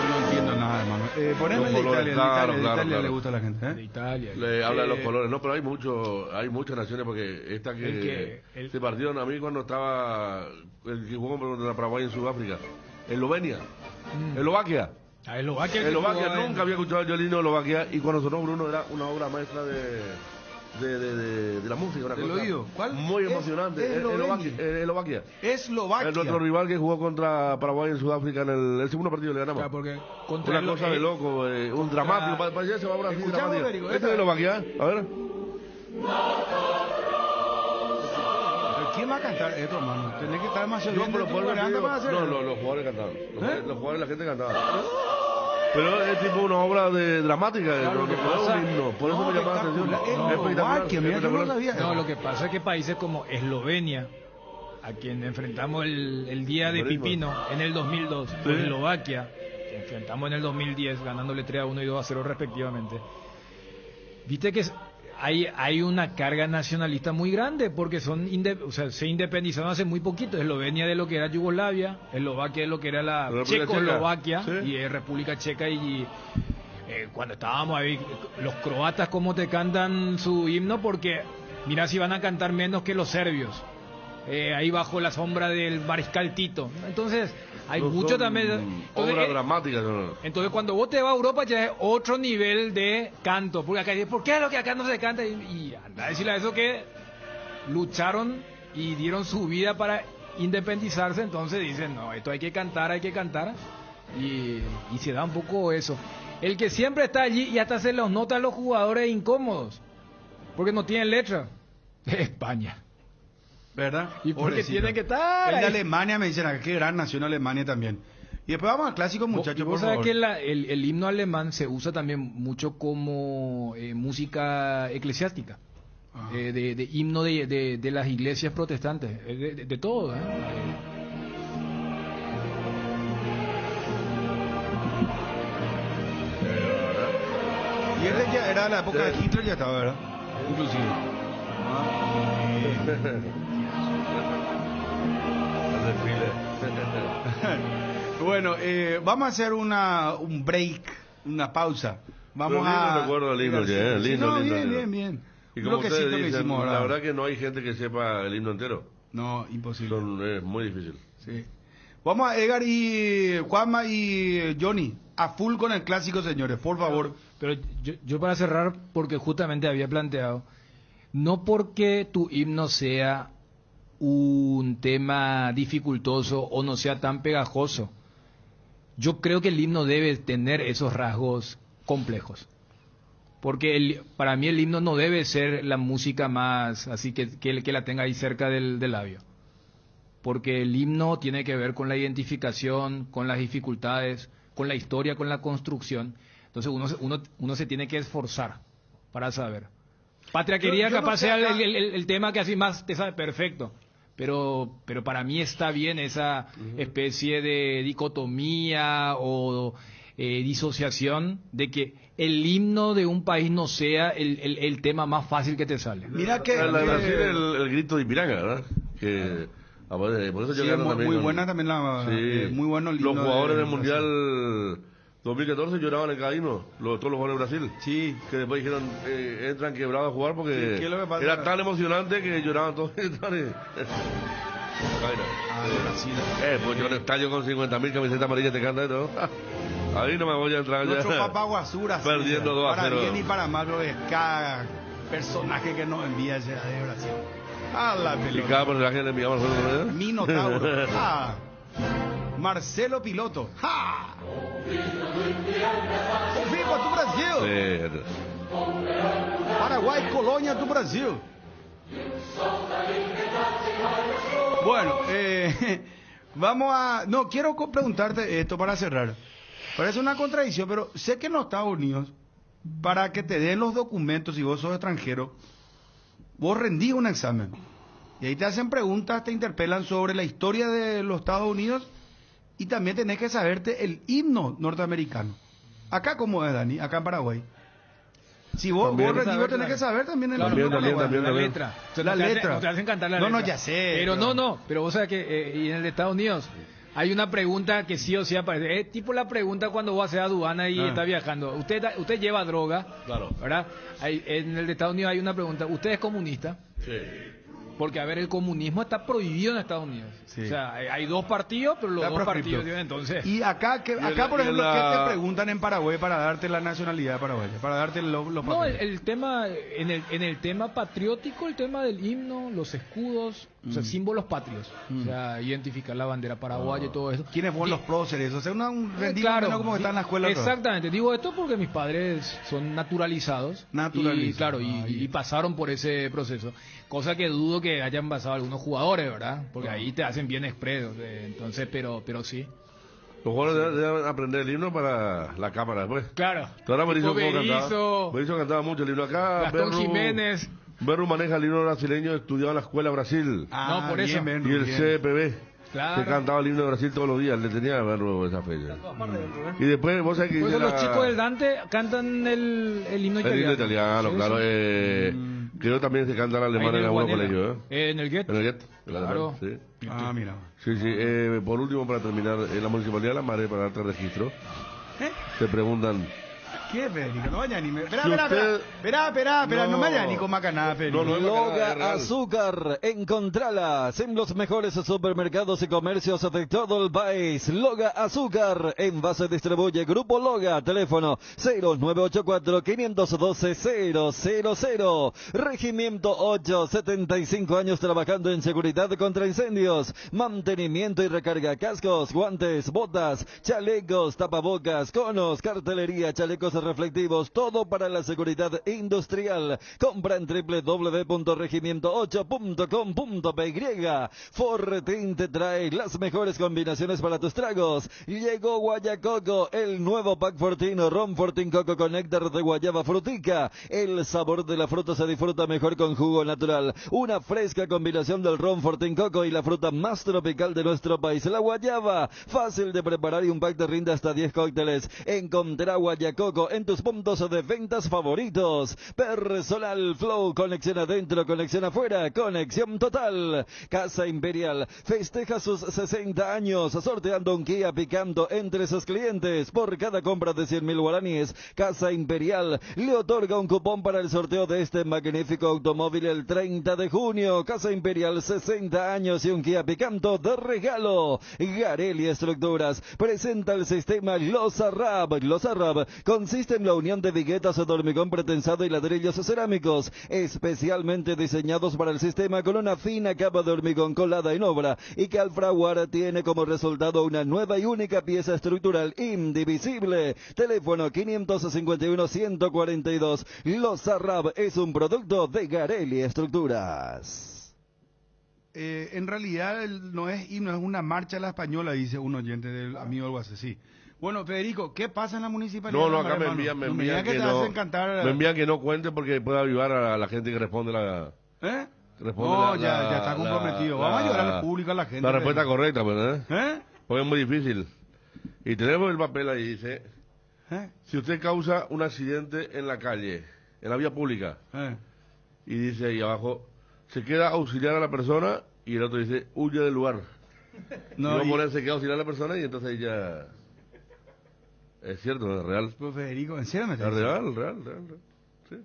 Speaker 7: No entiendo nada, hermano. Poneme el de
Speaker 3: colores,
Speaker 7: Italia.
Speaker 3: claro,
Speaker 7: El de
Speaker 3: claro,
Speaker 7: Italia
Speaker 3: claro.
Speaker 7: le gusta a la gente.
Speaker 9: De Italia.
Speaker 3: Le habla de los colores, no, pero hay muchas naciones, porque esta que se partieron a mí cuando estaba el que jugó contra Paraguay en Sudáfrica, Eslovenia, Eslovaquia.
Speaker 9: Eslovaquia
Speaker 3: Nunca había escuchado yo el himno de Eslovaquia y cuando sonó Bruno era una obra maestra de la música, una
Speaker 7: ¿Del
Speaker 3: cosa
Speaker 7: oído? ¿Cuál?
Speaker 3: muy emocionante. Eslovaquia.
Speaker 7: Eslovaquia.
Speaker 3: Nuestro rival que jugó contra Paraguay en Sudáfrica en el segundo partido le ganamos.
Speaker 9: Claro, porque contra
Speaker 3: una cosa de loco, un dramático. Parecía que se va a Brasil dramático. Este es de Eslovaquia, a ver.
Speaker 7: ¿Quién va a cantar esto, hermano? Tenés que estar más oyendo.
Speaker 3: Los jugadores cantaban. Los jugadores, la gente cantaba. Pero es tipo una obra dramática,
Speaker 9: claro,
Speaker 3: no es un himno, por eso me llamaba la atención.
Speaker 9: No, lo que pasa es que países como Eslovenia, a quien enfrentamos el día de Pipino en el 2002, o Eslovaquia, que enfrentamos en el 2010, ganándole 3-1 y 2-0 respectivamente. Viste que hay una carga nacionalista muy grande porque se independizaron hace muy poquito. Eslovenia de lo que era Yugoslavia, Eslovaquia de lo que era la Checoslovaquia y República Checa y cuando estábamos ahí los croatas cómo te cantan su himno, porque mira si van a cantar menos que los serbios ahí bajo la sombra del mariscal Tito. Entonces hay mucho también
Speaker 3: obra dramática.
Speaker 9: Entonces cuando vos te vas a Europa ya es otro nivel de canto, porque acá ¿por qué es lo que acá no se canta? Y anda a decirle a eso que lucharon y dieron su vida para independizarse. Entonces dicen no, esto hay que cantar y se da un poco eso. El que siempre está allí y hasta se los nota a los jugadores incómodos porque no tienen letra es España, ¿verdad? Y porque tienen que estar
Speaker 7: el de Alemania, me dicen acá, qué gran nación Alemania también. Y después vamos al clásico, muchachos.
Speaker 9: Vos sabés que el himno alemán se usa también mucho como música eclesiástica, de himno de las iglesias protestantes, de todo,
Speaker 7: Y él ya era de la época de Hitler, ya estaba, ¿verdad? Inclusive. Bueno, vamos a hacer un break, una pausa. Vamos a...
Speaker 3: recuerdo el himno,
Speaker 7: bien.
Speaker 3: Y como ustedes dicen, la verdad que no hay gente que sepa el himno entero.
Speaker 7: No, imposible.
Speaker 3: Es muy difícil.
Speaker 7: Sí. Vamos a Edgar y Juanma y Johnny, a full con el clásico, señores, por favor.
Speaker 9: Pero yo para cerrar, porque justamente había planteado, no porque tu himno sea un tema dificultoso o no sea tan pegajoso, yo creo que el himno debe tener esos rasgos complejos. Porque para mí el himno no debe ser la música más así que la tenga ahí cerca del labio. Porque el himno tiene que ver con la identificación, con las dificultades, con la historia, con la construcción. Entonces uno se tiene que esforzar para saber. Patria querida capaz sea el tema que así más te sabe perfecto. Pero para mí está bien esa especie de dicotomía o disociación de que el himno de un país no sea el tema más fácil que te sale.
Speaker 7: Mira que
Speaker 3: Brasil el grito de Ipiranga, ¿verdad? Que por eso
Speaker 7: sí, muy buena también muy bueno el himno.
Speaker 3: Los jugadores del Mundial 2014 lloraban en cada himno, todos los jugadores de Brasil.
Speaker 7: Sí.
Speaker 3: Que después dijeron, entran quebrados a jugar porque era tan emocionante que lloraban todos.
Speaker 7: Brasil.
Speaker 3: Pues yo en el estadio con 50.000 camisetas amarillas te canta esto. Ahí no me voy a entrar ya.
Speaker 7: Nuestro papá Guasura.
Speaker 3: Perdiendo 2-0.
Speaker 7: Para bien y para mal, pero es cada personaje que nos envía ese de Brasil. A la pelota.
Speaker 3: Y cada personaje le enviamos a nosotros.
Speaker 7: Minotauro. Marcelo Piloto. ¡Ja! ¡Viva tu Brasil! Paraguay, Colônia do Brasil. Bueno, vamos a... No, quiero preguntarte esto para cerrar. Parece una contradicción, pero sé que en los Estados Unidos, para que te den los documentos, si vos sos extranjero, vos rendís un examen. Y ahí te hacen preguntas, te interpelan sobre la historia de los Estados Unidos y también tenés que saberte el himno norteamericano. Acá, ¿cómo es, Dani? Acá en Paraguay. Si vos tenés que saber también el himno
Speaker 9: la letra.
Speaker 7: La letra.
Speaker 9: No te hacen cantar la letra.
Speaker 7: No, ya sé.
Speaker 9: Pero pero vos sabés que y en el de Estados Unidos hay una pregunta que sí o sí aparece. Es tipo la pregunta cuando vos haces aduana y está viajando. Usted lleva droga,
Speaker 3: claro,
Speaker 9: ¿verdad? En el de Estados Unidos hay una pregunta. ¿Usted es comunista?
Speaker 3: Sí.
Speaker 9: Porque, a ver, el comunismo está prohibido en Estados Unidos.
Speaker 7: Sí.
Speaker 9: O sea, hay 2 partidos, pero los
Speaker 7: Está
Speaker 9: 2
Speaker 7: proscripto.
Speaker 9: partidos tienen entonces...
Speaker 7: Y acá, por ejemplo, ¿qué te preguntan en Paraguay para darte la nacionalidad paraguaya? Para darte los
Speaker 9: No,
Speaker 7: papeles.
Speaker 9: el tema, en el tema patriótico, el tema del himno, los escudos, o sea, símbolos patrios. O sea, identificar la bandera paraguaya y todo eso.
Speaker 7: ¿Quiénes fueron los próceres? O sea, un rendido
Speaker 9: Claro,
Speaker 7: menos como está en la escuela.
Speaker 9: Exactamente, digo esto porque mis padres son naturalizados. Y claro, y pasaron por ese proceso. Cosa que dudo que hayan pasado algunos jugadores, ¿verdad? Porque ahí te hacen bien expresos. Entonces, pero sí.
Speaker 3: Los jugadores deben aprender el himno para la cámara después.
Speaker 9: Claro.
Speaker 3: Ahora Berizzo
Speaker 9: Berizzo,
Speaker 3: cantaba mucho el himno acá.
Speaker 9: Gastón Jiménez.
Speaker 3: Berru maneja el himno brasileño estudiado en la escuela Brasil.
Speaker 9: No, por eso.
Speaker 3: Y el CPB.
Speaker 9: Claro.
Speaker 3: Que cantaba el himno de Brasil todos los días, le tenía a Berru esa fecha. Y después, vos sabés que...
Speaker 9: Pues los chicos del Dante cantan el himno italiano.
Speaker 3: El himno italiano,
Speaker 9: Sí,
Speaker 3: claro.
Speaker 9: sí.
Speaker 3: Creo que también se canta en alemán en algunos colegios.
Speaker 9: En el Get.
Speaker 3: En el Get.
Speaker 9: Claro.
Speaker 3: Sí.
Speaker 7: Ah, mira.
Speaker 3: Sí. Por último, para terminar, en la Municipalidad de La Mare, para darte registro, te preguntan...
Speaker 7: ¿Qué, Federico? No vaya ni... Espera,
Speaker 3: No.
Speaker 7: no vaya ni con macanada, Federico.
Speaker 13: Loga Azúcar, encontralas en los mejores supermercados y comercios de todo el país. Loga Azúcar, envase distribuye Grupo Loga, teléfono 0984-512-000. Regimiento 8, 75 años trabajando en seguridad contra incendios, mantenimiento y recarga cascos, guantes, botas, chalecos, tapabocas, conos, cartelería, chalecos reflectivos, todo para la seguridad industrial. Compra en www.regimiento8.com.py. Fortin te trae las mejores combinaciones para tus tragos. Llegó Guayacoco, el nuevo pack Fortino, ron Fortin Coco con néctar de guayaba frutica. El sabor de la fruta se disfruta mejor con jugo natural. Una fresca combinación del ron Fortin Coco y la fruta más tropical de nuestro país, la guayaba. Fácil de preparar y un pack te rinde hasta 10 cócteles. Encontrá Guayacoco en tus puntos de ventas favoritos. Personal Flow, conexión adentro, conexión afuera, conexión total. Casa Imperial festeja sus 60 años sorteando un Kia Picanto entre sus clientes. Por cada compra de 100.000 guaraníes, Casa Imperial le otorga un cupón para el sorteo de este magnífico automóvil el 30 de junio. Casa Imperial, 60 años y un Kia Picanto de regalo. Garelli Estructuras presenta el sistema Los Arrab. Los Arrab consiste en la unión de viguetas de hormigón pretensado y ladrillos cerámicos, especialmente diseñados para el sistema con una fina capa de hormigón colada en obra y que al fraguar tiene como resultado una nueva y única pieza estructural indivisible. Teléfono 551-142. Los Arrab es un producto de Garelli Estructuras.
Speaker 7: En realidad no es himno, es una marcha a la española, dice un oyente del amigo algo así. Sí. Bueno, Federico, ¿qué pasa en la municipalidad?
Speaker 3: No, acá me envían que no cuente porque puede avivar a la gente que responde la...
Speaker 7: ¿Eh?
Speaker 3: Responde
Speaker 7: ya está comprometido. Vamos a ayudar al público, a la gente.
Speaker 3: La respuesta correcta, pues, porque es muy difícil. Y tenemos el papel ahí, dice... Si usted causa un accidente en la calle, en la vía pública, y dice ahí abajo, se queda auxiliar a la persona, y el otro dice, huye del lugar. No, se queda auxiliar a la persona, y entonces ahí ya... Es cierto, es real.
Speaker 7: Pues Federico, ¿en serio me
Speaker 3: estás diciendo? Real. Sí.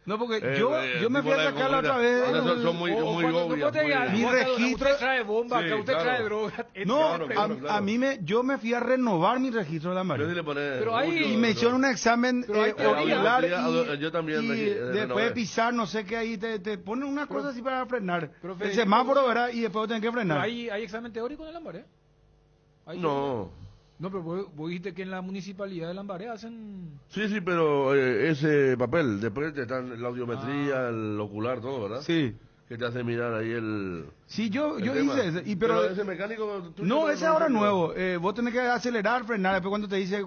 Speaker 7: No, porque yo me fui a sacar la otra vez.
Speaker 3: Son muy obvias.
Speaker 7: Mi registro.
Speaker 9: Usted trae bomba, que usted trae droga.
Speaker 7: No, yo me fui a renovar mi registro de la Marina.
Speaker 9: Pero ahí.
Speaker 7: Y me hicieron un examen ocular.
Speaker 3: Yo también.
Speaker 7: Y después de pisar, no sé qué, ahí te ponen una cosa así para frenar. El semáforo, ¿verdad? Y después tenés que frenar.
Speaker 9: ¿Hay examen teórico en el Lambaré? No, pero vos dijiste que en la municipalidad de Lambaré hacen...
Speaker 3: Sí, pero ese papel, después te están la audiometría, el ocular, todo, ¿verdad?
Speaker 7: Sí.
Speaker 3: Que te hace mirar ahí el...
Speaker 7: Sí, yo hice ese. Pero
Speaker 3: ese mecánico...
Speaker 7: No, ese es ahora nuevo. Vos tenés que acelerar, frenar, después cuando te dice...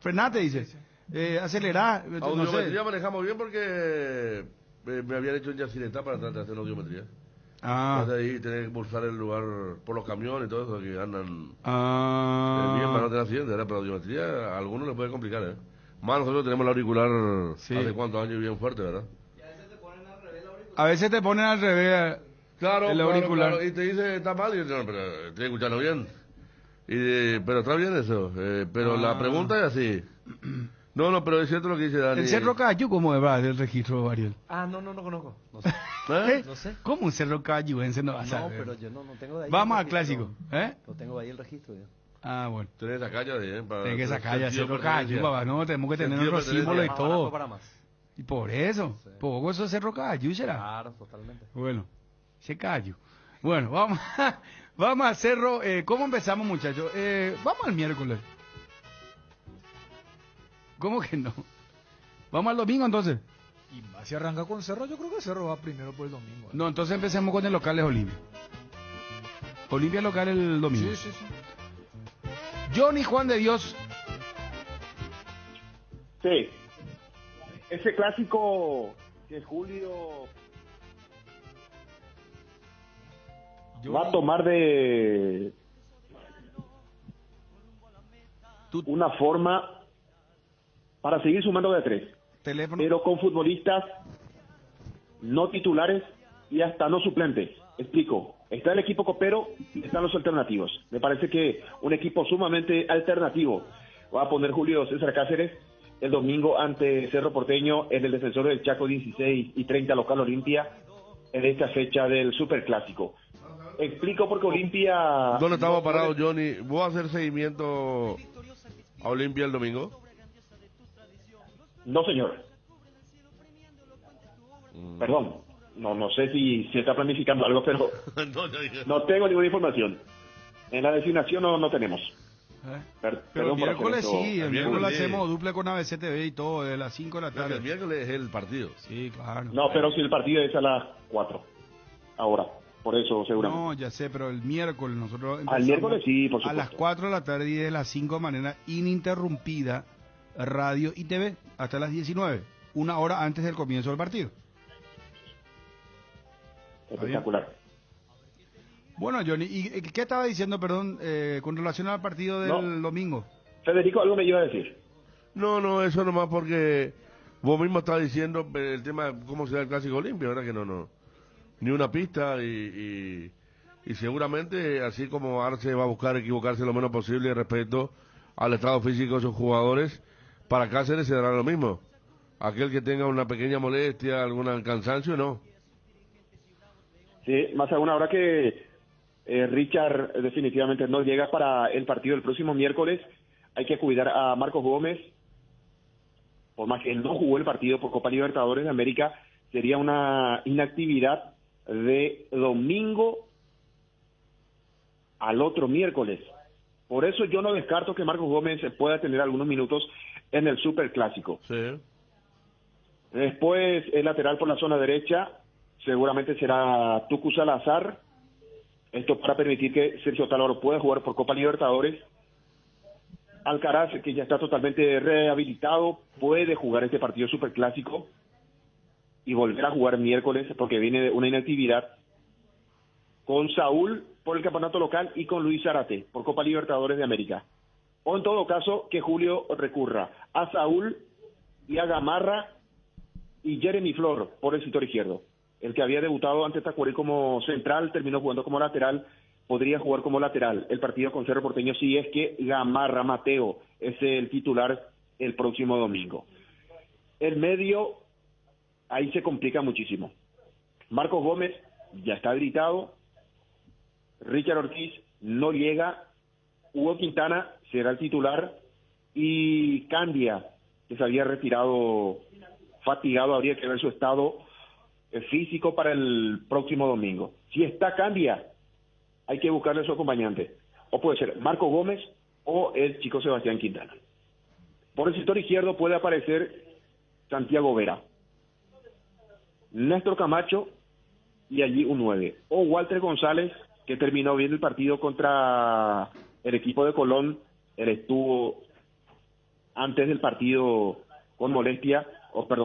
Speaker 7: frenar te dice. Acelerar.
Speaker 3: Audiometría manejamos bien porque me habían hecho en Yacineta para tratar de hacer audiometría. Entonces ahí tenés que pulsar el lugar por los camiones y todo eso que andan bien para no tener accidentes, ¿verdad? Pero audiometría a algunos les puede complicar, Más nosotros tenemos el auricular hace cuántos años bien fuerte, ¿verdad?
Speaker 7: A veces te ponen al revés el auricular.
Speaker 3: Claro, y te dice, está mal, y yo, no, pero estoy escuchando bien. Pero está bien eso. Pero la pregunta es así. No, pero es cierto lo que dice Dani.
Speaker 7: ¿El Cerro Cayú cómo va el registro, Ariel?
Speaker 8: No conozco. No sé. No sé.
Speaker 7: ¿Cómo un Cerro Cayuense no va a
Speaker 8: No,
Speaker 7: saber?
Speaker 8: pero yo no tengo de ahí.
Speaker 7: Vamos
Speaker 8: el
Speaker 7: al
Speaker 8: registro.
Speaker 7: clásico,
Speaker 8: No tengo ahí el registro yo.
Speaker 7: Bueno.
Speaker 3: Tenés esa calle,
Speaker 7: Tenés que sacar ya Cerro Cayú, papá. No, tenemos que tener nuestros símbolos y todo. Y por eso. Poco eso es Cerro Cayú, será.
Speaker 8: Claro, totalmente.
Speaker 7: Bueno, ese Cayú. Bueno, vamos a Cerro. ¿Cómo empezamos, muchachos? Vamos al miércoles. ¿Cómo que no? Vamos al domingo entonces.
Speaker 9: Y más si arranca con Cerro, yo creo que Cerro va primero por el domingo.
Speaker 7: No, entonces empecemos con el local de Olimpia. Olimpia local el domingo.
Speaker 9: Sí.
Speaker 7: Johnny Juan de Dios.
Speaker 16: Sí. Ese clásico que Julio va a tomar de una forma para seguir sumando de 3.
Speaker 7: Teléfono.
Speaker 16: Pero con futbolistas no titulares y hasta no suplentes. Explico. Está el equipo copero y están los alternativos. Me parece que un equipo sumamente alternativo va a poner Julio César Cáceres el domingo ante Cerro Porteño en el Defensor del Chaco 16 y 30 local Olimpia en esta fecha del Superclásico. Explico porque Olimpia...
Speaker 3: ¿Dónde estamos parados, Johnny? ¿Vos vas a hacer seguimiento a Olimpia el domingo?
Speaker 16: No, señor. Perdón. No sé si está planificando algo, pero no tengo ninguna información. En la designación no tenemos.
Speaker 7: Pero el miércoles sí, el miércoles hacemos duple con ABCTV y todo, de las 5 de la tarde.
Speaker 3: El miércoles es el partido.
Speaker 7: Sí, claro.
Speaker 16: No, pero si el partido es a las 4. Ahora, por eso seguramente.
Speaker 7: No, ya sé, pero el miércoles nosotros
Speaker 16: al miércoles sí, por
Speaker 7: a
Speaker 16: supuesto.
Speaker 7: las 4 de la tarde y de las 5 de manera ininterrumpida, radio y TV, hasta las 19, una hora antes del comienzo del partido.
Speaker 16: Espectacular.
Speaker 7: Bueno, Johnny, ¿y qué estaba diciendo, perdón, con relación al partido del domingo?
Speaker 16: Federico, algo me iba a decir.
Speaker 3: No, eso nomás porque vos mismo estás diciendo el tema de cómo será el Clásico Olimpia, ¿verdad? Que no. Ni una pista y seguramente, así como Arce va a buscar equivocarse lo menos posible respecto al estado físico de sus jugadores, para Cáceres se dará lo mismo. Aquel que tenga una pequeña molestia, algún cansancio, no.
Speaker 16: Sí, más aún ahora que Richard definitivamente no llega para el partido del próximo miércoles, hay que cuidar a Marcos Gómez, por más que él no jugó el partido por Copa Libertadores de América, sería una inactividad de domingo al otro miércoles. Por eso yo no descarto que Marcos Gómez pueda tener algunos minutos en el Superclásico.
Speaker 3: Sí.
Speaker 16: Después el lateral por la zona derecha seguramente será Tucu Salazar. Esto para permitir que Sergio Talaro pueda jugar por Copa Libertadores. Alcaraz, que ya está totalmente rehabilitado, puede jugar este partido Superclásico y volver a jugar miércoles porque viene de una inactividad. Con Saúl por el campeonato local y con Luis Zárate por Copa Libertadores de América. O en todo caso que Julio recurra a Saúl y a Gamarra y Jeremy Flor por el sector izquierdo. El que había debutado ante Tacuarí como central terminó jugando como lateral, podría jugar como lateral el partido con Cerro Porteño si es que Gamarra Mateo es el titular el próximo domingo. El medio, ahí se complica muchísimo. Marcos Gómez ya está habilitado, Richard Ortiz no llega, Hugo Quintana será el titular y Candia, que se había retirado fatigado, habría que ver su estado físico para el próximo domingo. Si está Candia, hay que buscarle a su acompañante. O puede ser Marco Gómez o el chico Sebastián Quintana. Por el sector izquierdo puede aparecer Santiago Vera, Néstor Camacho y allí un 9. O Walter González, que terminó bien el partido contra el equipo de Colón. Él estuvo antes del partido con molestia,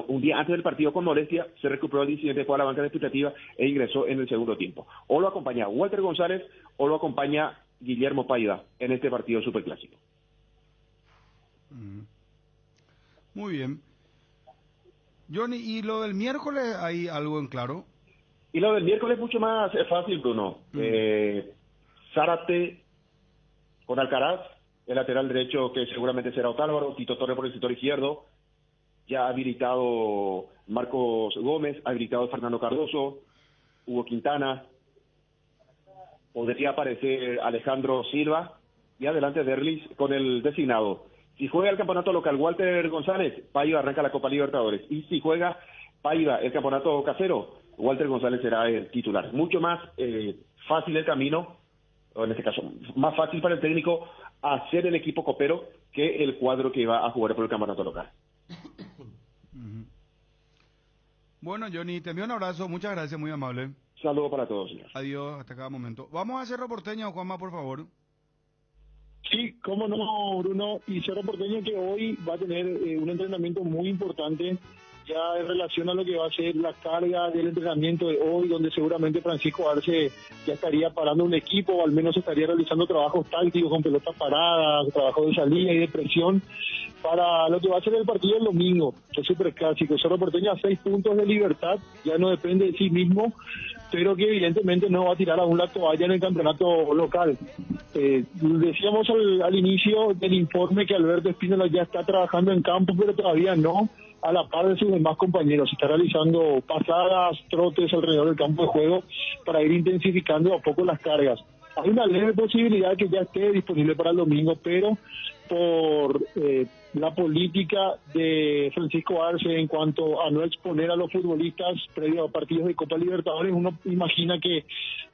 Speaker 16: un día antes del partido con molestia, se recuperó el incidente, fue a la banca de expectativa e ingresó en el segundo tiempo. O lo acompaña Walter González o lo acompaña Guillermo Paiva en este partido superclásico.
Speaker 7: Muy bien. Johnny, ¿y lo del miércoles hay algo en claro?
Speaker 16: Y lo del miércoles es mucho más fácil, Bruno. Zárate con Alcaraz,
Speaker 5: el lateral derecho que seguramente será Otálvaro, Tito Torres por el sector izquierdo, ya ha habilitado Marcos Gómez, ha habilitado Fernando Cardoso, Hugo Quintana, podría aparecer Alejandro Silva y adelante Derlis con el designado. Si juega el campeonato local Walter González, Paiva arranca la Copa Libertadores, y si juega Paiva el campeonato casero, Walter González será el titular. Mucho más fácil el camino, o en este caso, más fácil para el técnico hacer el equipo copero que el cuadro que va a jugar por el campeonato local.
Speaker 7: Bueno, Johnny, te envío un abrazo, muchas gracias, muy amable.
Speaker 5: Saludos para todos, señor.
Speaker 7: Adiós, hasta cada momento. Vamos a Cerro Porteño, Juanma, por favor.
Speaker 1: Sí, cómo no, Bruno. Y Cerro Porteño que hoy va a tener un entrenamiento muy importante ya en relación a lo que va a ser la carga del entrenamiento de hoy, donde seguramente Francisco Arce ya estaría parando un equipo, o al menos estaría realizando trabajos tácticos con pelotas paradas, trabajo de salida y de presión, para lo que va a ser el partido el domingo, que es súper clásico. Cerro Porteño a 6 puntos de Libertad, ya no depende de sí mismo, pero que evidentemente no va a tirar aún la toalla en el campeonato local. Decíamos al inicio del informe que Alberto Espínola ya está trabajando en campo, pero todavía no a la par de sus demás compañeros. Está realizando pasadas, trotes alrededor del campo de juego para ir intensificando a poco las cargas. Hay una leve posibilidad que ya esté disponible para el domingo, pero por la política de Francisco Arce en cuanto a no exponer a los futbolistas previo a partidos de Copa Libertadores, uno imagina que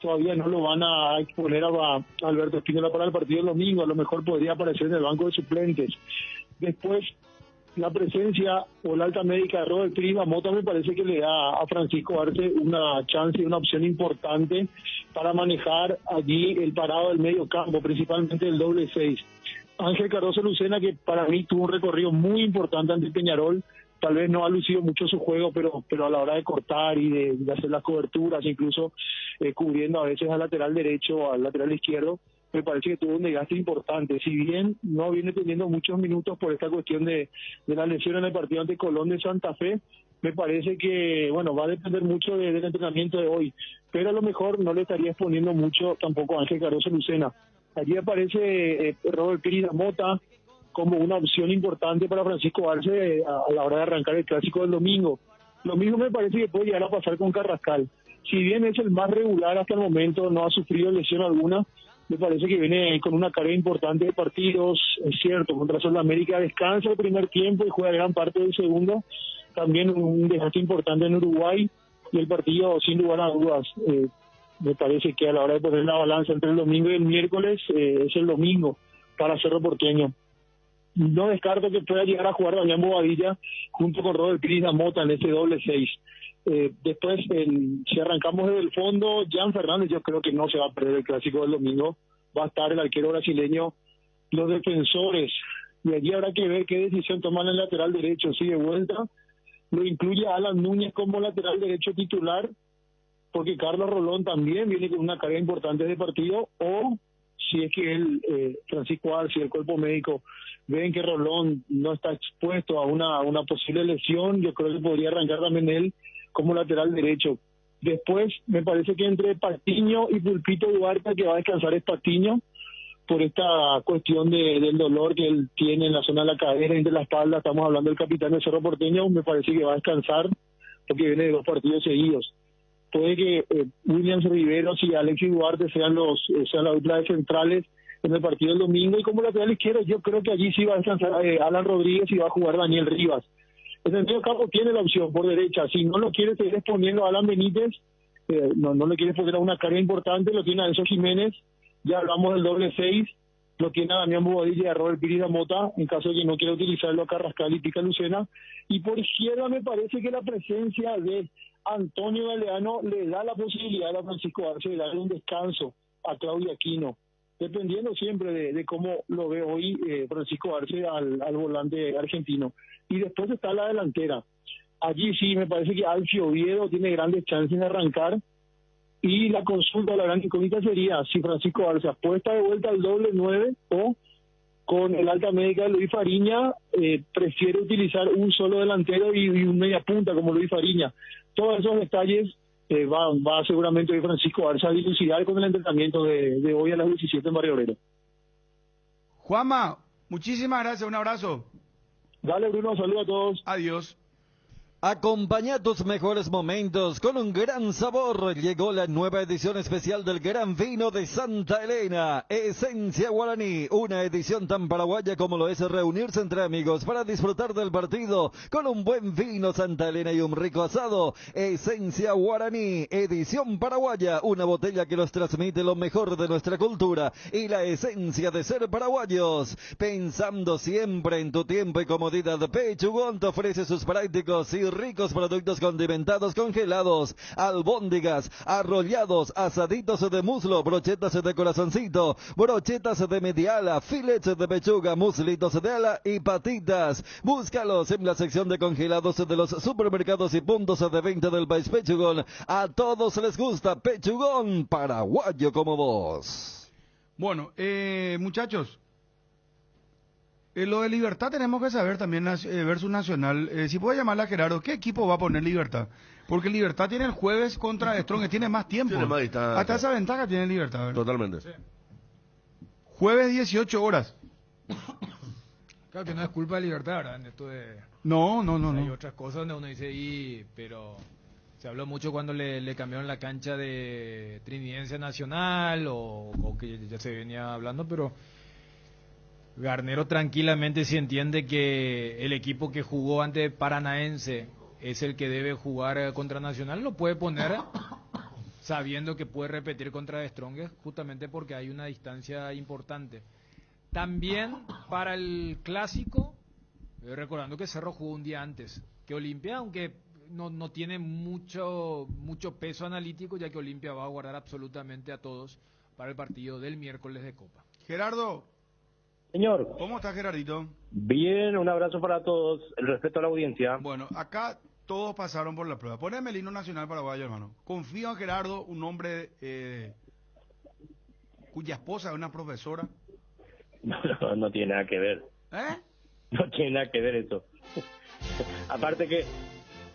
Speaker 1: todavía no lo van a exponer a Alberto Espínola para el partido del domingo. A lo mejor podría aparecer en el banco de suplentes. Después, la presencia o la alta médica de Robert Prima Mota me parece que le da a Francisco Arce una chance y una opción importante para manejar allí el parado del medio campo, principalmente el doble 6. Ángel Cardoso Lucena, que para mí tuvo un recorrido muy importante ante Peñarol, tal vez no ha lucido mucho su juego, pero a la hora de cortar y de hacer las coberturas, incluso cubriendo a veces al lateral derecho o al lateral izquierdo, me parece que tuvo un desgaste importante. Si bien no viene teniendo muchos minutos por esta cuestión de la lesión en el partido ante Colón de Santa Fe, me parece que, bueno, va a depender mucho del entrenamiento de hoy, pero a lo mejor no le estaría exponiendo mucho tampoco a Ángel Cardoso Lucena. Allí aparece Robert Pérez Mota como una opción importante para Francisco Arce a la hora de arrancar el clásico del domingo. Lo mismo me parece que puede llegar a pasar con Carrascal. Si bien es el más regular hasta el momento, no ha sufrido lesión alguna, me parece que viene con una carga importante de partidos. Es cierto, contra Sudamérica descansa el primer tiempo y juega gran parte del segundo. También un desgaste importante en Uruguay, y el partido, sin lugar a dudas, me parece que a la hora de poner la balanza entre el domingo y el miércoles, es el domingo para Cerro Porteño. No descarto que pueda llegar a jugar Damián Bobadilla junto con Robert Pérez Mota en ese doble 6. Después, si arrancamos desde el fondo, Jan Fernández yo creo que no se va a perder el clásico del domingo. Va a estar el arquero brasileño, los defensores, y allí habrá que ver qué decisión toman en el lateral derecho. Si de vuelta lo incluye a Alan Núñez como lateral derecho titular, porque Carlos Rolón también viene con una carga importante de partido, o si es que Francisco Arce y el cuerpo médico ven que Rolón no está expuesto a una posible lesión, yo creo que podría arrancar también él como lateral derecho. Después, me parece que entre Patiño y Pulpito Duarte, que va a descansar es Patiño, por esta cuestión del dolor que él tiene en la zona de la cadera y de la espalda. Estamos hablando del capitán de Cerro Porteño, me parece que va a descansar porque viene de 2 partidos seguidos. Puede que Williams Riveros y Alexis Duarte sean la dupla de centrales en el partido del domingo, y como lateral izquierdo yo creo que allí sí va a descansar Alan Rodríguez y va a jugar Daniel Rivas. El medio campo tiene la opción por derecha. Si no lo quiere seguir exponiendo a Alan Benítez, no le quiere poner a una carga importante, lo tiene a Enzo Jiménez. Ya hablamos del doble 6, lo tiene a Damián Bobadilla y a Robert Pérez Mota, en caso de que no quiera utilizarlo a Carrascal y Pica Lucena. Y por izquierda me parece que la presencia de Antonio Galeano le da la posibilidad a Francisco Arce de darle un descanso a Claudio Aquino, dependiendo siempre de cómo lo ve hoy Francisco Arce al volante argentino. Y después está la delantera. Allí sí me parece que Alfio Oviedo tiene grandes chances de arrancar, y la consulta, la gran incógnita sería si Francisco Arce apuesta de vuelta al doble 9 o con el alta médica de Luis Fariña prefiere utilizar un solo delantero y un media punta como Luis Fariña. Todos esos detalles va seguramente hoy Francisco Arce a dilucidar con el entrenamiento de hoy a las 17 en Barrio Obrero.
Speaker 7: Juanma, muchísimas gracias, un abrazo.
Speaker 1: Dale, Bruno, saludos a todos.
Speaker 7: Adiós.
Speaker 13: Acompaña tus mejores momentos con un gran sabor. Llegó la nueva edición especial del Gran Vino de Santa Elena, Esencia Guaraní. Una edición tan paraguaya como lo es reunirse entre amigos para disfrutar del partido con un buen vino Santa Elena y un rico asado. Esencia Guaraní, edición paraguaya. Una botella que nos transmite lo mejor de nuestra cultura y la esencia de ser paraguayos. Pensando siempre en tu tiempo y comodidad, Pechugón te ofrece sus prácticos y ricos productos condimentados congelados, albóndigas, arrollados, asaditos de muslo, brochetas de corazoncito, brochetas de mediala, filetes de pechuga, muslitos de ala y patitas. Búscalos en la sección de congelados de los supermercados y puntos de venta del país. Pechugón, a todos les gusta Pechugón, paraguayo como vos.
Speaker 7: Bueno, muchachos, lo de Libertad tenemos que saber también, versus Nacional. Si puede llamarle a Gerardo, ¿qué equipo va a poner Libertad? Porque Libertad tiene el jueves contra Strong, tiene más tiempo.
Speaker 3: Tiene más distancia.
Speaker 7: Hasta esa ventaja tiene Libertad, ¿verdad?
Speaker 3: Totalmente.
Speaker 7: Sí. Jueves 18 horas.
Speaker 9: Claro que no es culpa de Libertad, ¿verdad? En esto de...
Speaker 7: No.
Speaker 9: Hay otras cosas donde uno dice, pero se habló mucho cuando le cambiaron la cancha de Trinidense Nacional o que ya se venía hablando, pero... Garnero tranquilamente sí entiende que el equipo que jugó ante Paranaense es el que debe jugar contra Nacional, lo puede poner sabiendo que puede repetir contra The Strongest, justamente porque hay una distancia importante. También para el clásico, recordando que Cerro jugó un día antes que Olimpia, aunque no tiene mucho peso analítico, ya que Olimpia va a guardar absolutamente a todos para el partido del miércoles de Copa.
Speaker 7: Gerardo.
Speaker 10: Señor.
Speaker 7: ¿Cómo está, Gerardito?
Speaker 10: Bien, un abrazo para todos, el respeto a la audiencia.
Speaker 7: Bueno, acá todos pasaron por la prueba. Poneme el himno nacional paraguayo, hermano. Confío en Gerardo, un hombre cuya esposa es una profesora.
Speaker 10: No tiene nada que ver. No tiene nada que ver eso. Aparte que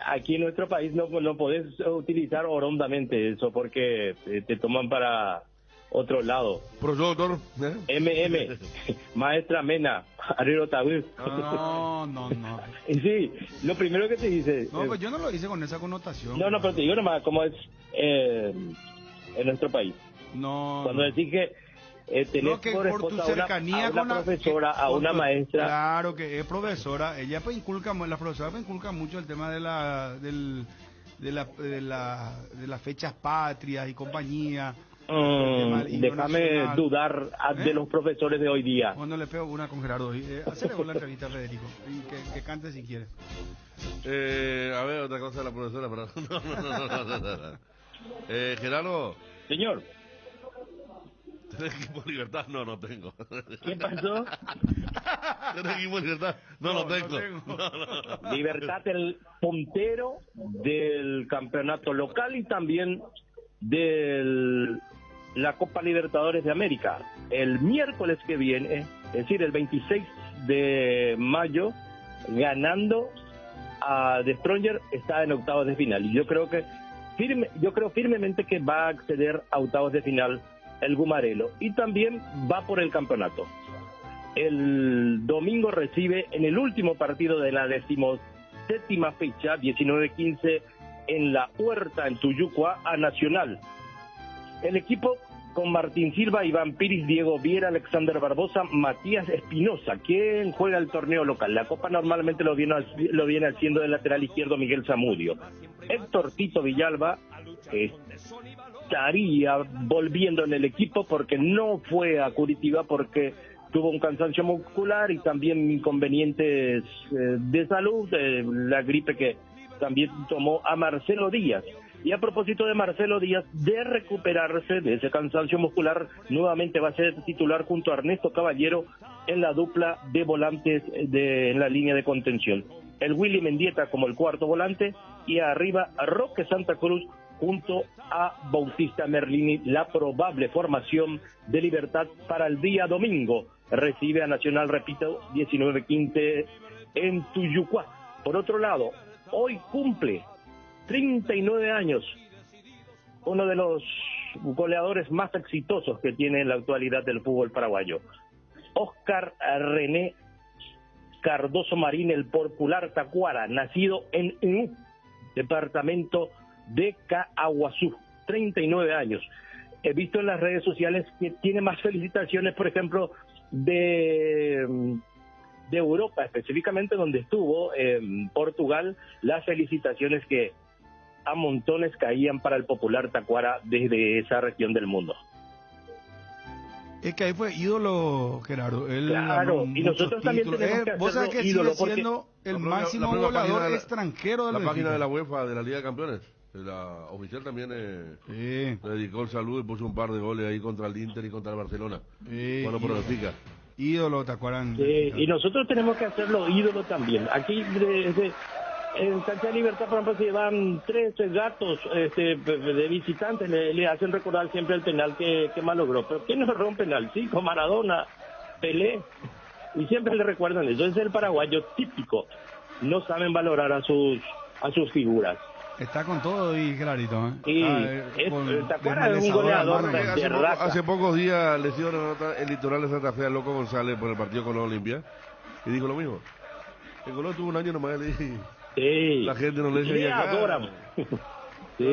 Speaker 10: aquí en nuestro país no podés utilizar horondamente eso porque te toman para... otro lado.
Speaker 3: Profesor, doctor.
Speaker 10: MM, maestra Mena, Arriero Tabú.
Speaker 7: No.
Speaker 10: Y sí, lo primero que te dice...
Speaker 7: No, pues yo no lo hice con esa connotación.
Speaker 10: No, pero te digo nomás cómo es en nuestro país.
Speaker 7: No.
Speaker 10: Cuando decís que tenés
Speaker 7: por tu cercanía
Speaker 10: a una profesora, a una maestra...
Speaker 7: Claro que es profesora, ella pues inculca, la profesora pues inculca mucho el tema de las fechas patrias y compañía.
Speaker 10: Déjame dudar de los profesores de hoy día.
Speaker 7: Cuando le pego una con Gerardo, hacele con la entrevista a Federico y que cante si quiere.
Speaker 3: A ver, otra cosa de la profesora, pero no. Gerardo.
Speaker 10: Señor.
Speaker 3: ¿Tenés equipo de Libertad? No tengo.
Speaker 10: ¿Qué pasó?
Speaker 3: ¿Tenés equipo de Libertad? No tengo.
Speaker 10: No. Libertad, el puntero del campeonato local y también de la Copa Libertadores de América. El miércoles que viene, es decir, el 26 de mayo, ganando a The Stronger, está en octavos de final. Y yo creo firmemente que va a acceder a octavos de final el Gumarelo. Y también va por el campeonato. El domingo recibe en el último partido de la 17ª fecha, 19-15, en La Puerta, en Tuyucua, a Nacional. El equipo con Martín Silva, Iván Piris, Diego Viera, Alexander Barbosa, Matías Espinosa, quien juega el torneo local. La Copa normalmente lo viene haciendo del lateral izquierdo Miguel Zamudio. Héctor Tito Villalba estaría volviendo en el equipo porque no fue a Curitiba porque tuvo un cansancio muscular y también inconvenientes de salud, la gripe que también tomó a Marcelo Díaz. Y a propósito de Marcelo Díaz, de recuperarse de ese cansancio muscular, nuevamente va a ser titular junto a Ernesto Caballero en la dupla de volantes en la línea de contención. El Willy Mendieta como el cuarto volante y arriba a Roque Santa Cruz junto a Bautista Merlini, la probable formación de Libertad para el día domingo. Recibe a Nacional, repito, 19-15 en Tuyucuá. Por otro lado, hoy cumple 39 años, uno de los goleadores más exitosos que tiene en la actualidad del fútbol paraguayo. Oscar René Cardoso Marín, el popular Tacuara, nacido en Inú, departamento de Caaguazú, 39 años. He visto en las redes sociales que tiene más felicitaciones, por ejemplo, de Europa, específicamente donde estuvo, en Portugal, las felicitaciones que a montones caían para el popular Tacuara desde esa región del mundo.
Speaker 7: Es que ahí fue ídolo, Gerardo. Él
Speaker 10: claro, y nosotros también tenemos que
Speaker 7: vos sabés que
Speaker 10: ídolo
Speaker 7: sigue siendo el máximo goleador extranjero de
Speaker 3: la página de la UEFA de la Liga de Campeones. La oficial también le dedicó el saludo y puso un par de goles ahí contra el Inter y contra el Barcelona. Bueno, por Benfica.
Speaker 7: Ídolo, Tacuarán.
Speaker 10: Y nosotros tenemos que hacerlo ídolo también. Aquí en Cancha de Libertad, por ejemplo, se llevan 3 gatos de visitantes, le hacen recordar siempre el penal que malogró. Pero ¿quién no erró un penal? Sí, con Maradona, Pelé, y siempre le recuerdan eso. Es el paraguayo típico. No saben valorar a sus figuras.
Speaker 7: Está con todo y clarito,
Speaker 10: Y Tacuara es un goleador de raza.
Speaker 3: Hace pocos días le hicieron una nota el litoral de Santa Fe al Loco González por el partido con la Olimpia y dijo lo mismo. El Colón tuvo un año nomás, le dije.
Speaker 10: Sí.
Speaker 3: La gente no le dice
Speaker 10: acá. Adoran. Sí.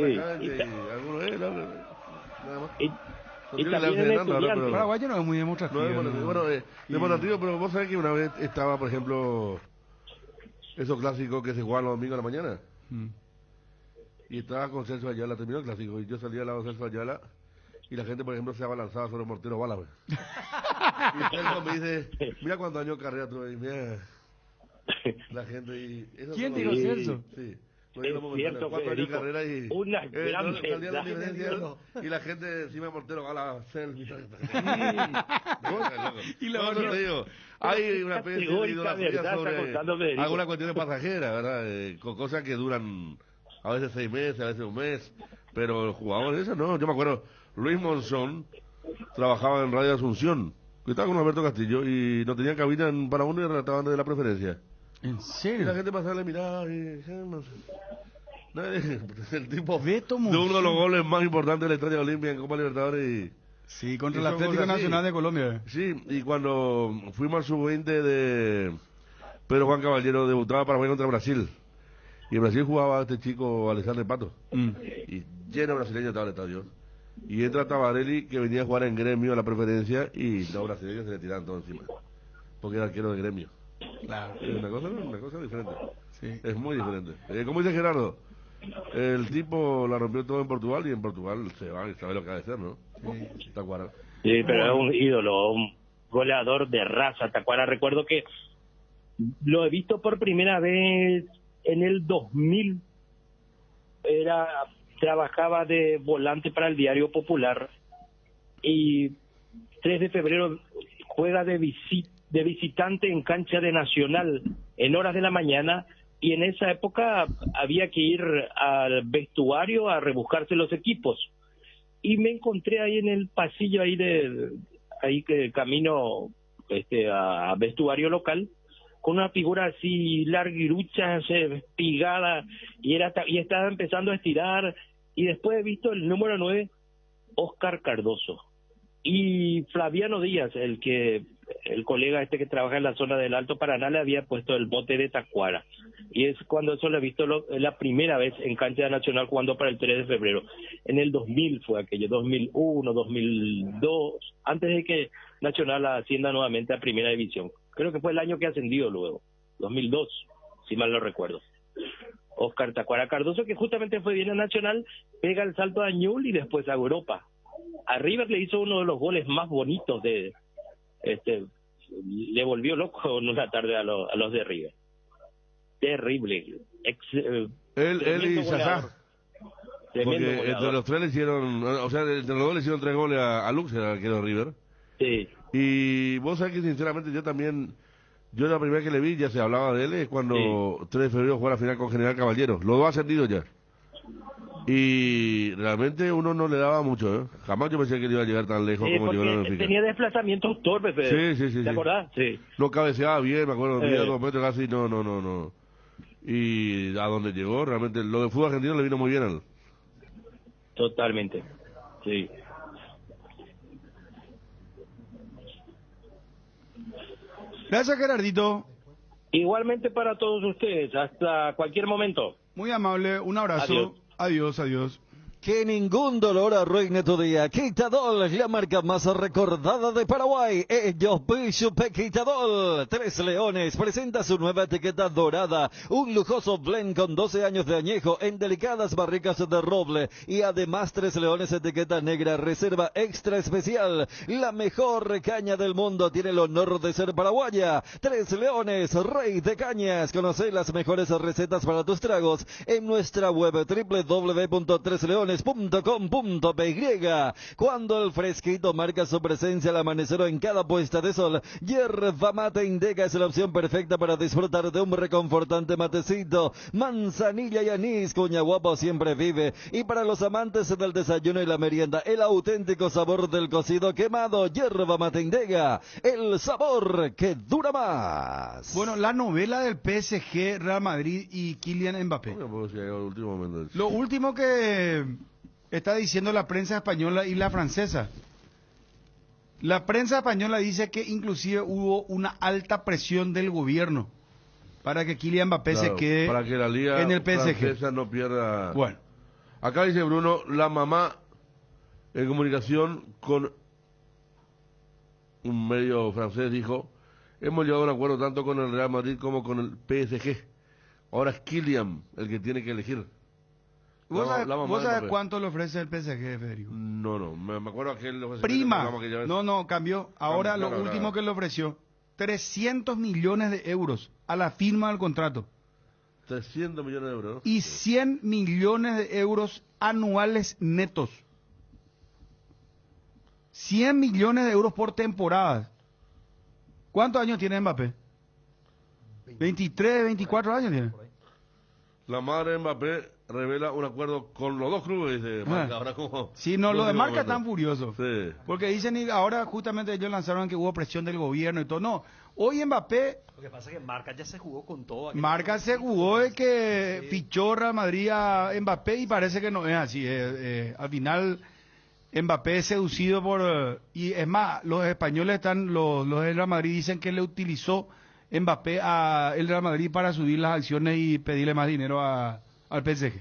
Speaker 10: Y también el estudiante.
Speaker 7: Paraguayo no es muy demostrativo.
Speaker 3: Bueno, demostrativo, pero vos sabés que una vez estaba, por ejemplo, esos clásicos que se jugaban los domingos a la mañana. Y estaba con Celso Ayala, terminó el clásico, y yo salía al lado de Celso Ayala, y la gente, por ejemplo, se abalanzaba sobre el mortero bala. Y Celso me dice, mira cuántos años de carrera tuve, y mira, la gente... Y
Speaker 7: ¿quién dijo Celso?
Speaker 3: Sí.
Speaker 10: Es cierto,
Speaker 3: 4 años de carrera y...
Speaker 10: Una gran
Speaker 3: y la gente encima de mortero bala, Celso.
Speaker 7: Y lo
Speaker 3: te digo, hay una especie de idolatría sobre alguna cuestión pasajera, ¿verdad? Con cosas que duran... a veces 6 meses, a veces un mes, pero el jugador ese no. Yo me acuerdo, Luis Monzón trabajaba en Radio Asunción, que estaba con Alberto Castillo y no tenían cabina para uno y relataban de la preferencia.
Speaker 7: ¿En serio?
Speaker 3: Y la gente pasaba a mirar y no sé. El tipo
Speaker 7: Beto
Speaker 3: de uno de los goles más importantes de la historia de Olimpia en Copa Libertadores y...
Speaker 7: Sí, contra el Atlético Nacional de Colombia.
Speaker 3: Sí, y cuando fuimos al sub-20 de Pedro Juan Caballero, debutaba Paraguay contra Brasil. Y en Brasil jugaba este chico Alexandre Pato. Y lleno de brasileños estaba el estadio. Y entra Tabarelli, que venía a jugar en Gremio a la preferencia, y los brasileños se le tiraban todo encima. Porque era arquero de Gremio.
Speaker 7: Claro.
Speaker 3: Es una cosa diferente. Sí. Es muy diferente. Como dice Gerardo, el tipo la rompió todo en Portugal, y en Portugal se va y sabe lo que ha de ser, ¿no? Sí. Tacuara.
Speaker 10: Sí, pero es un ídolo, un goleador de raza, Tacuara. Recuerdo que lo he visto por primera vez en el 2000, trabajaba de volante para el Diario Popular, y 3 de febrero juega de visitante en cancha de Nacional en horas de la mañana, y en esa época había que ir al vestuario a rebuscarse los equipos, y me encontré ahí en el pasillo ahí que camino a vestuario local, con una figura así larguirucha, espigada, y estaba empezando a estirar, y después he visto el número 9, Oscar Cardoso, y Flaviano Díaz, el colega que trabaja en la zona del Alto Paraná, le había puesto el bote de Tacuara, y es cuando eso lo he visto la primera vez en cancha nacional jugando para el 3 de febrero, en el 2000 fue aquello, 2001, 2002, antes de que Nacional ascienda nuevamente a Primera División. Creo que fue el año que ascendió luego, 2002, si mal no recuerdo. Oscar Tacuara Cardoso, que justamente fue bien a Nacional, pega el salto a Ñul y después a Europa. A River le hizo uno de los goles más bonitos le volvió loco en una tarde a los de River. Terrible.
Speaker 3: Él y Sazá. Porque entre los tres le hicieron, entre los dos le hicieron 3 goles a Lux, el arquero de River.
Speaker 10: Sí.
Speaker 3: Y vos sabés que sinceramente yo la primera que le vi, ya se hablaba de él, es cuando 3 de febrero jugó la final con General Caballero. Los dos ascendidos ya. Y realmente uno no le daba mucho, ¿eh? Jamás yo pensé que iba a llegar tan lejos como llegó en el
Speaker 10: tenía desplazamientos torpes,
Speaker 3: sí.
Speaker 10: ¿Te acordás? Sí.
Speaker 3: No cabeceaba bien, me acuerdo, tenía 2 metros casi, no. Y a donde llegó, realmente, lo de fútbol argentino le vino muy bien a él.
Speaker 10: Totalmente, sí.
Speaker 7: Gracias, Gerardito.
Speaker 10: Igualmente para todos ustedes, hasta cualquier momento.
Speaker 7: Muy amable, un abrazo. Adiós, adiós.
Speaker 13: Que ningún dolor arruine tu día. Quitadol, la marca más recordada de Paraguay. Ellos Bishop Quitadol. Tres Leones presenta su nueva etiqueta dorada. Un lujoso blend con 12 años de añejo en delicadas barricas de roble. Y además Tres Leones etiqueta negra, reserva extra especial. La mejor caña del mundo tiene el honor de ser paraguaya. Tres Leones, rey de cañas. Conoce las mejores recetas para tus tragos en nuestra web www.tresleones.com.py. Cuando el fresquito marca su presencia al amanecer o en cada puesta de sol, Yerba Mate Indega es la opción perfecta para disfrutar de un reconfortante matecito. Manzanilla y anís, Cuña Guapo siempre vive. Y para los amantes del desayuno y la merienda, el auténtico sabor del cocido quemado, Yerba Mate Indega, el sabor que dura más.
Speaker 7: Bueno, la novela del PSG, Real Madrid y Kylian Mbappé. Lo último que está diciendo la prensa española y la francesa. La prensa española dice que inclusive hubo una alta presión del gobierno para que Kylian Mbappé se quede
Speaker 3: para que la liga
Speaker 7: en el PSG.
Speaker 3: Francesa no pierda.
Speaker 7: Bueno.
Speaker 3: Acá dice Bruno, la mamá en comunicación con un medio francés dijo, hemos llegado a un acuerdo tanto con el Real Madrid como con el PSG. Ahora es Kylian el que tiene que elegir.
Speaker 7: ¿Vos sabés cuánto le ofrece el PSG, Federico?
Speaker 3: No, me acuerdo que él le ofreció.
Speaker 7: Prima. No, cambió. Ahora lo último que le ofreció, 300 millones de euros a la firma del contrato.
Speaker 3: 300 millones de euros.
Speaker 7: Y 100 millones de euros anuales netos. 100 millones de euros por temporada. ¿Cuántos años tiene Mbappé? 23, 24 años tiene.
Speaker 3: La madre de Mbappé revela un acuerdo con los dos clubes de Marca. Ahora como
Speaker 7: sí, no, los de Marca están furiosos.
Speaker 3: Sí.
Speaker 7: Porque dicen, y ahora justamente ellos lanzaron que hubo presión del gobierno y todo. No, hoy Mbappé...
Speaker 8: Lo que pasa es que Marca ya se jugó con todo.
Speaker 7: Marca se jugó de que fichó Real Madrid a Mbappé y parece que no es así. Al final Mbappé es seducido por... y es más, los españoles están, los del Real Madrid dicen que le utilizó Mbappé a el Real Madrid para subir las acciones y pedirle más dinero al PSG.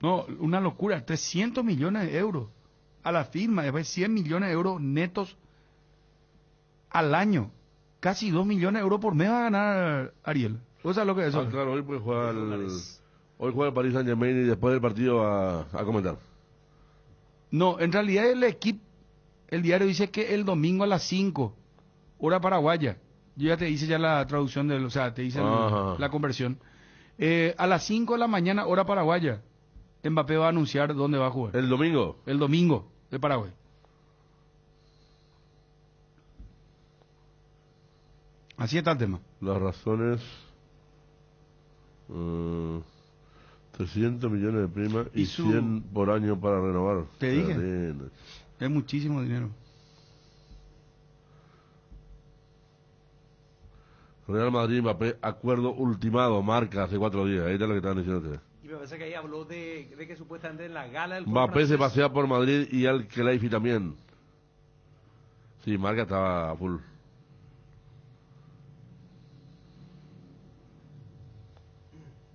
Speaker 7: No, una locura, 300 millones de euros a la firma, después 100 millones de euros netos al año. Casi 2 millones de euros por mes va a ganar Ariel. ¿O sea lo que es eso?
Speaker 3: Claro, hoy puede jugar hoy juega el Paris Saint-Germain y después del partido a comentar.
Speaker 7: No, en realidad el diario dice que el domingo a las 5, hora paraguaya. Yo ya te hice ya la traducción, o sea, te hice la conversión. A las 5 de la mañana, hora paraguaya, Mbappé va a anunciar dónde va a jugar.
Speaker 3: ¿El domingo?
Speaker 7: El domingo de Paraguay. Así está el tema.
Speaker 3: Las razones... 300 millones de prima y 100 por año para renovar.
Speaker 7: Te dije. Es muchísimo dinero.
Speaker 3: Real Madrid, Mbappé, acuerdo ultimado, Marca, hace 4 días. Ahí está lo que estaban diciendo ustedes.
Speaker 8: Y me parece que ahí habló de que supuestamente en la gala del
Speaker 3: Mbappé se pasea por Madrid y al Khelaifi también. Sí, Marca estaba a full.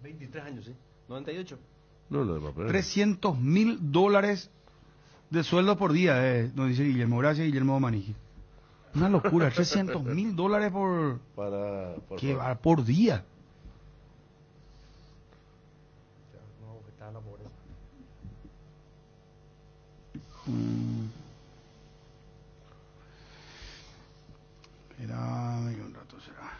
Speaker 8: $23 años, ¿sí? 98.
Speaker 3: No, lo de Mbappé.
Speaker 7: $300,000 de sueldo por día, nos dice Guillermo. Gracias, Guillermo Manigi. Una locura, $300,000 por día. Espérame que un rato será.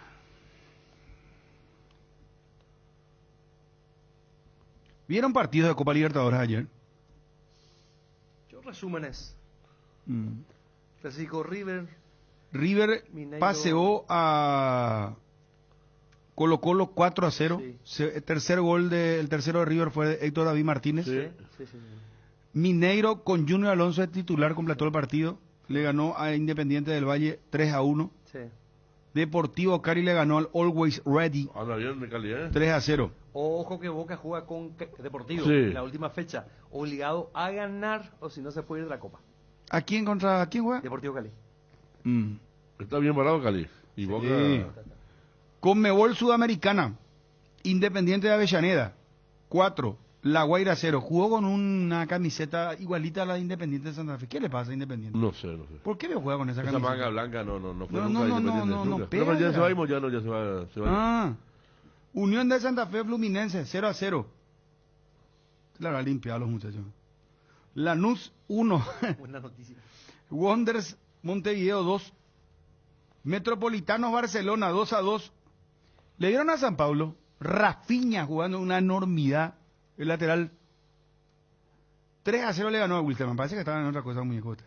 Speaker 7: ¿Vieron partidos de Copa Libertadores ayer?
Speaker 8: Yo resúmenes. Clásico River
Speaker 7: Mineiro paseó a Colo-Colo 4-0. Sí. El tercero de River fue de Héctor David Martínez.
Speaker 8: Sí.
Speaker 7: Mineiro con Junior Alonso de titular completó el partido. Le ganó a Independiente del Valle 3-1.
Speaker 8: Sí.
Speaker 7: Deportivo Cali le ganó al Always Ready 3-0.
Speaker 8: Ojo que Boca juega con Deportivo
Speaker 7: en
Speaker 8: la última fecha. Obligado a ganar o si no se puede ir de la Copa.
Speaker 7: ¿A quién juega?
Speaker 8: Deportivo Cali.
Speaker 3: Está bien parado Cali. Y Boca...
Speaker 7: Sí. Conmebol Sudamericana, Independiente de Avellaneda, 4, La Guaira 0. Jugó con una camiseta igualita a la de Independiente de Santa Fe. ¿Qué le pasa a Independiente?
Speaker 3: No sé.
Speaker 7: ¿Por qué le juega con esa camiseta?
Speaker 3: Manga blanca no fue
Speaker 7: No,
Speaker 3: nunca
Speaker 7: no,
Speaker 3: Independiente.
Speaker 7: no,
Speaker 3: nunca.
Speaker 7: pega.
Speaker 3: Pero ya se va Moyano, ya se va.
Speaker 7: Ah, Unión de Santa Fe Fluminense, 0-0. La habrá limpiado los muchachos. Lanús 1.
Speaker 8: Buena noticia.
Speaker 7: Wanderers Montevideo 2. Metropolitanos Barcelona 2-2. Le dieron a San Pablo. Rafinha jugando una enormidad. El lateral 3-0 le ganó a Wilstermann. Parece que estaban en otra cosa, muñecos.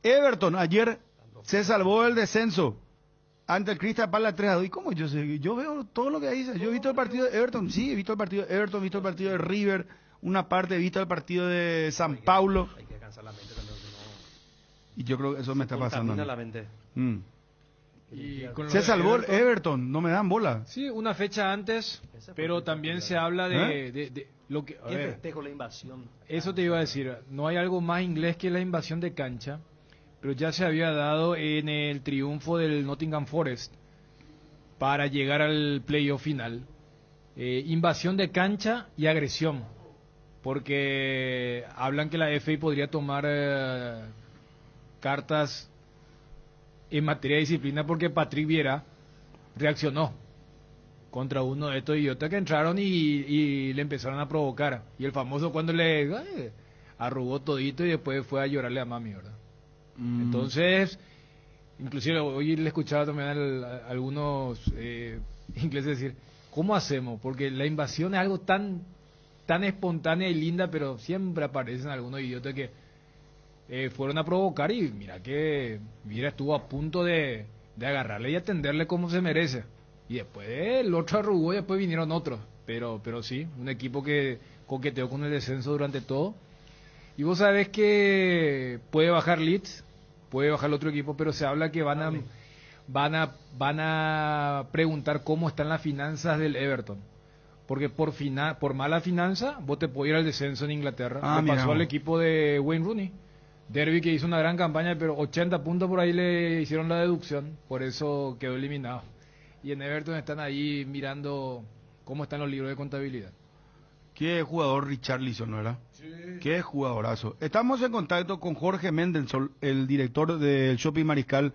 Speaker 7: Everton ayer se salvó del descenso ante el Crystal Palace 3-2. ¿Y cómo yo sé? Yo veo todo lo que dice. Yo he visto el partido de Everton. Sí, he visto el partido de Everton, he visto el partido de River. Una parte he visto el partido de San Paulo.
Speaker 8: Hay que descansar la mente también.
Speaker 7: Y yo creo que eso me está pasando.
Speaker 8: La mente.
Speaker 9: Y con
Speaker 7: Se
Speaker 9: lo de
Speaker 7: salvó el Everton, no me dan bola.
Speaker 9: Sí, una fecha antes, pero también se habla de lo que... a
Speaker 8: ¿Qué
Speaker 9: ver,
Speaker 8: festejo la invasión?
Speaker 9: eso te iba a decir, no hay algo más inglés que la invasión de cancha, pero ya se había dado en el triunfo del Nottingham Forest para llegar al playoff final. Invasión de cancha y agresión, porque hablan que la FA podría tomar cartas en materia de disciplina porque Patrick Vieira reaccionó contra uno de estos idiotas que entraron y le empezaron a provocar. Y el famoso cuando le arrugó todito y después fue a llorarle a mami, ¿verdad? Entonces, inclusive hoy le escuchaba también a algunos ingleses decir, ¿cómo hacemos? Porque la invasión es algo tan espontánea y linda, pero siempre aparecen algunos idiotas que fueron a provocar y mira que Vieira estuvo a punto de agarrarle y atenderle como se merece. Y después el otro arrugó y después vinieron otros. Pero sí, un equipo que coqueteó con el descenso durante todo. Y vos sabés que puede bajar Leeds, puede bajar el otro equipo, pero se habla que van a preguntar cómo están las finanzas del Everton. Porque por mala finanza, vos te podés ir al descenso en Inglaterra. Le pasó al equipo de Wayne Rooney. Derby, que hizo una gran campaña, pero 80 puntos por ahí le hicieron la deducción, por eso quedó eliminado. Y en Everton están ahí mirando cómo están los libros de contabilidad.
Speaker 7: Qué jugador Richarlison, ¿no era? Sí. Qué jugadorazo. Estamos en contacto con Jorge Mendelssohn, el director del Shopping Mariscal.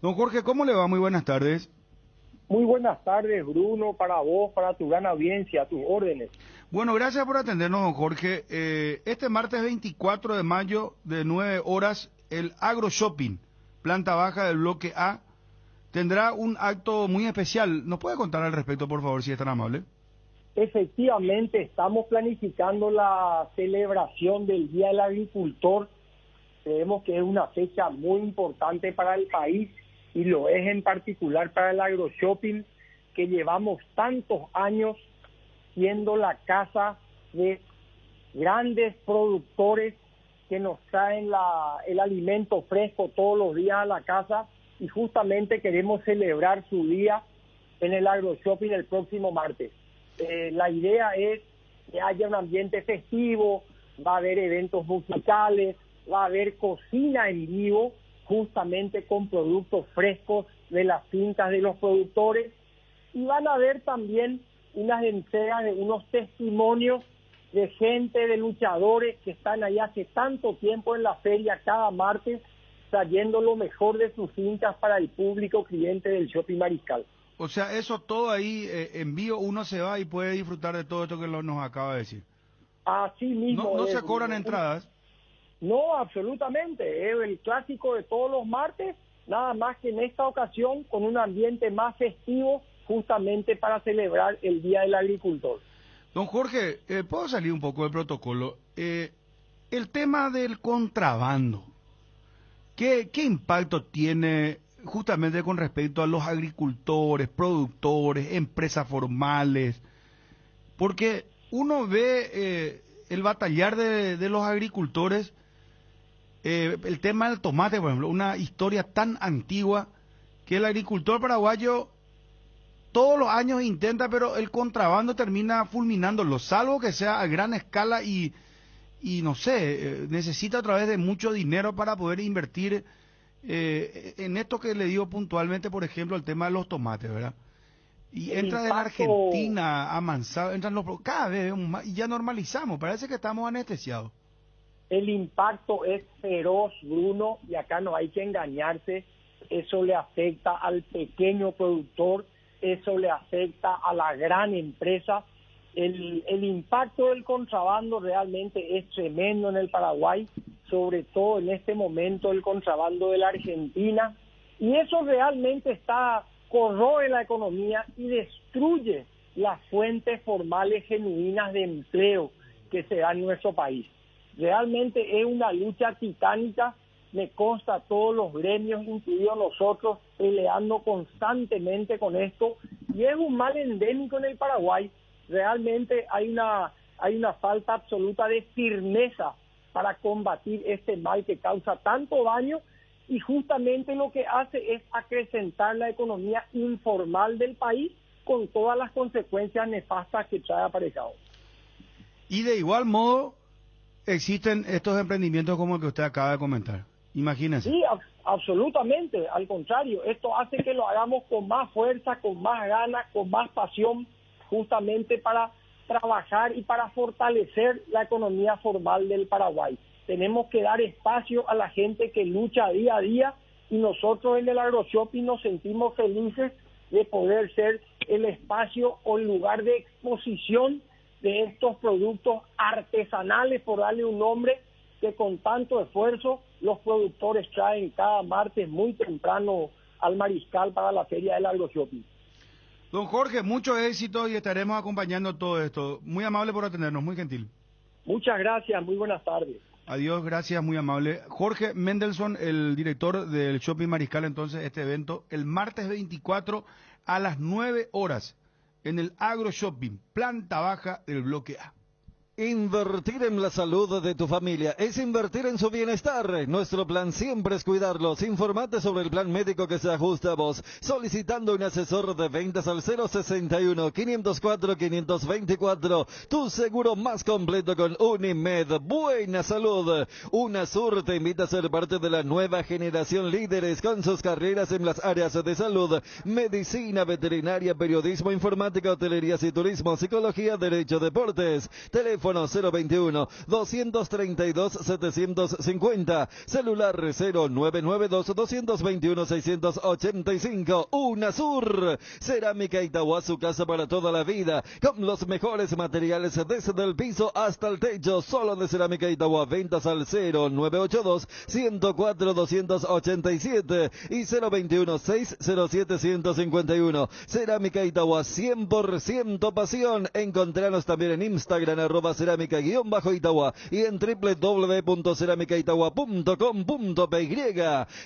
Speaker 7: Don Jorge, ¿cómo le va? Muy buenas tardes.
Speaker 2: Muy buenas tardes, Bruno, para vos, para tu gran audiencia, a tus órdenes.
Speaker 7: Bueno, gracias por atendernos, don Jorge. Este martes 24 de mayo, de 9 horas, el Agro Shopping, planta baja del bloque A, tendrá un acto muy especial. ¿Nos puede contar al respecto, por favor, si es tan amable?
Speaker 2: Efectivamente, estamos planificando la celebración del Día del Agricultor. Creemos que es una fecha muy importante para el país y lo es en particular para el Agro Shopping, que llevamos tantos años siendo la casa de grandes productores que nos traen el alimento fresco todos los días a la casa, y justamente queremos celebrar su día en el Agro Shopping el próximo martes. La idea es que haya un ambiente festivo, va a haber eventos musicales, va a haber cocina en vivo, justamente con productos frescos de las fincas de los productores, y van a haber también unas entregas de unos testimonios de gente, de luchadores que están ahí hace tanto tiempo en la feria cada martes, trayendo lo mejor de sus fincas para el público cliente del Shopping Mariscal.
Speaker 7: O sea, eso todo ahí en vivo, uno se va y puede disfrutar de todo esto que nos acaba de decir.
Speaker 2: Así mismo.
Speaker 7: ¿No se cobran entradas?
Speaker 2: No, absolutamente. Es el clásico de todos los martes, nada más que en esta ocasión con un ambiente más festivo, justamente para celebrar el Día del Agricultor.
Speaker 7: Don Jorge, ¿puedo salir un poco del protocolo? El tema del contrabando, ¿qué impacto tiene justamente con respecto a los agricultores, productores, empresas formales? Porque uno ve el batallar de los agricultores, el tema del tomate, por ejemplo, una historia tan antigua que el agricultor paraguayo todos los años intenta, pero el contrabando termina fulminándolo, salvo que sea a gran escala y no sé, necesita a través de mucho dinero para poder invertir en esto que le digo puntualmente, por ejemplo, el tema de los tomates, ¿verdad? Y
Speaker 2: El
Speaker 7: entra de la
Speaker 2: impacto-
Speaker 7: Argentina a Manzano, entran cada vez vemos más, y ya normalizamos, parece que estamos anestesiados.
Speaker 2: El impacto es feroz, Bruno, y acá no hay que engañarse. Eso le afecta al pequeño productor, eso le afecta a la gran empresa. El impacto del contrabando realmente es tremendo en el Paraguay, sobre todo en este momento el contrabando de la Argentina, y eso realmente corroe la economía y destruye las fuentes formales genuinas de empleo que se da en nuestro país. Realmente es una lucha titánica, me consta todos los gremios, incluidos nosotros, peleando constantemente con esto, y es un mal endémico en el Paraguay. Realmente hay una falta absoluta de firmeza para combatir este mal que causa tanto daño, y justamente lo que hace es acrecentar la economía informal del país con todas las consecuencias nefastas que trae aparejado.
Speaker 7: Y de igual modo existen estos emprendimientos como el que usted acaba de comentar. Imagínense.
Speaker 2: Sí, absolutamente, al contrario, esto hace que lo hagamos con más fuerza, con más ganas, con más pasión, justamente para trabajar y para fortalecer la economía formal del Paraguay. Tenemos que dar espacio a la gente que lucha día a día, y nosotros en el AgroShopping nos sentimos felices de poder ser el espacio o el lugar de exposición de estos productos artesanales, por darle un nombre, que con tanto esfuerzo los productores traen cada martes muy temprano al Mariscal para la feria del AgroShopping.
Speaker 7: Don Jorge, mucho éxito y estaremos acompañando todo esto. Muy amable por atendernos, muy gentil.
Speaker 2: Muchas gracias, muy buenas tardes.
Speaker 7: Adiós, gracias, muy amable. Jorge Mendelssohn, el director del Shopping Mariscal, entonces, este evento, el martes 24 a las 9 horas, en el AgroShopping, planta baja del bloque A.
Speaker 13: Invertir en la salud de tu familia es invertir en su bienestar. Nuestro plan siempre es cuidarlos. Informate sobre el plan médico que se ajusta a vos, solicitando un asesor de ventas al 061-504-524. Tu seguro más completo con Unimed. Buena salud. UNASUR te invita a ser parte de la nueva generación líderes con sus carreras en las áreas de salud, medicina, veterinaria, periodismo, informática, hotelerías y turismo, psicología, derecho, deportes. Teléfono 021-232-750, celular 0992-221-685. UNASUR, Cerámica Itaúa, su casa para toda la vida, con los mejores materiales desde el piso hasta el techo, solo de Cerámica Itaúa. Ventas al 0982-104-287 y 021-607-151. Cerámica Itaúa, 100% pasión. Encontranos también en Instagram, @cerámica_Itaúa, y en www.ceramicaitaua.com.py.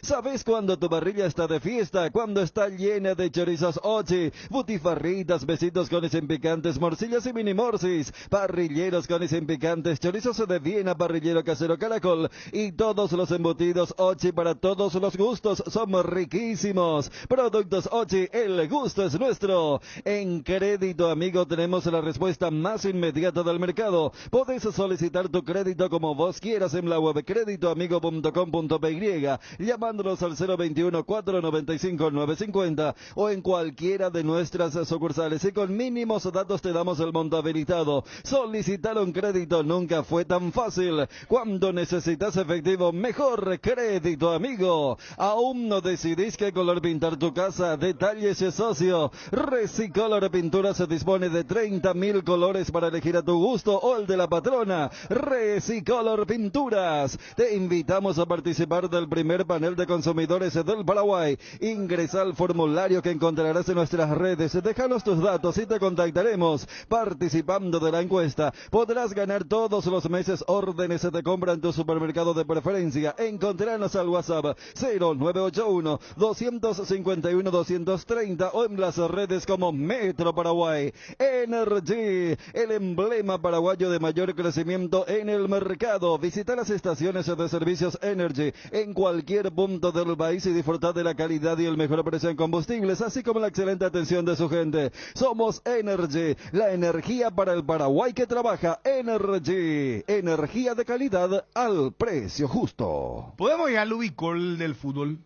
Speaker 13: ¿Sabes cuándo tu parrilla está de fiesta? Cuando está llena de chorizos Ochi, butifarritas, besitos con y picantes, morcillas y mini morcis, parrilleros con y picantes, chorizos de Viena, parrillero casero Caracol y todos los embutidos Ochi para todos los gustos. Somos riquísimos. Productos Ochi, el gusto es nuestro. En Crédito Amigo tenemos la respuesta más inmediata del mercado. Podés solicitar tu crédito como vos quieras en la web creditoamigo.com.py, llamándonos al 021-495-950 o en cualquiera de nuestras sucursales, y con mínimos datos te damos el monto habilitado. Solicitar un crédito nunca fue tan fácil. Cuando necesitas efectivo, mejor Crédito Amigo. ¿Aún no decidís qué color pintar tu casa? Detalles socio. Recicolor Pintura se dispone de 30.000 colores para elegir a tu gusto o el de la patrona. Recicolor Pinturas. Te invitamos a participar del primer panel de consumidores del Paraguay. Ingresa al formulario que encontrarás en nuestras redes. Déjanos tus datos y te contactaremos. Participando de la encuesta, podrás ganar todos los meses órdenes de compra en tu supermercado de preferencia. Encontranos al WhatsApp 0981-251-230 o en las redes como Metro Paraguay. Energy, el emblema paraguayo paraguayo de mayor crecimiento en el mercado. Visita las estaciones de servicios Energy en cualquier punto del país y disfrutar de la calidad y el mejor precio en combustibles, así como la excelente atención de su gente. Somos Energy, la energía para el Paraguay que trabaja. Energy, energía de calidad al precio justo.
Speaker 7: ¿Podemos ir al Ubicol del fútbol?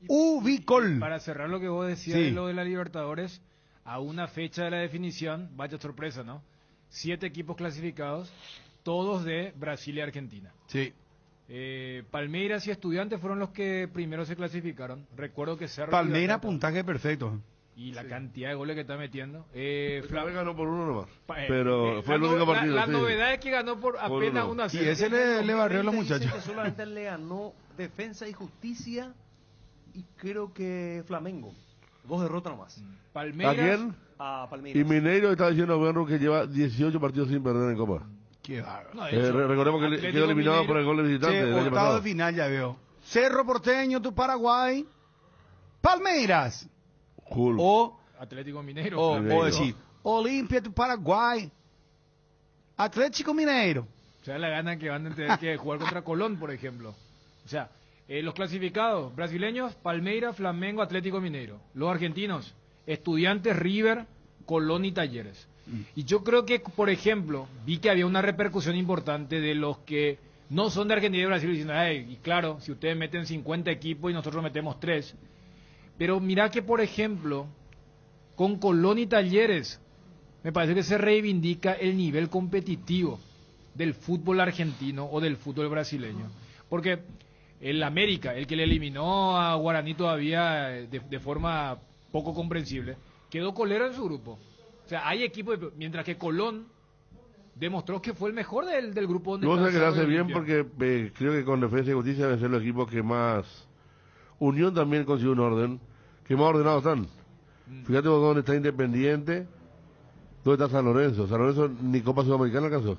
Speaker 7: Ubicol.
Speaker 9: Para cerrar lo que vos decías
Speaker 7: Sí.
Speaker 9: de lo de la Libertadores, a una fecha de la definición, vaya sorpresa, ¿no? 7 equipos clasificados, todos de Brasil y Argentina.
Speaker 7: Sí.
Speaker 9: Palmeiras y Estudiantes fueron los que primero se clasificaron. Recuerdo que Cerro...
Speaker 7: Palmeiras, puntaje perfecto.
Speaker 9: Y la cantidad de goles que está metiendo.
Speaker 3: Flamengo ganó por uno nomás. Pero fue el único partido.
Speaker 9: La
Speaker 3: sí.
Speaker 9: novedad es que ganó por apenas 1-0.
Speaker 7: Y ese le barrió a los muchachos.
Speaker 8: Dicen que solamente le ganó Defensa y Justicia y creo que Flamengo. 2 derrotas nomás.
Speaker 9: Palmeiras.
Speaker 3: ¿A quién?
Speaker 8: A Palmeiras.
Speaker 3: Y Mineiro está diciendo Benro que lleva 18 partidos sin perder en Copa.
Speaker 7: Qué bárbaro.
Speaker 9: No, de hecho,
Speaker 3: recordemos que
Speaker 9: Atlético
Speaker 3: quedó eliminado
Speaker 9: Mineiro.
Speaker 3: por el gol de visitante.
Speaker 7: Che,
Speaker 3: del año
Speaker 7: octavo
Speaker 3: pasado.
Speaker 7: de final ya veo. Cerro Porteño, tu Paraguay. Palmeiras.
Speaker 3: Cool.
Speaker 7: O
Speaker 9: Atlético Mineiro.
Speaker 7: o decir, Olimpia, tu Paraguay. Atlético Mineiro.
Speaker 9: O sea, la gana que van a tener que jugar contra Colón, por ejemplo. O sea, los clasificados brasileños, Palmeiras, Flamengo, Atlético Mineiro. Los argentinos, Estudiantes, River, Colón y Talleres. Y yo creo que, por ejemplo, vi que había una repercusión importante de los que no son de Argentina y Brasil, diciendo, y claro, si ustedes meten 50 equipos y nosotros metemos 3. Pero mira que, por ejemplo, con Colón y Talleres, me parece que se reivindica el nivel competitivo del fútbol argentino o del fútbol brasileño. Porque el América, el que le eliminó a Guaraní todavía de forma poco comprensible, quedó colero en su grupo. O sea, hay equipos, mientras que Colón demostró que fue el mejor del grupo donde
Speaker 3: Yo sé
Speaker 9: está
Speaker 3: que lo hace
Speaker 9: Cerro y
Speaker 3: bien
Speaker 9: Olimpia.
Speaker 3: porque creo que con Defensa y Justicia deben ser los equipos que más... Unión también consiguió un orden, que más ordenados están. Fíjate vos dónde está Independiente, dónde está San Lorenzo. San Lorenzo ni Copa Sudamericana alcanzó.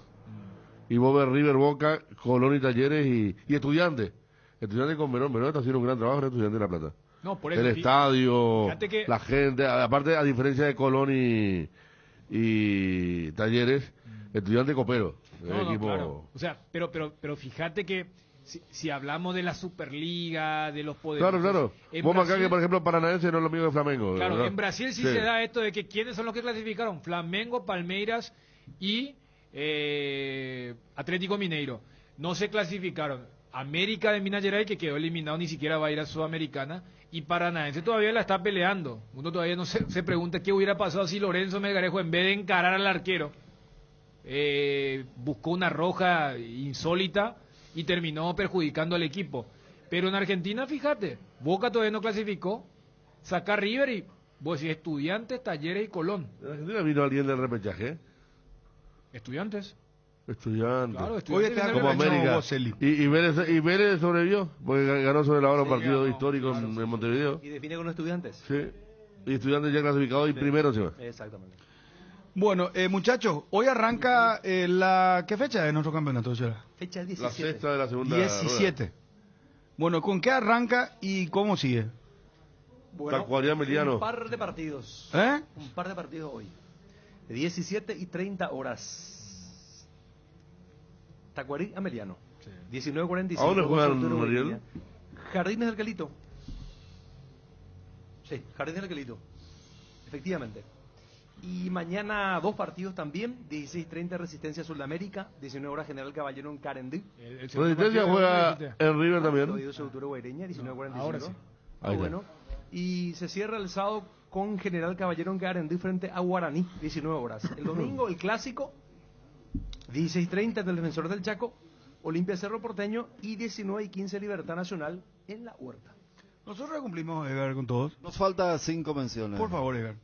Speaker 3: Y vos ves River, Boca, Colón y Talleres y Estudiantes. Estudiantes con Verón. Verón está haciendo un gran trabajo en Estudiantes de La Plata.
Speaker 9: No, por eso,
Speaker 3: El estadio,
Speaker 9: fíjate que-
Speaker 3: la gente, aparte a diferencia de Colón y Talleres, Estudiantes Copero.
Speaker 9: No,
Speaker 3: equipo...
Speaker 9: claro. O sea, pero fíjate que si hablamos de la Superliga, de los poderes.
Speaker 3: Claro. Vos acá que, por ejemplo, Paranaense no es lo mismo que Flamengo.
Speaker 9: Claro,
Speaker 3: ¿verdad?
Speaker 9: en Brasil sí se da esto de que quiénes son los que clasificaron. Flamengo, Palmeiras y Atlético Mineiro. No se clasificaron. América de Minas Gerais, que quedó eliminado, ni siquiera va a ir a Sudamericana. Y Paranaense todavía la está peleando. Uno todavía no se pregunta qué hubiera pasado si Lorenzo Melgarejo, en vez de encarar al arquero, buscó una roja insólita y terminó perjudicando al equipo. Pero en Argentina, fíjate, Boca todavía no clasificó, saca River y vos decís Estudiantes, Talleres y Colón.
Speaker 3: ¿En Argentina vino alguien del repechaje?
Speaker 9: Estudiantes.
Speaker 3: Estudiantes.
Speaker 9: Claro, Estudiantes.
Speaker 7: Hoy está
Speaker 3: Como América.
Speaker 7: Boselli.
Speaker 3: Y Vélez sobrevivió, porque ganó sobre la hora un partido histórico en Montevideo.
Speaker 8: Y define con Estudiantes.
Speaker 3: Sí. Y Estudiantes ya clasificado y primero encima.
Speaker 8: Exactamente.
Speaker 7: Bueno, muchachos, hoy arranca ¿qué fecha es nuestro campeonato? Chela?
Speaker 8: Fecha
Speaker 3: La
Speaker 8: 17.
Speaker 3: sexta de la segunda
Speaker 7: 17. Bueno, ¿con qué arranca y cómo sigue?
Speaker 8: Bueno,
Speaker 3: Tacuarí Emiliano.
Speaker 8: un par de partidos.
Speaker 7: ¿Eh?
Speaker 8: Un par de partidos hoy. De 17 y 30 horas. Tacuarí Ameliano. 19:45.
Speaker 3: ¿A dónde juegan,
Speaker 8: Arturo
Speaker 3: Mariel?
Speaker 8: Bonilla. Jardines del Calito. Sí, Jardines del Calito. Efectivamente. Y mañana 2 partidos también. 16:30 Resistencia Sudamérica. 19 horas General Caballero en Carendí.
Speaker 3: Resistencia juega en River también.
Speaker 8: Guaireña, 19:45.
Speaker 9: Ahora sí.
Speaker 3: Ahí está.
Speaker 8: Bueno. Y se cierra el sábado con General Caballero en Carendí frente a Guaraní, 19 horas. El domingo, el clásico, 16:30 del Defensor del Chaco, Olimpia Cerro Porteño y 19:15 Libertad Nacional en La Huerta.
Speaker 7: Nosotros ya cumplimos, Edgar, con todos.
Speaker 13: Nos falta 5 menciones.
Speaker 7: Por favor, Edgar.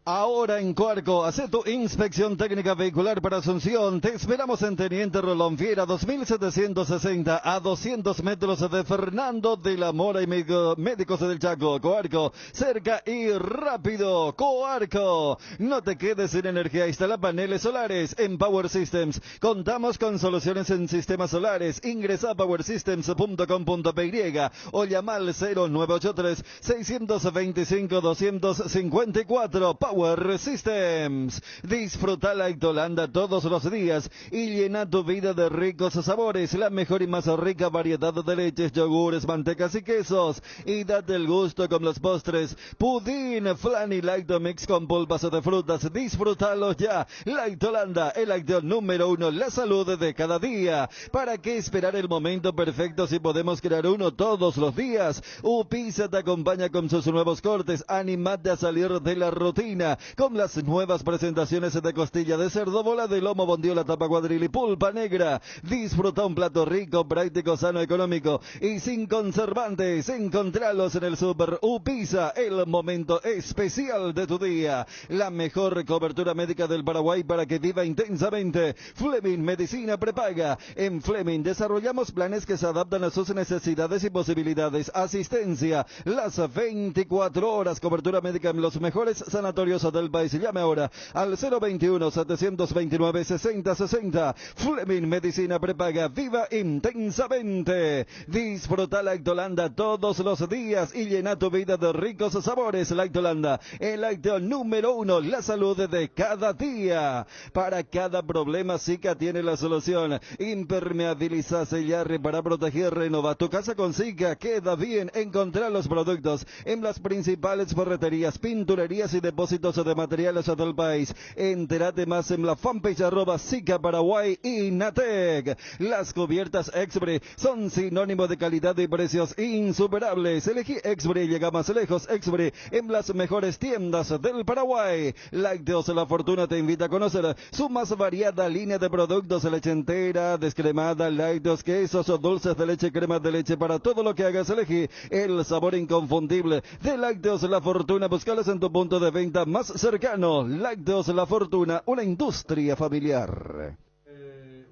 Speaker 13: Ahora en Coarco, hace tu inspección técnica vehicular para Asunción. Te esperamos en Teniente Rolón Fiera, 2760 a 200 metros de Fernando de la Mora y Médicos del Chaco. Coarco, cerca y rápido. Coarco, no te quedes sin energía. Instala paneles solares en Power Systems. Contamos con soluciones en sistemas solares. Ingresa a powersystems.com.py o llama al 0983 625 254. Power Power Systems. Disfruta Lactolanda todos los días y llena tu vida de ricos sabores, la mejor y más rica variedad de leches, yogures, mantecas y quesos. Y date el gusto con los postres, pudín, flan y Lactomix con pulpas de frutas. Disfrútalos ya. Lactolanda, el lácteo número 1, la salud de cada día. ¿Para qué esperar el momento perfecto si podemos crear uno todos los días? Upisa te acompaña con sus nuevos cortes. Anímate a salir de la rutina con las nuevas presentaciones de costilla de cerdo, bola de lomo, bondiola, tapa cuadril y pulpa negra. Disfruta un plato rico, práctico, sano, económico y sin conservantes. Encontralos en el Super Upisa, el momento especial de tu día. La mejor cobertura médica del Paraguay para que viva intensamente. Fleming Medicina Prepaga. En Fleming desarrollamos planes que se adaptan a sus necesidades y posibilidades. Asistencia las 24 horas. Cobertura médica en los mejores sanatorios del país. Llame ahora al 021-729-6060. Fleming Medicina Prepaga. Viva intensamente. Disfruta Lactolanda todos los días y llena tu vida de ricos sabores. Lactolanda, el lácteo número 1, la salud de cada día. Para cada problema, Sika tiene la solución. Impermeabiliza, sellar, reparar, proteger, renova tu casa con Sika. Queda bien. Encontrar los productos en las principales ferreterías, pinturerías y depósitos de materiales del país. Entérate más en la fanpage @Sika Paraguay y Natec. Las cubiertas Exbre son sinónimo de calidad y precios insuperables. Elegí Exbre y llega más lejos. Exbre en las mejores tiendas del Paraguay. Lácteos La Fortuna te invita a conocer su más variada línea de productos: leche entera, descremada, lácteos, quesos o dulces de leche, crema de leche. Para todo lo que hagas, elegí el sabor inconfundible de Lácteos La Fortuna. Búscalos en tu punto de venta más cercano. Lácteos La Fortuna, una industria familiar.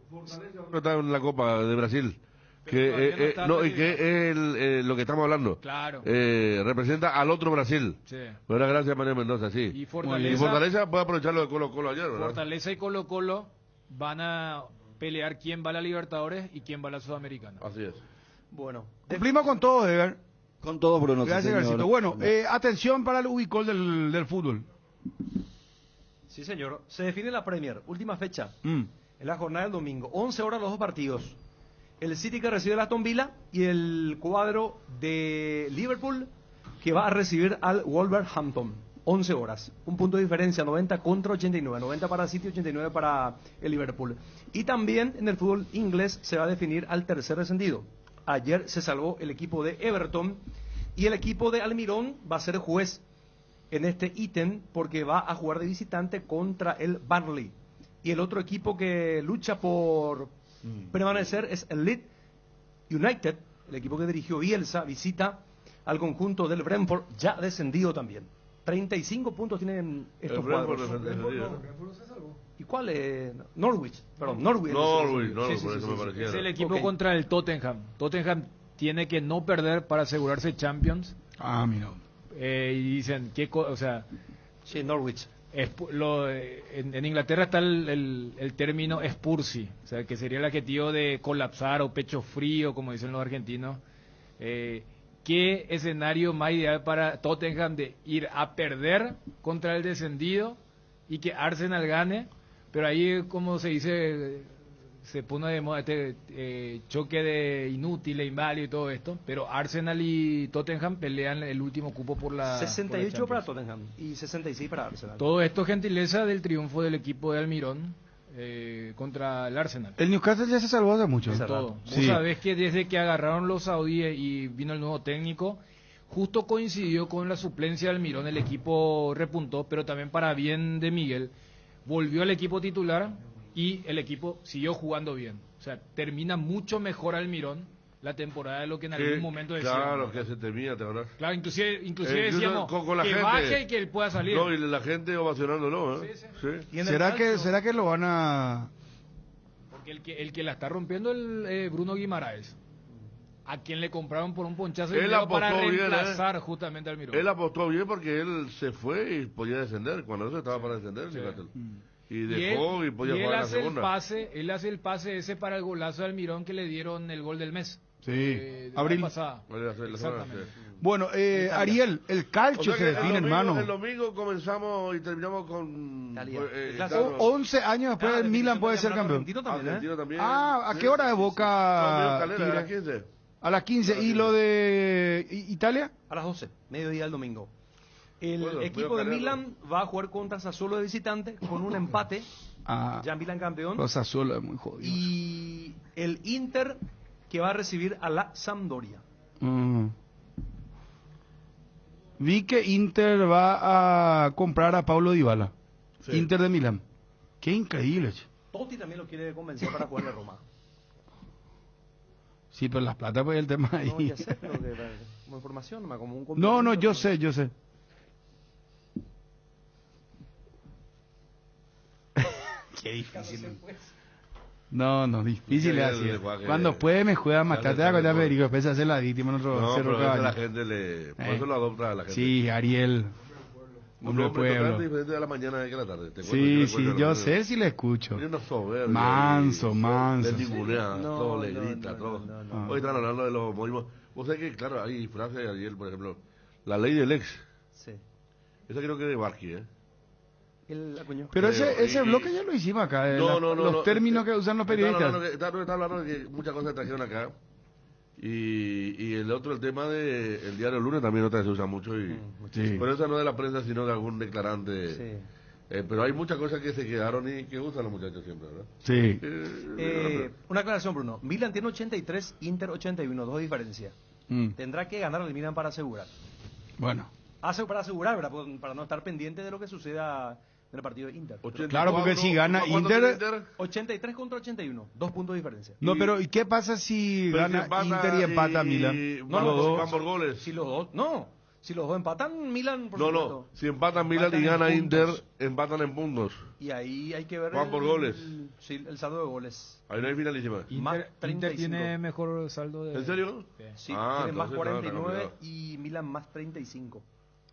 Speaker 3: No está en la Copa de Brasil. Que, no, y que es lo que estamos hablando.
Speaker 9: Claro.
Speaker 3: Representa al otro Brasil.
Speaker 9: Sí.
Speaker 3: Buenas gracias, María Mendoza, sí.
Speaker 9: Y Fortaleza,
Speaker 3: puede aprovechar lo de Colo-Colo ayer, ¿verdad?
Speaker 9: Fortaleza y Colo-Colo van a pelear quién va a la Libertadores y quién va a la Sudamericana.
Speaker 3: Así es.
Speaker 8: Bueno.
Speaker 7: Cumplimos con todo, Edgar.
Speaker 13: Con todo, Bruno.
Speaker 7: Gracias, Garcito. Bueno, atención para el ubicol del fútbol.
Speaker 8: Sí, señor. Se define la Premier. Última fecha. En la jornada del domingo. 11 horas los dos partidos. El City que recibe el Aston Villa y el cuadro de Liverpool que va a recibir al Wolverhampton. 11 horas. Un punto de diferencia, 90 contra 89. 90 para City, 89 para el Liverpool. Y también en el fútbol inglés se va a definir al tercer descendido. Ayer se salvó el equipo de Everton y el equipo de Almirón va a ser juez en este ítem porque va a jugar de visitante contra el Burnley. Y el otro equipo que lucha por permanecer es el Leeds United, el equipo que dirigió Bielsa, visita al conjunto del Brentford, ya descendido también. 35 puntos tienen estos cuadros. ¿Y cuál es? Norwich, perdón, Norwich.
Speaker 9: Es el equipo contra el Tottenham. Tottenham tiene que no perder para asegurarse Champions.
Speaker 7: Mira.
Speaker 9: Y dicen, o sea...
Speaker 8: Sí, Norwich.
Speaker 9: En Inglaterra está el término Spursi, o sea, que sería el adjetivo de colapsar o pecho frío, como dicen los argentinos. ¿Qué escenario más ideal para Tottenham de ir a perder contra el descendido y que Arsenal gane? Pero ahí, como se dice, se pone de moda este choque de inútil e inválido y todo esto, pero Arsenal y Tottenham pelean el último cupo por la
Speaker 8: 68
Speaker 9: por la
Speaker 8: para Tottenham y 66 para Arsenal.
Speaker 9: Todo esto gentileza del triunfo del equipo de Almirón contra el Arsenal.
Speaker 7: El Newcastle ya se salvó hace mucho.
Speaker 9: Todo.
Speaker 7: Sí.
Speaker 9: Vos sabés que desde que agarraron los saudíes y vino el nuevo técnico, justo coincidió con la suplencia de Almirón, el equipo repuntó, pero también para bien de Miguel, volvió al equipo titular y el equipo siguió jugando bien. O sea, termina mucho mejor Almirón la temporada de lo que en algún momento decíamos.
Speaker 3: Claro, que se termina, ¿te acordás?
Speaker 9: Claro, inclusive decíamos
Speaker 3: con la
Speaker 9: que
Speaker 3: gente,
Speaker 9: baje y que él pueda salir.
Speaker 3: No, y la gente ovacionándolo, ¿eh?
Speaker 9: Sí.
Speaker 3: Sí.
Speaker 7: ¿Será que lo van a...?
Speaker 9: Porque el que la está rompiendo es Bruno Guimaraes, a quien le compraron por un ponchazo de dinero para reemplazar bien, justamente al Almirón.
Speaker 3: Él apostó bien porque él se fue y podía descender, cuando no se estaba para descender, fíjate. Y dejó y podía jugar en la segunda.
Speaker 9: Él hace el pase ese para el golazo de Almirón que le dieron el gol del mes.
Speaker 7: Sí,
Speaker 9: la
Speaker 7: abril.
Speaker 9: pasada. Exactamente.
Speaker 7: Bueno, Ariel, el calcio
Speaker 3: O sea
Speaker 7: se
Speaker 3: que
Speaker 7: define, hermano.
Speaker 3: El domingo comenzamos y terminamos con...
Speaker 7: 11 años después el Milan puede ser campeón.
Speaker 3: Argentino también.
Speaker 7: ¿A qué hora de Boca?
Speaker 3: A las 15.
Speaker 7: A las 15. ¿Y lo de Italia?
Speaker 8: A las 12, mediodía del domingo. El
Speaker 3: Bueno,
Speaker 8: equipo de Milan va a jugar contra Sassuolo de visitante con un empate. Ya Milan campeón.
Speaker 7: Los Sassuolo es muy jodido.
Speaker 8: Y el Inter que va a recibir a la Sampdoria.
Speaker 7: Vi que Inter va a comprar a Paulo Dybala.
Speaker 3: Sí.
Speaker 7: Inter de Milán. Qué increíble. Che.
Speaker 8: Totti también lo quiere convencer para jugar en Roma.
Speaker 7: Sí, pero las plata pues el tema ahí.
Speaker 8: No, ya sé, pero como información, como un
Speaker 7: No, yo sé. Qué difícil. No, difícil es así. Cuando puede me juega más. Te das cuenta, Federico, después se hace la víctima en otro
Speaker 3: No,
Speaker 7: cerro
Speaker 3: pero eso
Speaker 7: caballo.
Speaker 3: la gente por eso lo adopta la gente.
Speaker 7: Sí, Ariel.
Speaker 3: Un hombre totalmente diferente de la mañana que la tarde.
Speaker 7: Sí, yo sé si le escucho. Manso.
Speaker 3: Le ningunea, todo le grita, todo. Hoy están hablando de los modismos. Vos sabés que, claro, hay frases de Ariel, por ejemplo, la ley del ex.
Speaker 8: Sí.
Speaker 3: Esa creo que es de Barqui, ¿eh?
Speaker 7: Pero ese bloque ya lo hicimos acá. Los términos que usan los periodistas.
Speaker 3: Está hablando de que muchas cosas trajeron acá. Y el otro, el tema de el diario lunes también otra vez se usa mucho. Pero esa no es de la prensa, sino de algún declarante. Sí. Pero hay muchas cosas que se quedaron y que usan los muchachos siempre, ¿verdad?
Speaker 7: Sí.
Speaker 8: Una aclaración, Bruno. Milan tiene 83, Inter 81, 2 diferencias. Tendrá que ganar el Milan para asegurar.
Speaker 7: Bueno.
Speaker 8: Para asegurar, ¿verdad? Para no estar pendiente de lo que suceda en el partido de Inter.
Speaker 7: Claro, porque si gana Inter...
Speaker 8: 83 contra 81, 2 puntos de diferencia.
Speaker 7: No, pero ¿y qué pasa si gana Inter y empata Milan?
Speaker 3: Van por goles.
Speaker 8: Si los dos empatan, Milan, por supuesto.
Speaker 3: Si empatan Milan y gana Inter, empatan en puntos.
Speaker 8: Y ahí hay que ver
Speaker 3: van por goles.
Speaker 8: El saldo de goles.
Speaker 3: Ahí no hay finalísima.
Speaker 9: Inter tiene mejor saldo de...
Speaker 3: ¿En serio?
Speaker 8: Sí, tiene más 49 y Milan más 35.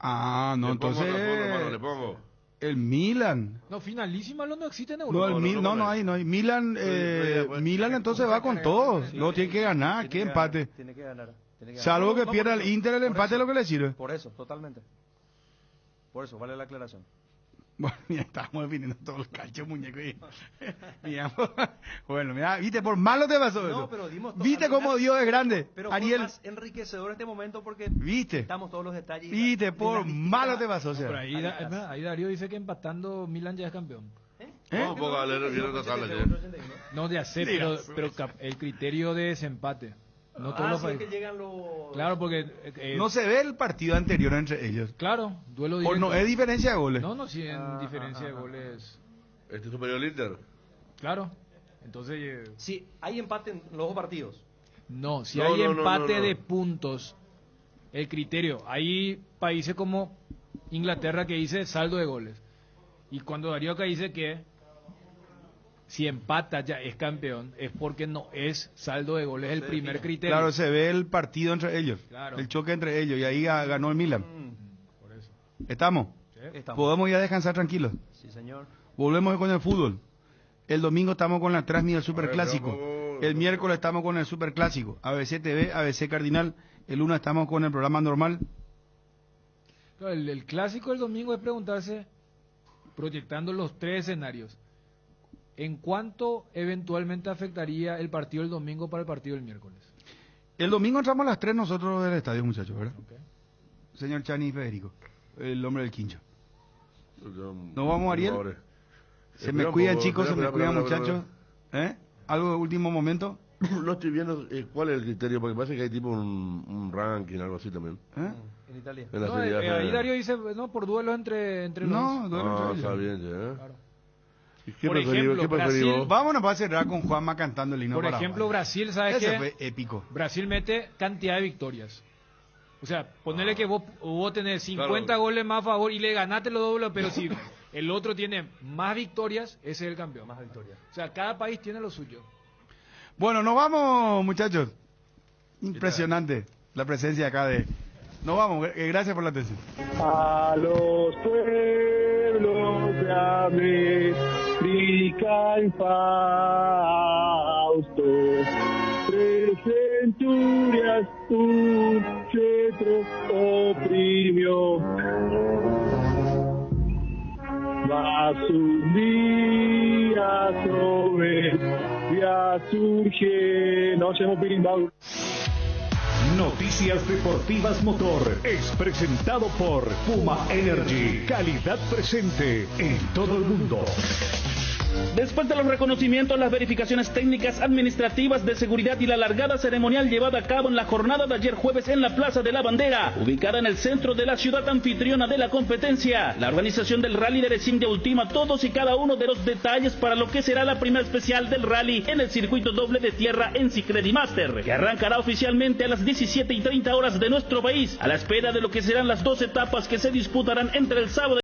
Speaker 7: No, entonces...
Speaker 3: Le pongo.
Speaker 7: El Milan.
Speaker 9: No, finalísima no existe en Europa.
Speaker 7: No hay. Milan, Milan entonces va con todo. No tiene que ganar, ¿qué empate?
Speaker 8: Tiene que ganar.
Speaker 7: Salvo que pierda el Inter, el empate es lo que le sirve.
Speaker 8: Por eso, totalmente. Por eso, vale la aclaración.
Speaker 7: Bueno, ya estamos viniendo todo el calcho, muñeco. Bueno, mira, viste, por malo te pasó eso.
Speaker 8: Pero
Speaker 7: viste cómo Dios es grande,
Speaker 8: pero
Speaker 7: Ariel.
Speaker 8: Fue más enriquecedor este momento porque estamos todos los detalles.
Speaker 7: Viste, por malo te pasó. O sea.
Speaker 9: Pero ahí Darío dice que empatando Milan ya es campeón. No, ya sé, pero el criterio de desempate. No todos los países.
Speaker 8: Que llegan los...
Speaker 7: Claro, porque no se ve el partido anterior entre ellos.
Speaker 9: Claro, duelo directo.
Speaker 7: No es diferencia de goles.
Speaker 9: No, sí, en diferencia de goles.
Speaker 3: ¿Este es superior al Inter?
Speaker 9: Claro. Entonces...
Speaker 8: Sí, hay empate en los dos partidos.
Speaker 9: No, si hay empate de puntos, el criterio. Hay países como Inglaterra que dice saldo de goles. Y cuando Darío acá dice que si empata ya es campeón, es porque no es saldo de goles el primer criterio.
Speaker 7: Claro, se ve el partido entre ellos, el choque entre ellos, y ahí ganó el Milan.
Speaker 9: Por eso.
Speaker 7: ¿Estamos?
Speaker 8: Sí.
Speaker 7: ¿Podemos ya descansar tranquilos?
Speaker 8: Sí, señor.
Speaker 7: Volvemos con el fútbol. El domingo estamos con la transmisión del Superclásico. El miércoles estamos con el Superclásico. ABC TV, ABC Cardinal. El lunes estamos con el programa normal.
Speaker 9: El clásico del domingo es preguntarse, proyectando los 3 escenarios, ¿en cuánto eventualmente afectaría el partido del domingo para el partido del miércoles?
Speaker 7: El domingo entramos a las 3 nosotros del estadio, muchachos, ¿verdad?
Speaker 9: Okay.
Speaker 7: Señor Chani y Federico, el hombre del quincho. ¿Nos vamos, Ariel? Se me cuidan, chicos, se me cuidan, muchachos. ¿Algo de último momento?
Speaker 3: No estoy viendo cuál es el criterio, porque parece que hay tipo un ranking, algo así también.
Speaker 8: En Italia.
Speaker 9: Ahí Darío dice, no, por duelo entre los...
Speaker 7: No, duelo entre
Speaker 3: ellos. Está bien, ya.
Speaker 9: Claro.
Speaker 3: ¿Qué
Speaker 9: Por ejemplo,
Speaker 3: Brasil,
Speaker 7: vámonos para cerrar con Juanma cantando el himno.
Speaker 9: Por ejemplo, Brasil, ¿sabes qué?
Speaker 7: Fue épico.
Speaker 9: Brasil mete cantidad de victorias. O sea, ponerle que vos tenés 50 goles más a favor y le ganaste los dobles, pero si el otro tiene más victorias, ese es el campeón.
Speaker 8: Más victorias.
Speaker 9: O sea, cada país tiene lo suyo.
Speaker 7: Bueno, nos vamos, muchachos. Impresionante la presencia acá de... Nos vamos, gracias por la atención.
Speaker 1: A los pueblos de América en Fausto, presente centurias un cetro oprimió. Mas un día ya surge. No hacemos pirimbao.
Speaker 6: Noticias Deportivas Motor es presentado por Puma Energy, calidad presente en todo el mundo.
Speaker 11: Después de los reconocimientos, las verificaciones técnicas, administrativas, de seguridad y la largada ceremonial llevada a cabo en la jornada de ayer jueves en la Plaza de la Bandera, ubicada en el centro de la ciudad anfitriona de la competencia, la organización del Rally de Erechim ultima todos y cada uno de los detalles para lo que será la primera especial del rally en el circuito doble de tierra en Sicredi Master, que arrancará oficialmente a las 17:30 horas de nuestro país, a la espera de lo que serán las 2 etapas que se disputarán entre el sábado